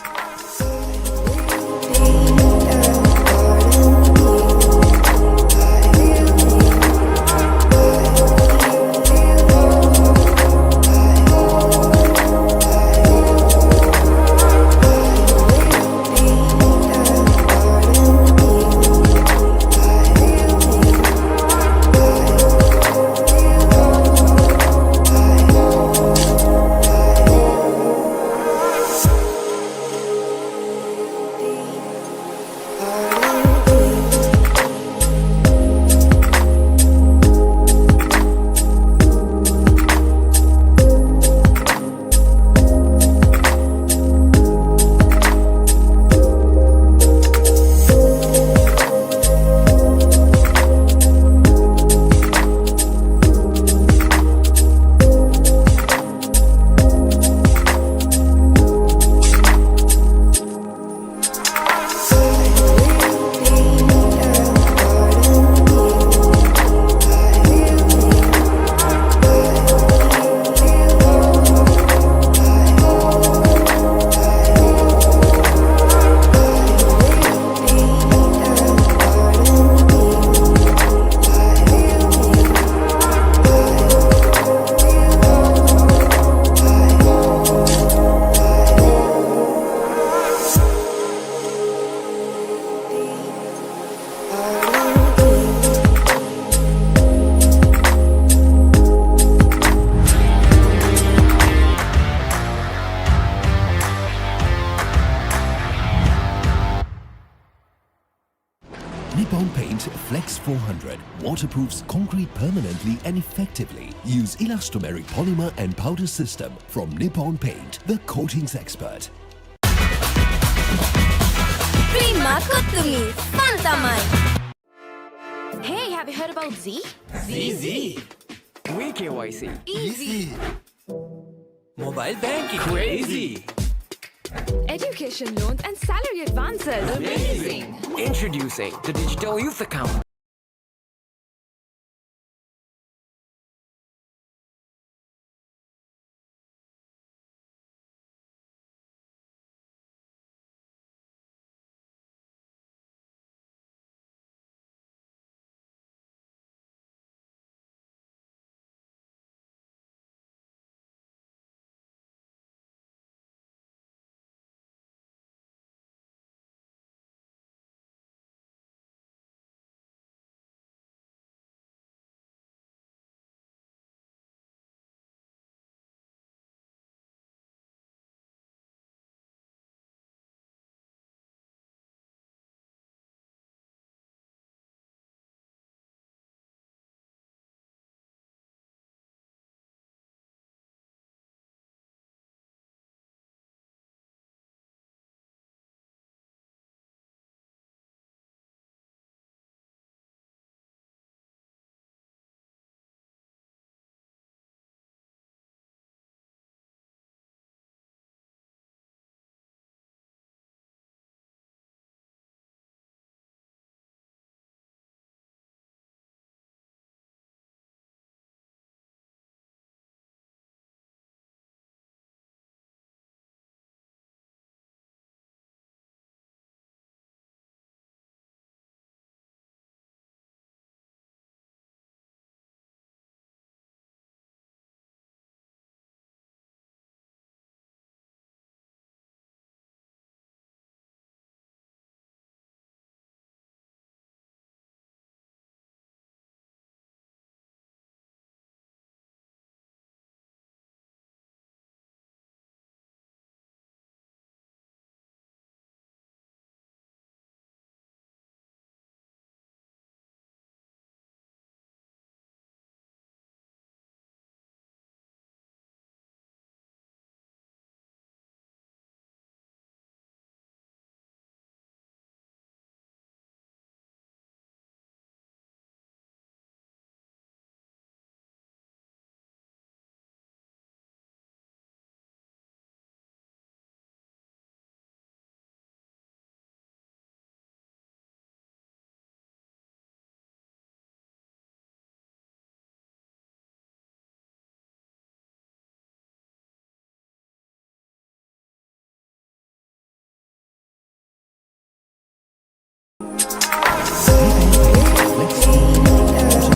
Nippon Paint Flex 400 waterproofs concrete permanently and effectively. Use elastomeric polymer and powder system from Nippon Paint, the coatings expert. Prima Kottumi, fun tamai. Hey, have you heard about Z? ZZ. KYC. Easy. Mobile banking. Crazy. Education loans and salary advances. Amazing. Introducing the Digital Youth Account.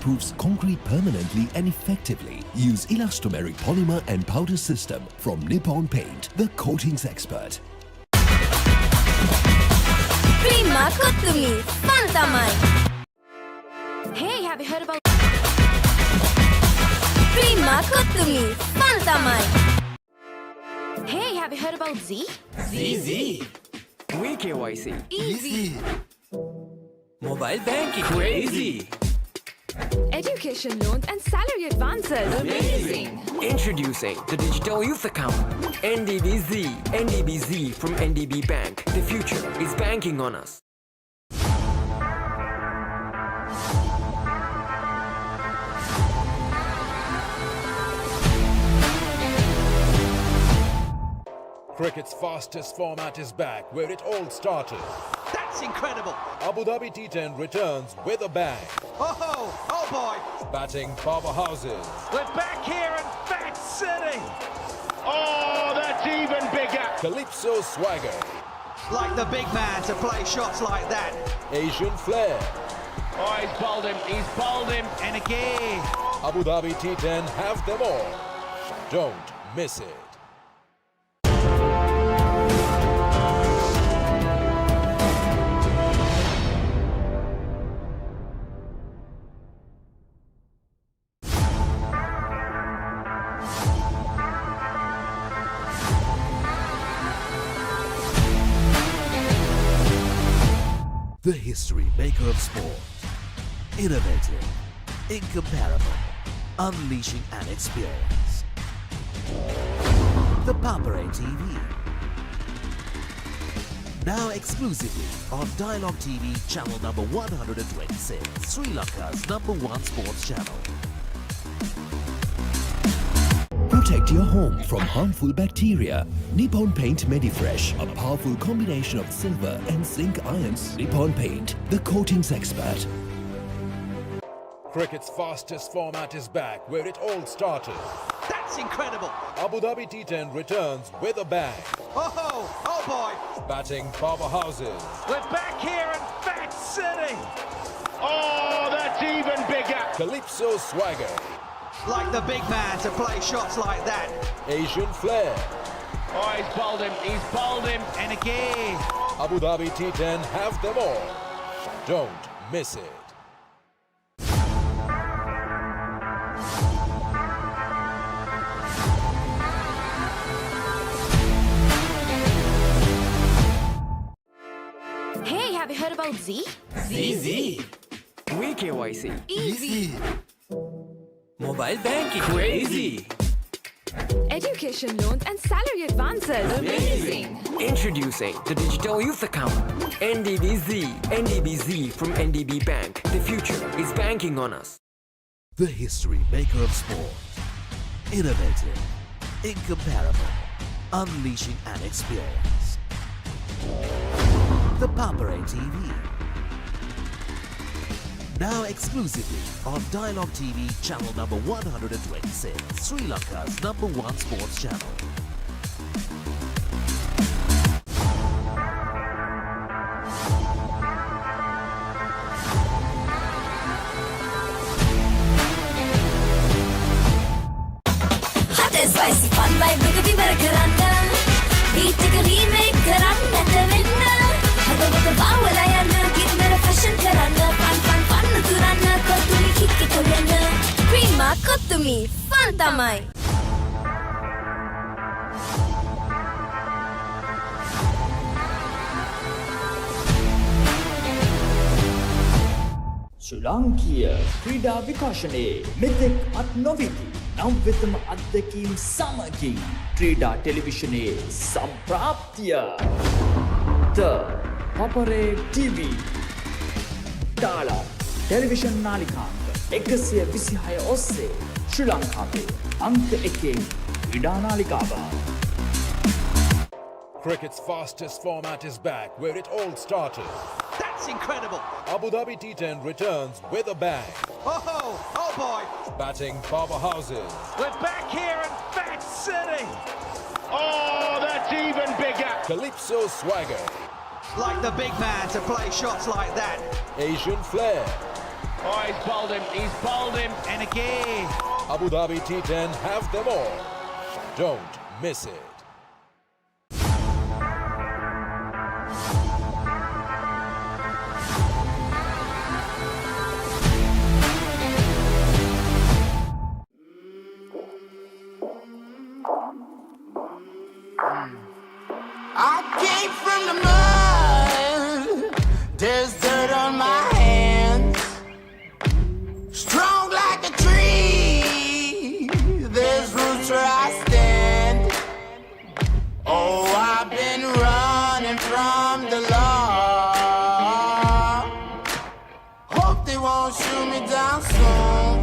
waterproofs concrete permanently and effectively. Use elastomeric polymer and powder system from Nippon Paint, the coatings expert. Prima Kottumi, fun tamai. Hey, have you heard about Prima Kottumi, fun tamai. Hey, have you heard about Z? ZZ. We KYC. Easy. Mobile banking. Crazy. Education loans and salary advances. Amazing. Introducing the Digital Youth Account. NDBZ. NDBZ from NDB Bank. The future is banking on us. Cricket's fastest format is back where it all started. That's incredible. Abu Dhabi T10 returns with a bang. Oh boy. Batting powerhouses. We're back here in Fat City. Oh, that's even bigger. Calypso swagger. Like the big man to play shots like that. Asian flair. Oh, he's bowled him. He's bowled him. And again. Abu Dhabi T10 have them all. Don't miss it. The history maker of sport. Innovative, incomparable, unleashing an experience. The Papare TV. Now exclusively on Dialogue TV channel number 126, Sri Lanka's #1 sports channel. Protect your home from harmful bacteria. Nippon Paint Medifresh, a powerful combination of silver and zinc ions. Nippon Paint, the coatings expert. Cricket's fastest format is back where it all started. That's incredible. Abu Dhabi T10 returns with a bang. Oh boy. Batting powerhouses. We're back here in Fat City. Oh, that's even bigger. Calypso swagger. Like the big man to play shots like that. Asian flair. Oh, he's bowled him. He's bowled him. And again. Abu Dhabi T10 have them all. Don't miss it. Hey, have you heard about Z? ZZ. We KYC. Easy. Mobile banking. Crazy. Education loans and salary advances. Amazing. Introducing the Digital Youth Account. NDBZ. NDBZ from NDB Bank. The future is banking on us. The history maker of sport. Innovative, incomparable, unleashing an experience. The Papare TV. Now exclusively on Dialogue TV channel number 126, Sri Lanka's #1 sports channel. Hot and spicy fun vibe Rugby karana. Beat එක remake කරන්නට වෙන්න. හදවත බාවලා යන්න කින්නර fashion කරන්න. Fun තුරන්න කොතුමි kick එක වෙන්න. Prima Kottumi, fun tamai. ශ්‍රී ලාංකීය ක්‍රීඩා විකාශනයේ මෙතෙක් අත් නොවිති නව්‍යතම අත්දැකීම් සමගින් ක්‍රීඩා ටෙලිවිෂනයේ සම්ප්‍රාප්තිය The Papare TV ඩාලොග් ටෙලිවිෂන් නාලිකාංක 126 ඔස්සේ ශ්‍රී ලංකාවේ අංක 1 ක්‍රීඩා නාලිකාව. Cricket's fastest format is back where it all started. That's incredible. Abu Dhabi T10 returns with a bang. Oh boy. Batting powerhouses. We're back here in Fat City. Oh, that's even bigger. Calypso swagger. Like the big man to play shots like that. Asian flair. Oh, he's bowled him. He's bowled him. And again. Abu Dhabi T10 have them all. Don't miss it. I came from the mud. There's dirt on my hands. Strong like a tree. There's roots where I stand. Oh, I've been running from the law. Hope they won't shoot me down soon.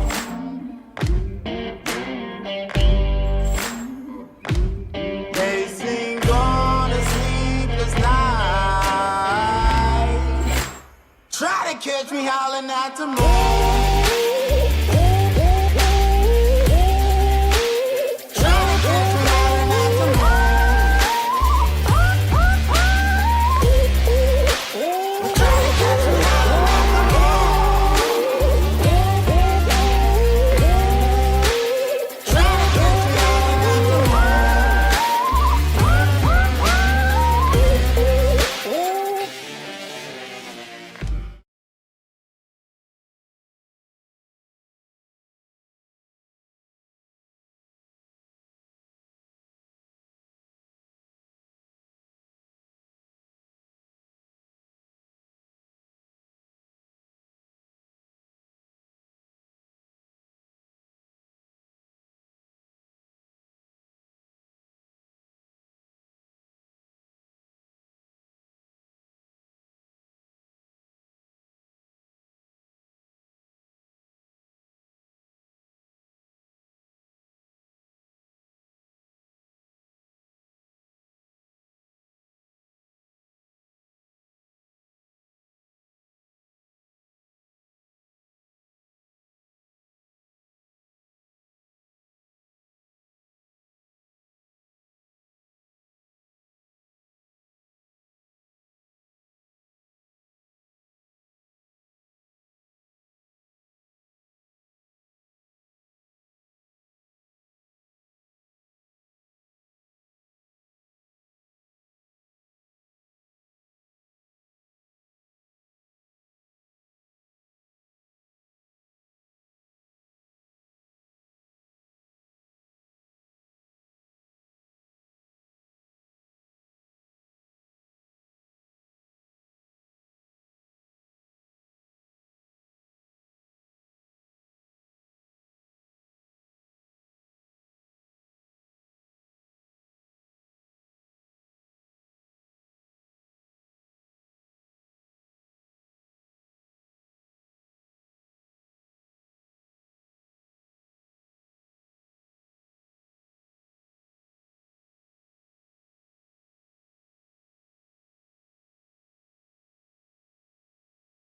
They sing on a sleepless night. Try to catch me howling at the moon.